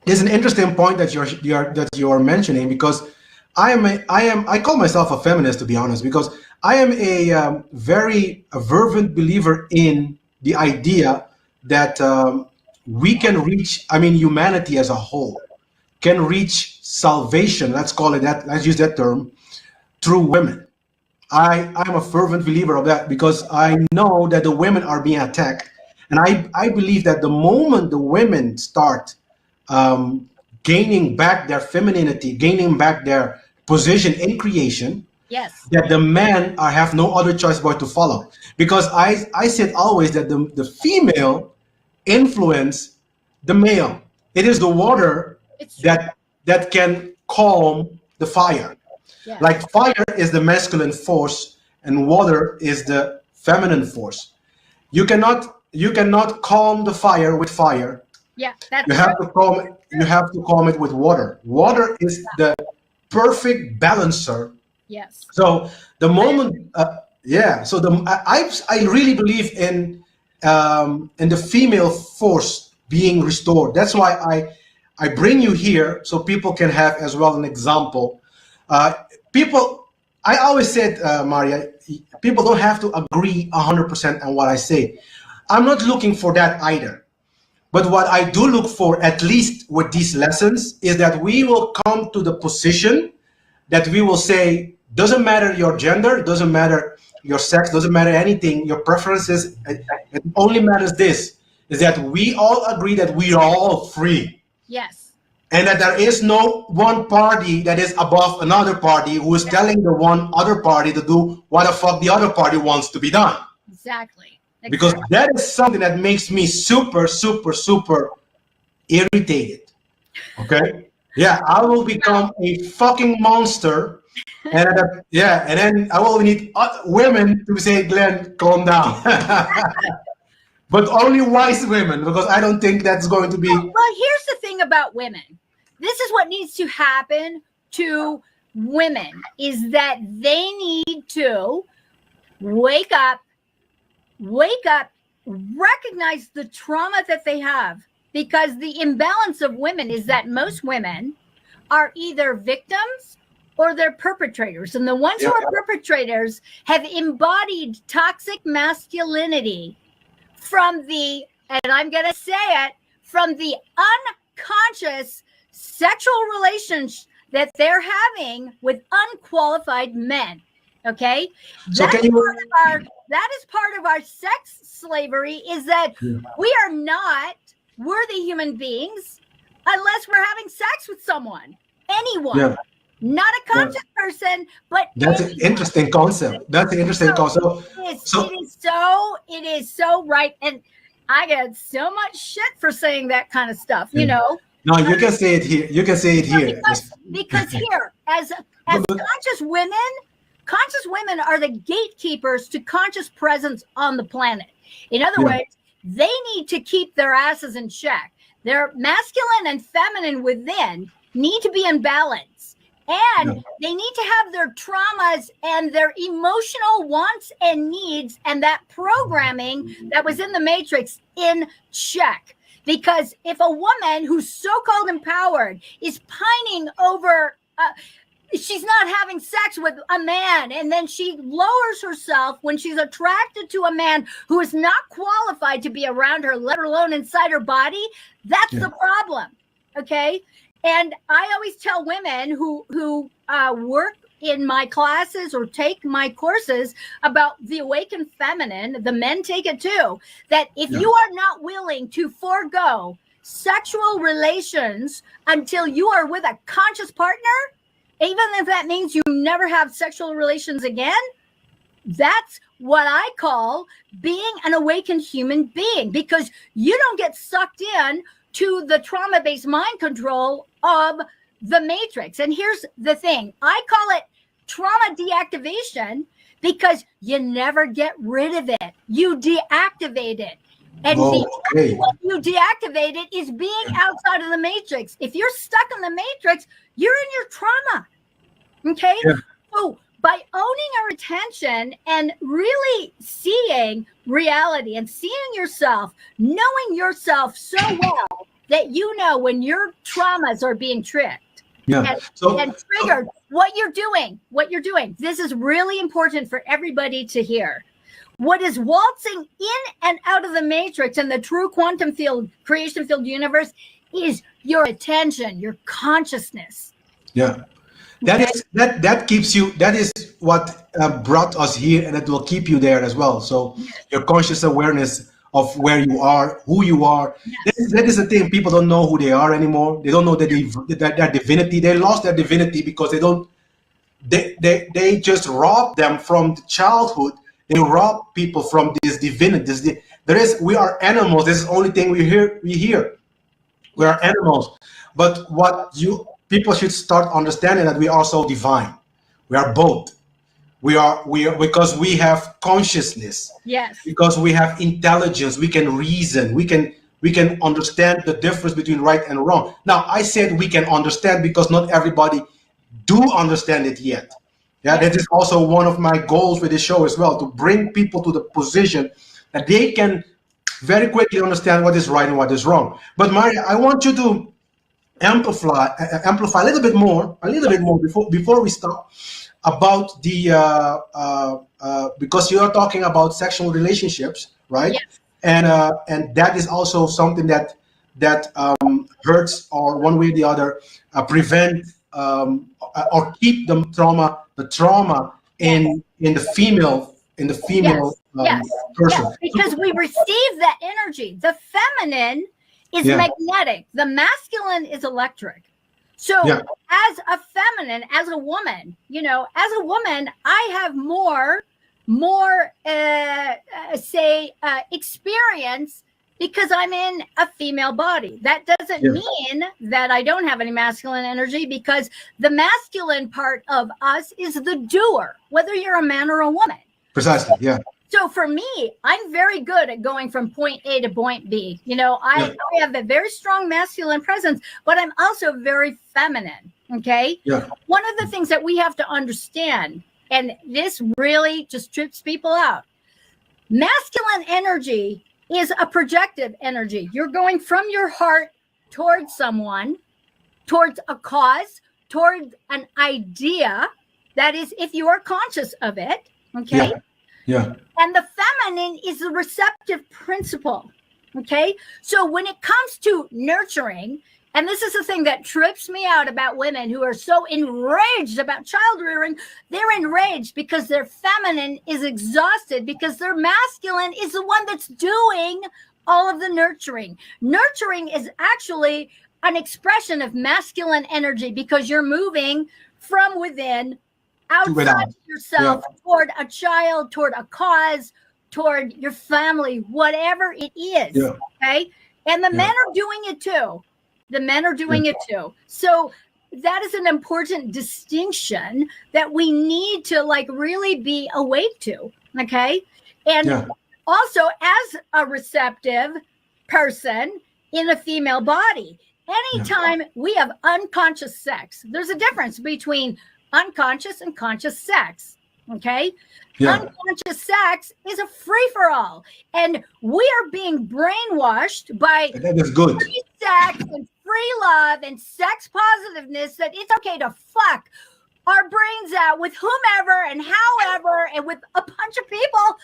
S2: There's an interesting point that you're mentioning, because I call myself a feminist, to be honest, because I am a very fervent believer in the idea that we can reach, humanity as a whole can reach salvation, let's call it that, let's use that term, through women. I'm a fervent believer of that, because I know that the women are being attacked. And I believe that the moment the women start gaining back their femininity, gaining back their position in creation, that the men have no other choice but to follow. Because I said always that the female influence the male. It is the water that can calm the fire. Yeah. Like fire is the masculine force and water is the feminine force. You cannot calm the fire with fire.
S3: Yeah, that's
S2: you have to calm it with water. Water is the perfect balancer.
S3: Yes.
S2: So the moment, I really believe in the female force being restored. That's why I bring you here, so people can have as well an example. I always said, Marja, people don't have to agree 100% on what I say. I'm not looking for that either. But what I do look for, at least with these lessons, is that we will come to the position that we will say, doesn't matter your gender, doesn't matter your sex, doesn't matter anything, your preferences, it only matters this, is that we all agree that we are all free.
S3: Yes.
S2: And that there is no one party that is above another party who is telling the one other party to do what the fuck the other party wants to be done.
S3: Exactly.
S2: Because that is something that makes me super, super, super irritated. Okay? Yeah, I will become a fucking monster. And then I will need women to say, Glenn, calm down. But only wise women, because I don't think that's going to be...
S3: Well, here's the thing about women. This is what needs to happen to women, is that they need to wake up, recognize the trauma that they have, because the imbalance of women is that most women are either victims or they're perpetrators. And the ones who are perpetrators have embodied toxic masculinity from the, and I'm going to say it, from the unconscious sexual relations that they're having with unqualified men. Okay?
S2: So
S3: that is part of our sex slavery, is that we are not worthy human beings unless we're having sex with someone, anyone. Yeah. Not a conscious person, but
S2: that's an interesting concept. That's an interesting concept.
S3: It is so right. And I get so much shit for saying that kind of stuff, you know.
S2: No, you can say it here. You can say it here.
S3: Because here, as conscious women are the gatekeepers to conscious presence on the planet. In other words, they need to keep their asses in check. Their masculine and feminine within need to be in balance. And they need to have their traumas and their emotional wants and needs and that programming that was in the Matrix in check. Because if a woman who's so-called empowered is pining over, she's not having sex with a man, and then she lowers herself when she's attracted to a man who is not qualified to be around her, let alone inside her body, that's the problem. Okay. And I always tell women who work in my classes or take my courses about the awakened feminine, the men take it too, that if you are not willing to forego sexual relations until you are with a conscious partner, even if that means you never have sexual relations again, that's what I call being an awakened human being, because you don't get sucked in to the trauma-based mind control of the matrix. And here's the thing, I call it trauma deactivation because you never get rid of it. You deactivate it. And when you deactivate it is being outside of the matrix. If you're stuck in the matrix, you're in your trauma. Okay? Yeah. So by owning our attention and really seeing reality and seeing yourself, knowing yourself so well that you know when your traumas are being tricked and triggered, what you're doing. This is really important for everybody to hear. What is waltzing in and out of the matrix and the true quantum field, creation field universe is your attention, your consciousness.
S2: Yeah. That keeps you, that is what brought us here, and it will keep you there as well. So your conscious awareness of where you are, who you are. That is the thing. People don't know who they are anymore. They don't know that their divinity. They lost their divinity because they just robbed them from the childhood. They rob people from this divinity. We are animals. This is the only thing we hear. We are animals. But people should start understanding that we are so divine. We are both. We are because we have consciousness.
S3: Yes.
S2: Because we have intelligence. We can reason. We can understand the difference between right and wrong. Now, I said we can understand because not everybody do understand it yet. Yeah, that is also one of my goals with this show as well, to bring people to the position that they can very quickly understand what is right and what is wrong. But Marja, I want you to amplify a little bit more before we start about the because you are talking about sexual relationships, right?
S3: Yes.
S2: And that is also something that hurts, or one way or the other prevent or keep the trauma in the female person.
S3: Because we receive that energy. The feminine is magnetic. The masculine is electric. So as a feminine, as a woman, I have more experience because I'm in a female body. That doesn't mean that I don't have any masculine energy, because the masculine part of us is the doer, whether you're a man or a woman.
S2: Precisely, yeah.
S3: So for me, I'm very good at going from point A to point B. I have a very strong masculine presence, but I'm also very feminine. Okay.
S2: Yeah.
S3: One of the things that we have to understand, and this really just trips people out, masculine energy is a projective energy. You're going from your heart towards someone, towards a cause, towards an idea. That is, if you are conscious of it. Okay.
S2: Yeah.
S3: And the feminine is the receptive principle. Okay. So when it comes to nurturing, and this is the thing that trips me out about women who are so enraged about child rearing, they're enraged because their feminine is exhausted, because their masculine is the one that's doing all of the nurturing. Nurturing is actually an expression of masculine energy, because you're moving from within outside yourself toward a child, toward a cause, toward your family, whatever it is. Okay. And the men are doing it too. So that is an important distinction that we need to really be awake to. Okay. And also, as a receptive person in a female body, anytime we have unconscious sex, there's a difference between unconscious and conscious sex. Okay.
S2: Yeah.
S3: Unconscious sex is a free-for-all. And we are being brainwashed by
S2: That is good.
S3: free sex and free love and sex positiveness that it's okay to fuck our brains out with whomever and however and with a bunch of people.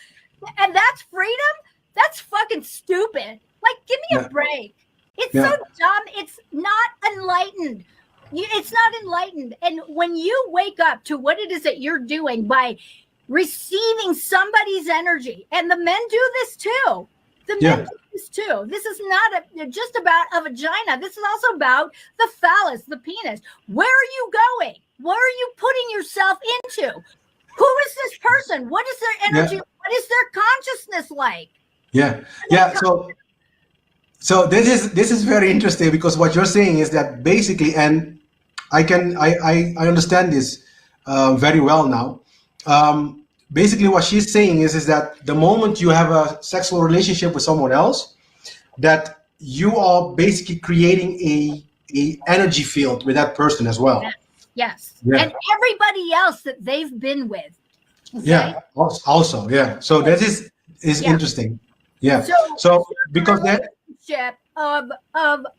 S3: And that's freedom? That's fucking stupid. Like, give me a break. It's so dumb. It's not enlightened. It's not enlightened. And when you wake up to what it is that you're doing by receiving somebody's energy, and the men do this too. The men do this too. This is not just about a vagina. This is also about the phallus, the penis. Where are you going? What are you putting yourself into? Who is this person? What is their energy? What is their consciousness like?
S2: Yeah. So this is very interesting, because what you're saying is that basically, and I understand this very well now. Basically, what she's saying is that the moment you have a sexual relationship with someone else, that you are basically creating a energy field with that person as well.
S3: Yes. And everybody else that they've been with. Okay?
S2: Yeah. Also, yeah. So that is interesting. Yeah. So because that
S3: of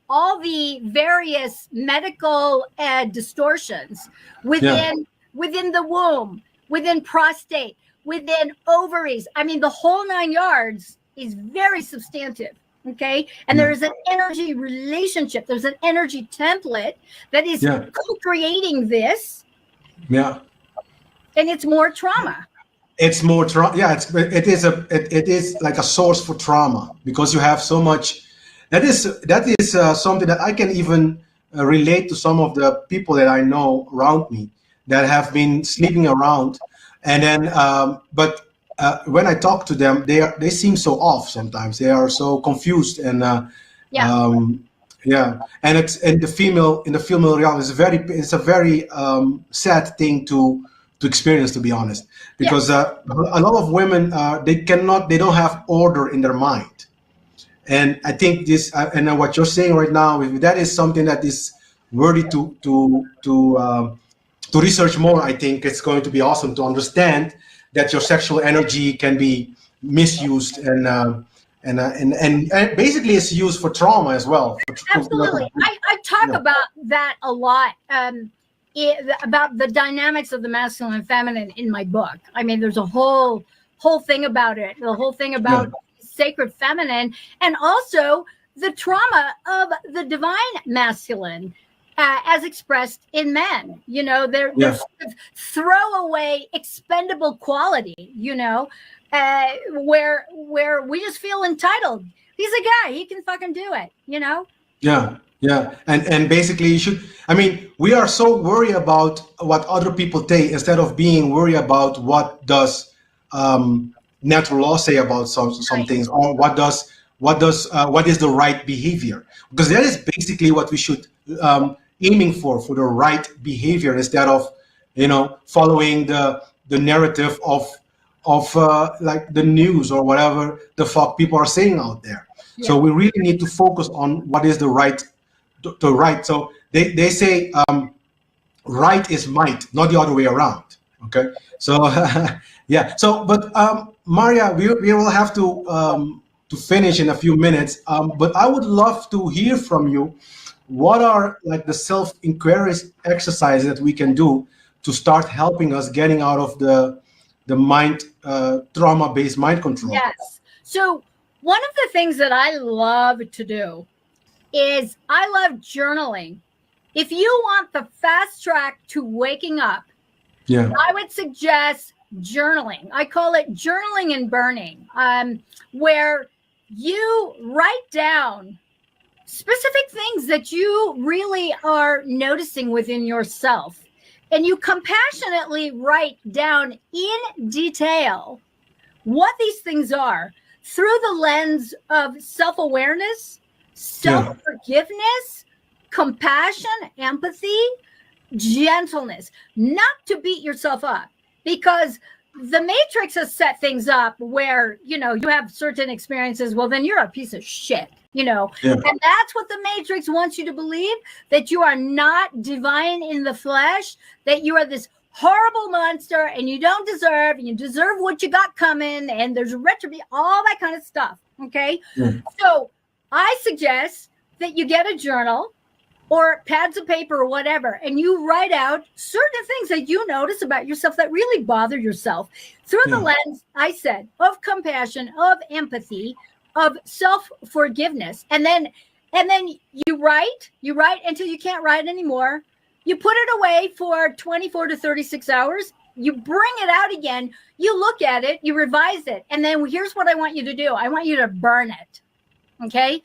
S3: all the various medical distortions within the womb, within prostate, within ovaries, I mean, the whole 9 yards is very substantive. Okay. And there is an energy relationship. There's an energy template that is co-creating this.
S2: Yeah.
S3: And it's more trauma.
S2: It's more trauma. Yeah. It is like a source for trauma, because you have so much. That is something that I can even relate to some of the people that I know around me that have been sleeping around. And then, but when I talk to them, they seem so off sometimes. They are so confused, and and it's in the female realm. It's a very sad thing to experience, to be honest, because a lot of women they don't have order in their mind, and I think this and what you're saying right now, that is something that is worthy to research more. I think it's going to be awesome to understand that your sexual energy can be misused and basically it's used for trauma as well.
S3: Absolutely. I talk about that a lot, about the dynamics of the masculine and feminine in my book. I mean, there's a whole thing about it, the whole thing about sacred feminine, and also the trauma of the divine masculine. As expressed in men, you know, they're sort of throwaway, expendable quality, you know, where we just feel entitled. He's a guy; he can fucking do it, you know.
S2: Yeah, and basically, you should. I mean, we are so worried about what other people think instead of being worried about what does natural law say about some things, or what is the right behavior, because that is basically what we should. Aiming for the right behavior instead of, you know, following the narrative of like the news or whatever the fuck people are saying out there. So we really need to focus on what is the right. So they say right is might, not the other way around. Okay. So So but Marja, we will have to finish in a few minutes. But I would love to hear from you. What are like the self-inquiry exercises that we can do to start helping us getting out of the mind trauma-based mind control?
S3: Yes. So one of the things that I love to do is I love journaling. If you want the fast track to waking up, I would suggest journaling. I call it journaling and burning, where you write down specific things that you really are noticing within yourself, and you compassionately write down in detail what these things are through the lens of self-awareness, self-forgiveness, compassion, empathy, gentleness, not to beat yourself up, because the Matrix has set things up where, you know, you have certain experiences. Well, then you're a piece of shit. You know, and that's what the Matrix wants you to believe, that you are not divine in the flesh, that you are this horrible monster and you don't deserve, and you deserve what you got coming, and there's a retribution, all that kind of stuff. Okay. So I suggest that you get a journal or pads of paper or whatever, and you write out certain things that you notice about yourself that really bother yourself through the lens, I said, of compassion, of empathy, of self-forgiveness. And then you write until you can't write anymore. You put it away for 24 to 36 hours. You bring it out again. You look at it, you revise it. And then here's what I want you to do. I want you to burn it. Okay.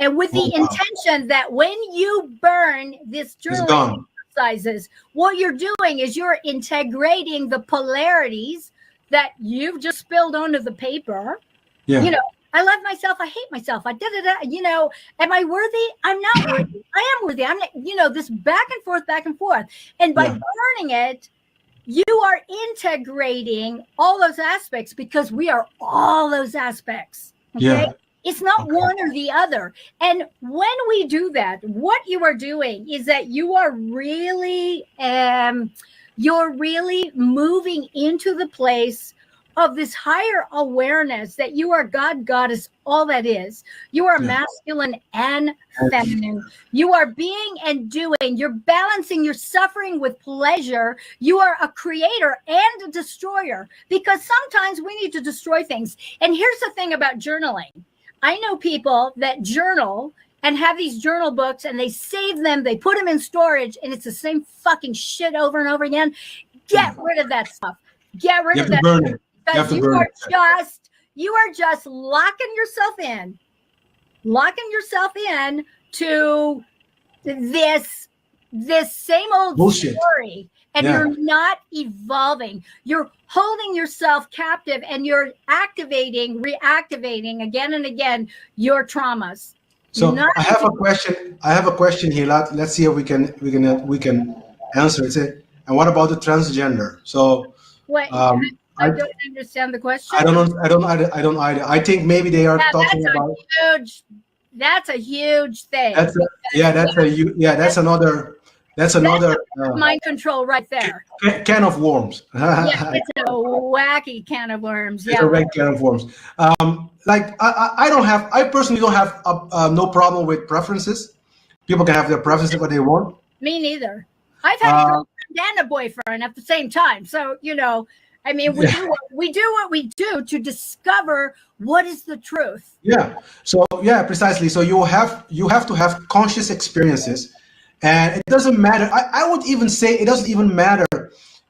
S3: And with the intention that when you burn this journaling exercises, what you're doing is you're integrating the polarities that you've just spilled onto the paper. Yeah. You know, I love myself. I hate myself. You know, am I worthy? I'm not worthy. I am worthy. I'm not, you know, this back and forth. And by burning it, you are integrating all those aspects, because we are all those aspects. Okay. Yeah. It's not one or the other. And when we do that, what you are doing is that you are really, moving into the place of this higher awareness that you are God, goddess, all that is. You are masculine and feminine. You are being and doing. You're balancing your suffering with pleasure. You are a creator and a destroyer, because sometimes we need to destroy things. And here's the thing about journaling. I know people that journal and have these journal books, and they save them, they put them in storage, and it's the same fucking shit over and over again. Get rid of that stuff. Get rid of that stuff. Because you are just locking yourself in to this same old bullshit story. And you're not evolving. You're holding yourself captive, and you're reactivating again and again your traumas.
S2: So I have a question here. Let's see if we can answer it. And what about the transgender? So
S3: wait, I don't understand the question.
S2: I don't either. I think maybe they are talking about
S3: that's a huge thing.
S2: That's another
S3: mind control right there.
S2: Can of worms.
S3: It's a wacky can of worms.
S2: It's a wacky can of worms. I personally don't have no problem with preferences. People can have their preferences what they want.
S3: Me neither. I've had a girlfriend and a boyfriend at the same time. So, you know, I mean, we do what we do to discover what is the truth. Yeah.
S2: So precisely. So you have to have conscious experiences. And it doesn't matter. I would even say it doesn't even matter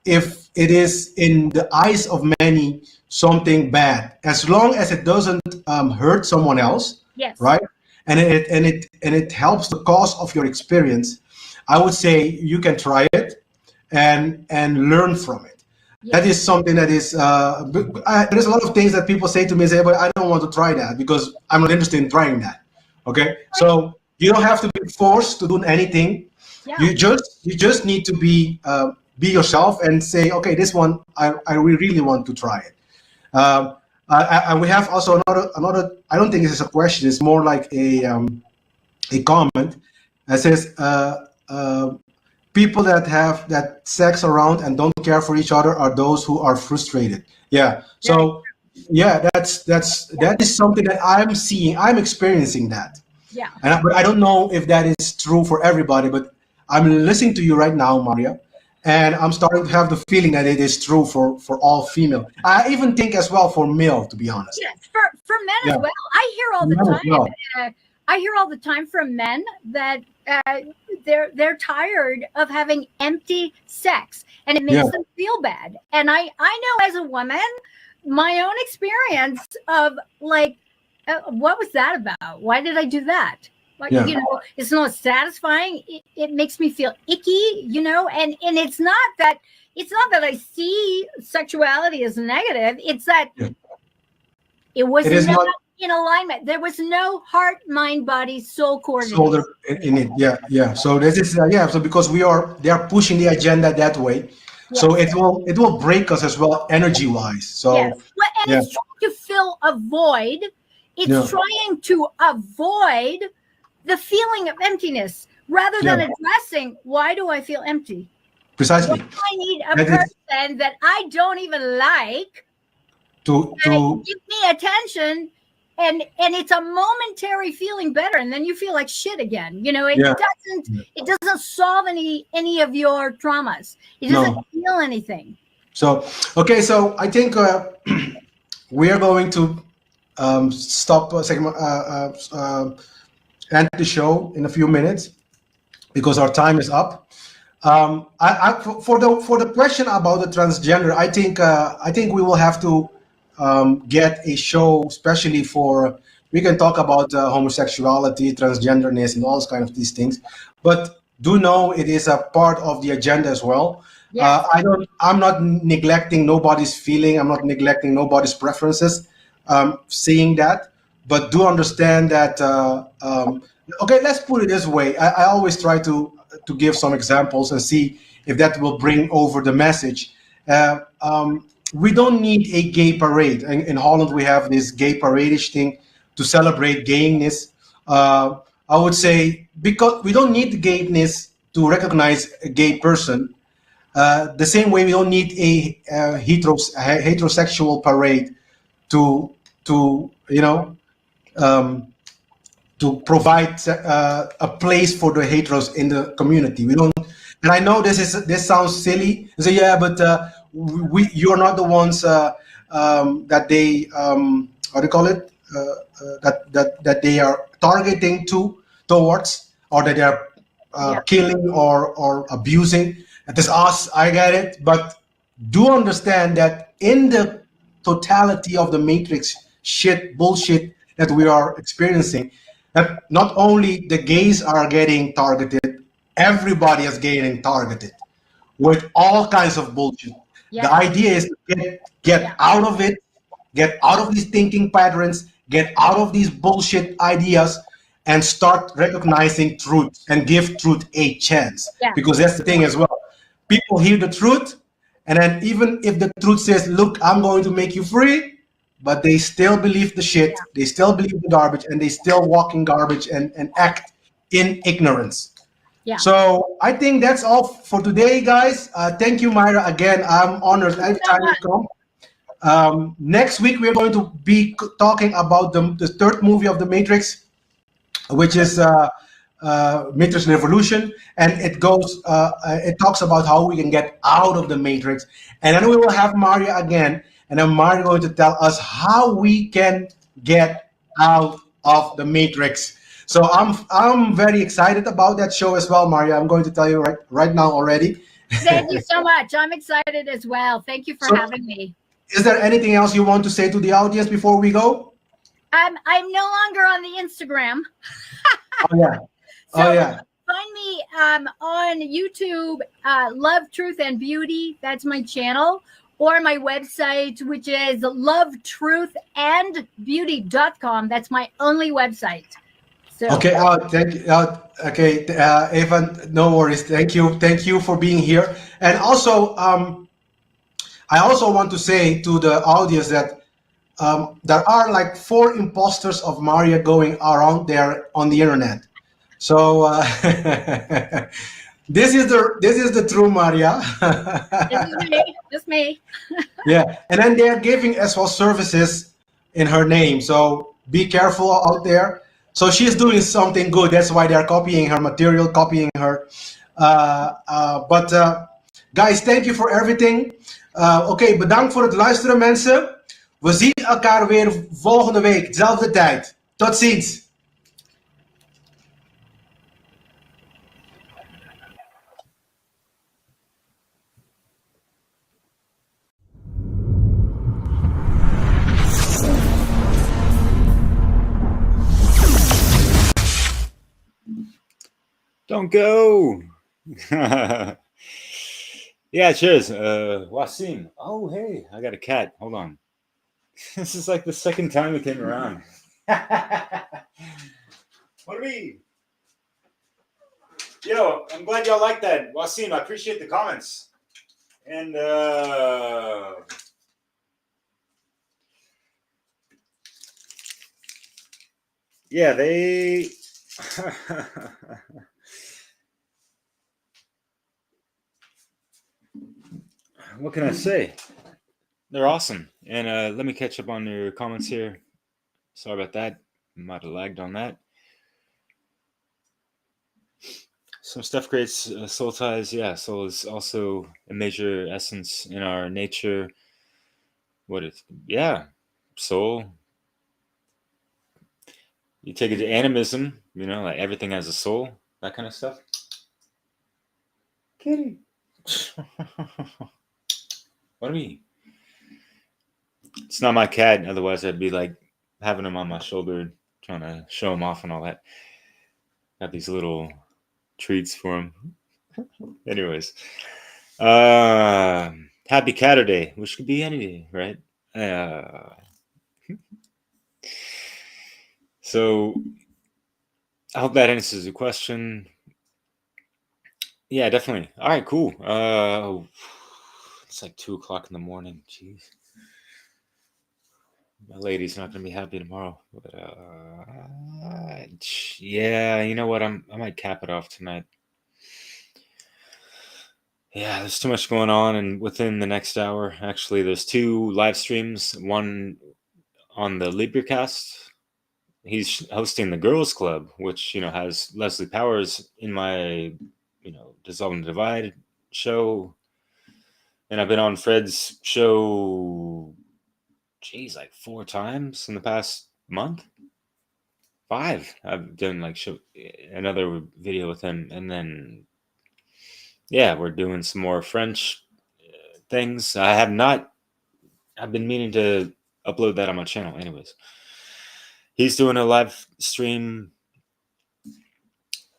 S2: if it is in the eyes of many something bad, as long as it doesn't hurt someone else.
S3: Yes.
S2: Right. And it helps the cause of your experience. I would say you can try it and learn from it. Yes. That is something that is. There's a lot of things that people say to me, but I don't want to try that because I'm not interested in trying that. Okay. So. You don't have to be forced to do anything. Yeah. You just need to be yourself and say, okay, this one I really want to try it. And we have also another. I don't think this is a question. It's more like a comment that says people that have that sex around and don't care for each other are those who are frustrated. Yeah. So that is something that I'm seeing. I'm experiencing that.
S3: Yeah.
S2: But I don't know if that is true for everybody, but I'm listening to you right now, Marja, and I'm starting to have the feeling that it is true for all female. I even think as well for male, to be honest.
S3: Yes, for men as well. I hear all the time. I hear all the time from men that they're tired of having empty sex, and it makes them feel bad. And I know as a woman, my own experience of like, what was that about? Why did I do that? Like, you know, it's not satisfying. It makes me feel icky, you know, and it's not that I see sexuality as negative. It's that it was not in alignment. There was no heart, mind, body, soul coordination.
S2: In it. Yeah. So this is so because they are pushing the agenda that way. Yes. So it will break us as well energy wise. So
S3: it's trying to fill a void. It's trying to avoid the feeling of emptiness rather than addressing, why do I feel empty?
S2: Precisely.
S3: I need a
S2: That is
S3: person that I don't even like
S2: to
S3: give me attention, and it's a momentary feeling better, and then you feel like shit again. You know, it doesn't solve any of your traumas. It doesn't heal anything.
S2: So okay, so I think we are going to stop end the show in a few minutes because our time is up. For the question about the transgender, I think we will have to get a show especially for. We can talk about homosexuality, transgenderness, and all those kind of these things, but do know it is a part of the agenda as well.
S3: Yes.
S2: I'm not neglecting nobody's feeling. I'm not neglecting nobody's preferences. Seeing that, but do understand that. Okay, let's put it this way. I always try to give some examples and see if that will bring over the message. We don't need a gay parade. In Holland, we have this gay parade-ish thing to celebrate gayness. I would say because we don't need the gayness to recognize a gay person. The same way we don't need a heterosexual parade to to provide a place for the heteros in the community. We don't, and I know this sounds silly. You say, yeah, but you're not the ones that they how do you call it that they are targeting towards, or that they are killing or abusing. It is us. I get it, but do understand that in the totality of the matrix bullshit that we are experiencing, that not only the gays are getting targeted, everybody is getting targeted with all kinds of bullshit. The idea is to get out of it, get out of these thinking patterns, get out of these bullshit ideas, and start recognizing truth and give truth a chance. Because that's the thing as well. People hear the truth, and then even if the truth says, look, I'm going to make you free, but they still believe the shit, they still believe the garbage, and they still walk in garbage and act in ignorance. So I think that's all for today, guys. Thank you, Myra. Again, I'm honored every time you come. Next week, we're going to be talking about the third movie of The Matrix, which is Matrix Revolution, and it talks about how we can get out of the Matrix. And then we will have Marja again, and then Marja going to tell us how we can get out of the Matrix. So I'm very excited about that show as well, Marja. I'm going to tell you right now already.
S3: Thank you so much. I'm excited as well. Thank you for having me.
S2: Is there anything else you want to say to the audience before we go?
S3: I'm no longer on the Instagram.
S2: Oh yeah.
S3: So find me on YouTube, Love, Truth, and Beauty. That's my channel. Or my website, which is lovetruthandbeauty.com. That's my only website. So.
S2: Okay. Thank you. Okay, Evan. No worries. Thank you for being here. And also, I also want to say to the audience that there are like 4 imposters of Marja going around there on the internet. So this is the true Marja.
S3: This is me.
S2: Yeah, and then they are giving as well services in her name. So be careful out there. So she's doing something good. That's why they're copying her material, copying her. But guys, thank you for everything. Oké, bedankt voor het luisteren, mensen. We zien elkaar weer volgende week, dezelfde tijd. Tot ziens.
S1: Don't go. Yeah, cheers. Wasim. Oh, hey, I got a cat. Hold on. This is like the second time it came around. What do we? Yo, I'm glad y'all like that. Wasim, I appreciate the comments. And yeah, they what can I say? They're awesome. And let me catch up on your comments here. Sorry about that. Might have lagged on that. Some stuff creates soul ties. Yeah, soul is also a major essence in our nature. What is, yeah, soul. You take it to animism, like everything has a soul, that kind of stuff. Kitty. What do you mean? It's not my cat, otherwise I'd be like having him on my shoulder, trying to show him off and all that. Got these little treats for him. Anyways, happy Catter Day, which could be any day, right? So I hope that answers the question. Yeah, definitely. All right, cool. It's like 2:00 in the morning. Jeez, my lady's not gonna be happy tomorrow. But yeah, you know what? I might cap it off tonight. Yeah, there's too much going on, and within the next hour, actually, there's 2 live streams. One on the Libracast. He's hosting the Girls Club, which has Leslie Powers in my Dissolve and Divide show, and I've been on Fred's show, geez, like 4 times in the past month. 5. I've done like another video with him, and then we're doing some more French things. I've been meaning to upload that on my channel. Anyways, he's doing a live stream,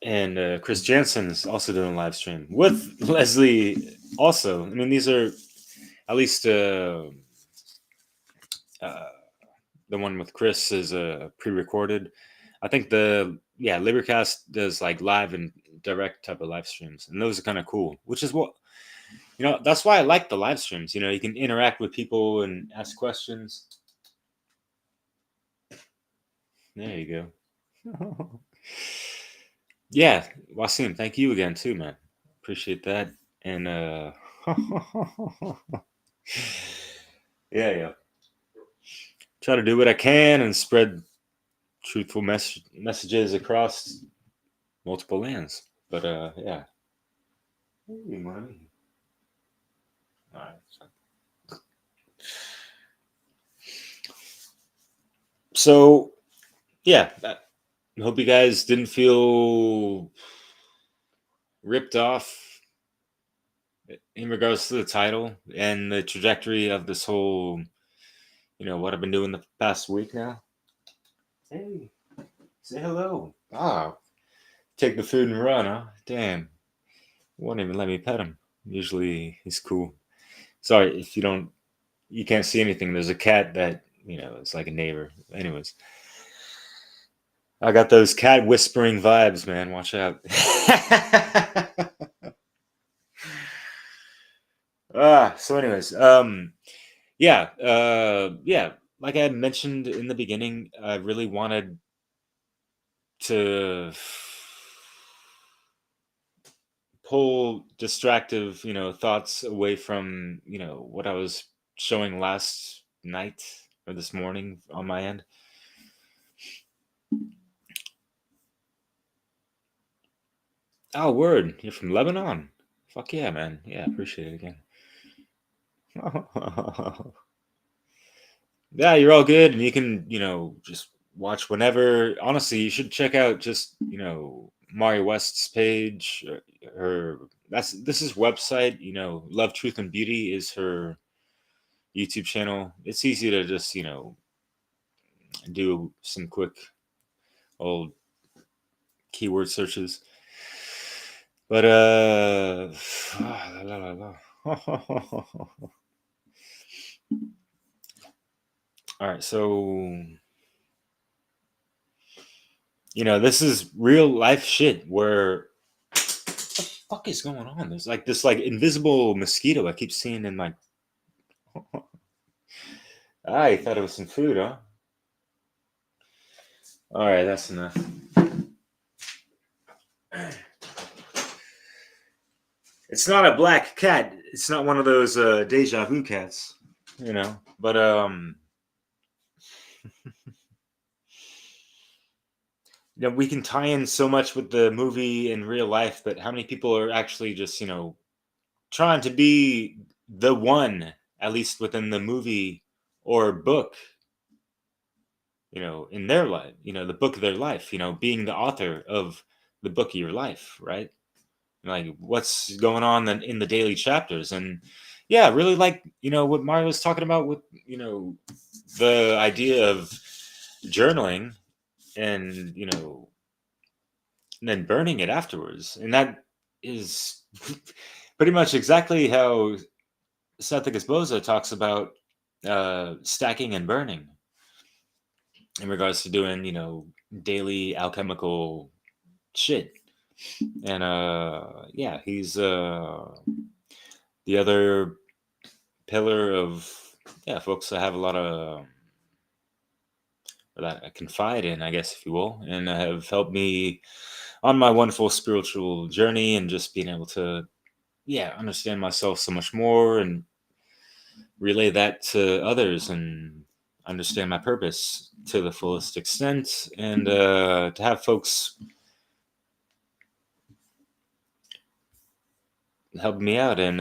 S1: and Chris Jansen's also doing a live stream with Leslie. Also, I mean, these are at least the one with Chris is pre-recorded. I think the Libercast does like live and direct type of live streams, and those are kind of cool. Which is what that's why I like the live streams. You can interact with people and ask questions. There you go. Yeah, Wasim, thank you again too, man. Appreciate that. And yeah. Try to do what I can and spread truthful messages across multiple lands. But yeah. Hey, money. All right. So yeah, I hope you guys didn't feel ripped off in regards to the title and the trajectory of this whole, what I've been doing the past week now. Hey, say hello. Take the food and run, huh? Damn. Won't even let me pet him. Usually he's cool. Sorry if you can't see anything. There's a cat that, is like a neighbor. Anyways. I got those cat whispering vibes, man. Watch out. So anyways, like I had mentioned in the beginning, I really wanted to pull distractive, thoughts away from, what I was showing last night or this morning on my end. Oh, word. You're from Lebanon. Fuck yeah, man. Yeah, appreciate it again. Yeah, you're all good, and you can, just watch whenever. Honestly, you should check out just, Mari West's page. This is website. Love, Truth, and Beauty is her YouTube channel. It's easy to just, do some quick old keyword searches. But all right, so this is real life shit where what the fuck is going on? There's like this invisible mosquito I keep seeing in my you thought it was some food, huh? All right, that's enough. It's not a black cat. it's not one of those deja vu cats, you know. But you know, we can tie in so much with the movie in real life, but how many people are actually just, you know, trying to be the one, at least within the movie or book, you know, in their life, you know, the book of their life, you know, being the author of the book of your life, right? Like what's going on in the daily chapters. And yeah, really like, you know, what Mario was talking about with, you know, the idea of journaling and, you know, and then burning it afterwards. And that is pretty much exactly how Sethicus Boza talks about stacking and burning in regards to doing, you know, daily alchemical shit. And yeah, he's the other pillar of, yeah, folks that have a lot of, or that I confide in, I guess, if you will, and have helped me on my wonderful spiritual journey and just being able to, yeah, understand myself so much more and relay that to others and understand my purpose to the fullest extent, and to have folks help me out and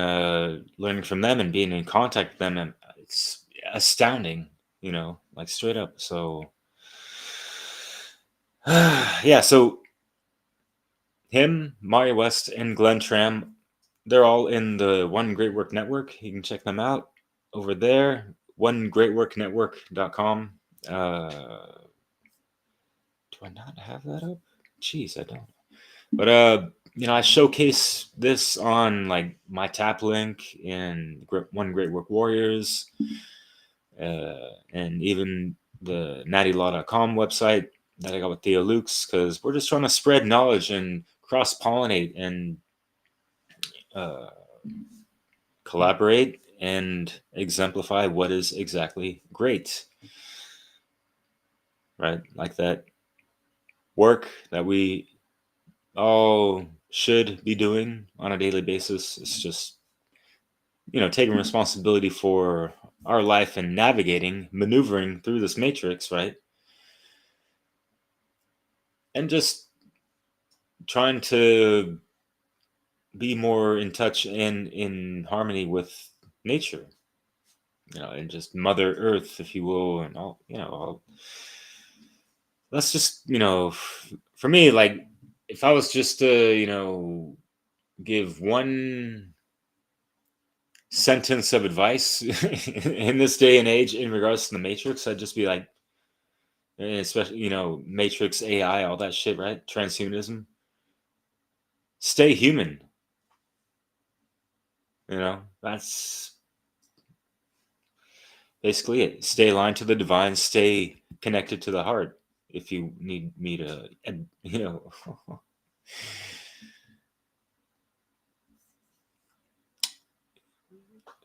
S1: learning from them and being in contact with them, and it's astounding, you know, like straight up. So yeah, so him, Mario West, and Glenn Tramm, they're all in the One Great Work Network. You can check them out over there, onegreatworknetwork.com. Do I not have that up? Jeez, I don't. But you know, I showcase this on like my tap link in One Great Work Warriors, and even the nattylaw.com website that I got with Theo Lukes, because we're just trying to spread knowledge and cross pollinate and uh, collaborate and exemplify what is exactly great, right? Like that work that we all should be doing on a daily basis. It's just, you know, taking responsibility for our life and navigating, maneuvering through this matrix, right? And just trying to be more in touch and in harmony with nature, you know, and just Mother Earth, if you will, and all, you know, all. That's just, you know, for me, like, if I was just to, you know, give one sentence of advice in this day and age in regards to the Matrix, I'd just be like, especially, you know, Matrix, AI, all that shit, right? Transhumanism. Stay human. You know, that's basically it. Stay aligned to the divine. Stay connected to the heart. If you need me to, you know,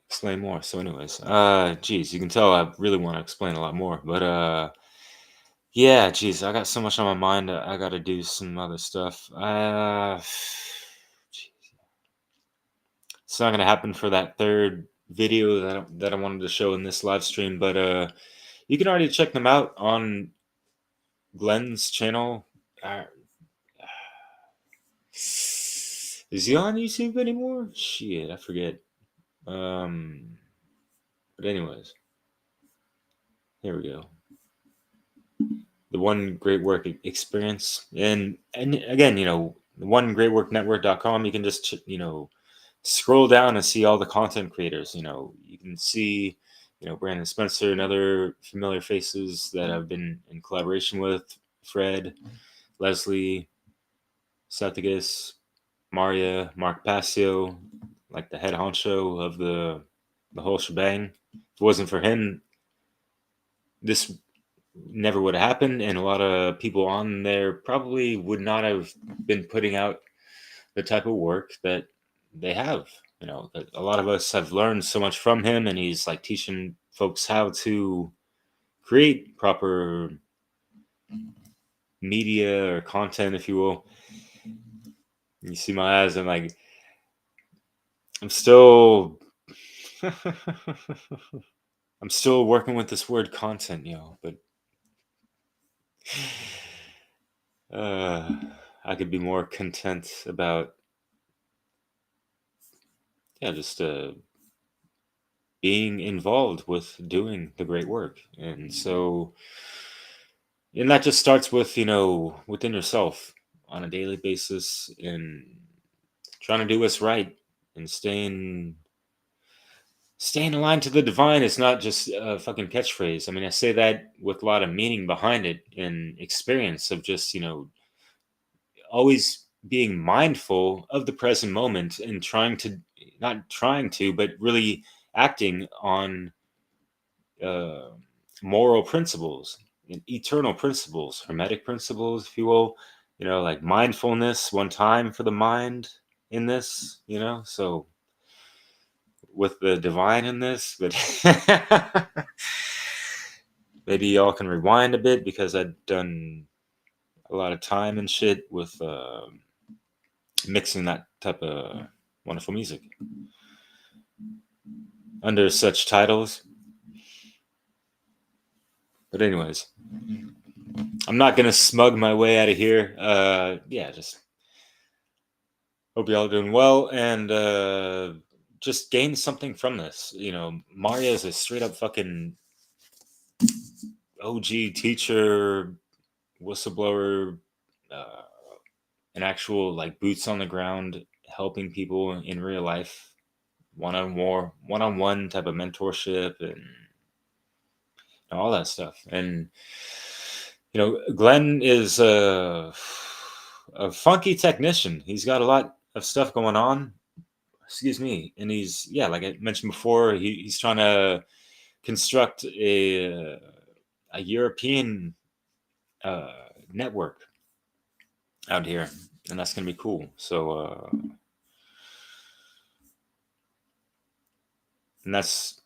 S1: explain more. So, anyways, geez, you can tell I really want to explain a lot more, but yeah, geez, I got so much on my mind. I got to do some other stuff. It's not gonna happen for that third video that I wanted to show in this live stream, but you can already check them out on Glenn's channel. Uh, is he on YouTube anymore? Shit, I forget. But anyways, here we go. The One Great Work Experience, and again, you know, onegreatworknetwork.com. You can just, you know, scroll down and see all the content creators. You know, you can see, you know, Brandon Spencer and other familiar faces that I've been in collaboration with: Fred, Leslie, Sethicus, Marja, Mark Passio, like the head honcho of the whole shebang. If it wasn't for him, this never would have happened, and a lot of people on there probably would not have been putting out the type of work that they have. You know, a lot of us have learned so much from him, and he's like teaching folks how to create proper media or content, if you will. You see my eyes, I'm like, I'm still I'm still working with this word content, but I could be more content about just being involved with doing the great work. And that just starts with within yourself on a daily basis, and trying to do what's right, and staying aligned to the divine is not just a fucking catchphrase. I mean, I say that with a lot of meaning behind it, and experience of just always being mindful of the present moment, and not trying to, but really acting on uh, moral principles and eternal principles, hermetic principles, if you will. Like mindfulness, one time for the mind in this. So with the divine in this, but maybe y'all can rewind a bit, because I've done a lot of time and shit with mixing that type of wonderful music under such titles. But anyways, I'm not gonna smug my way out of here. Just hope y'all doing well, and just gain something from this. Marja is a straight up fucking OG teacher, whistleblower, uh, an actual like boots on the ground, helping people in real life, one-on-one type of mentorship, and all that stuff. And Glenn is a funky technician. He's got a lot of stuff going on. Excuse me. And he's, like I mentioned before, he's trying to construct a European network out here, and that's gonna be cool. So and that's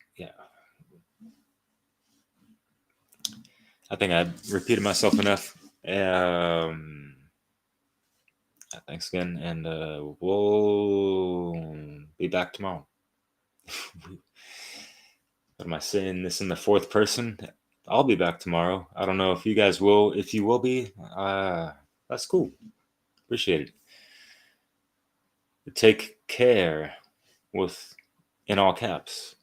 S1: I think I repeated myself enough. Thanks again, and we'll be back tomorrow. What am I saying this in the fourth person? I'll be back tomorrow. I don't know if you guys will. If you will be, that's cool. Appreciate it. Take care, with in all caps.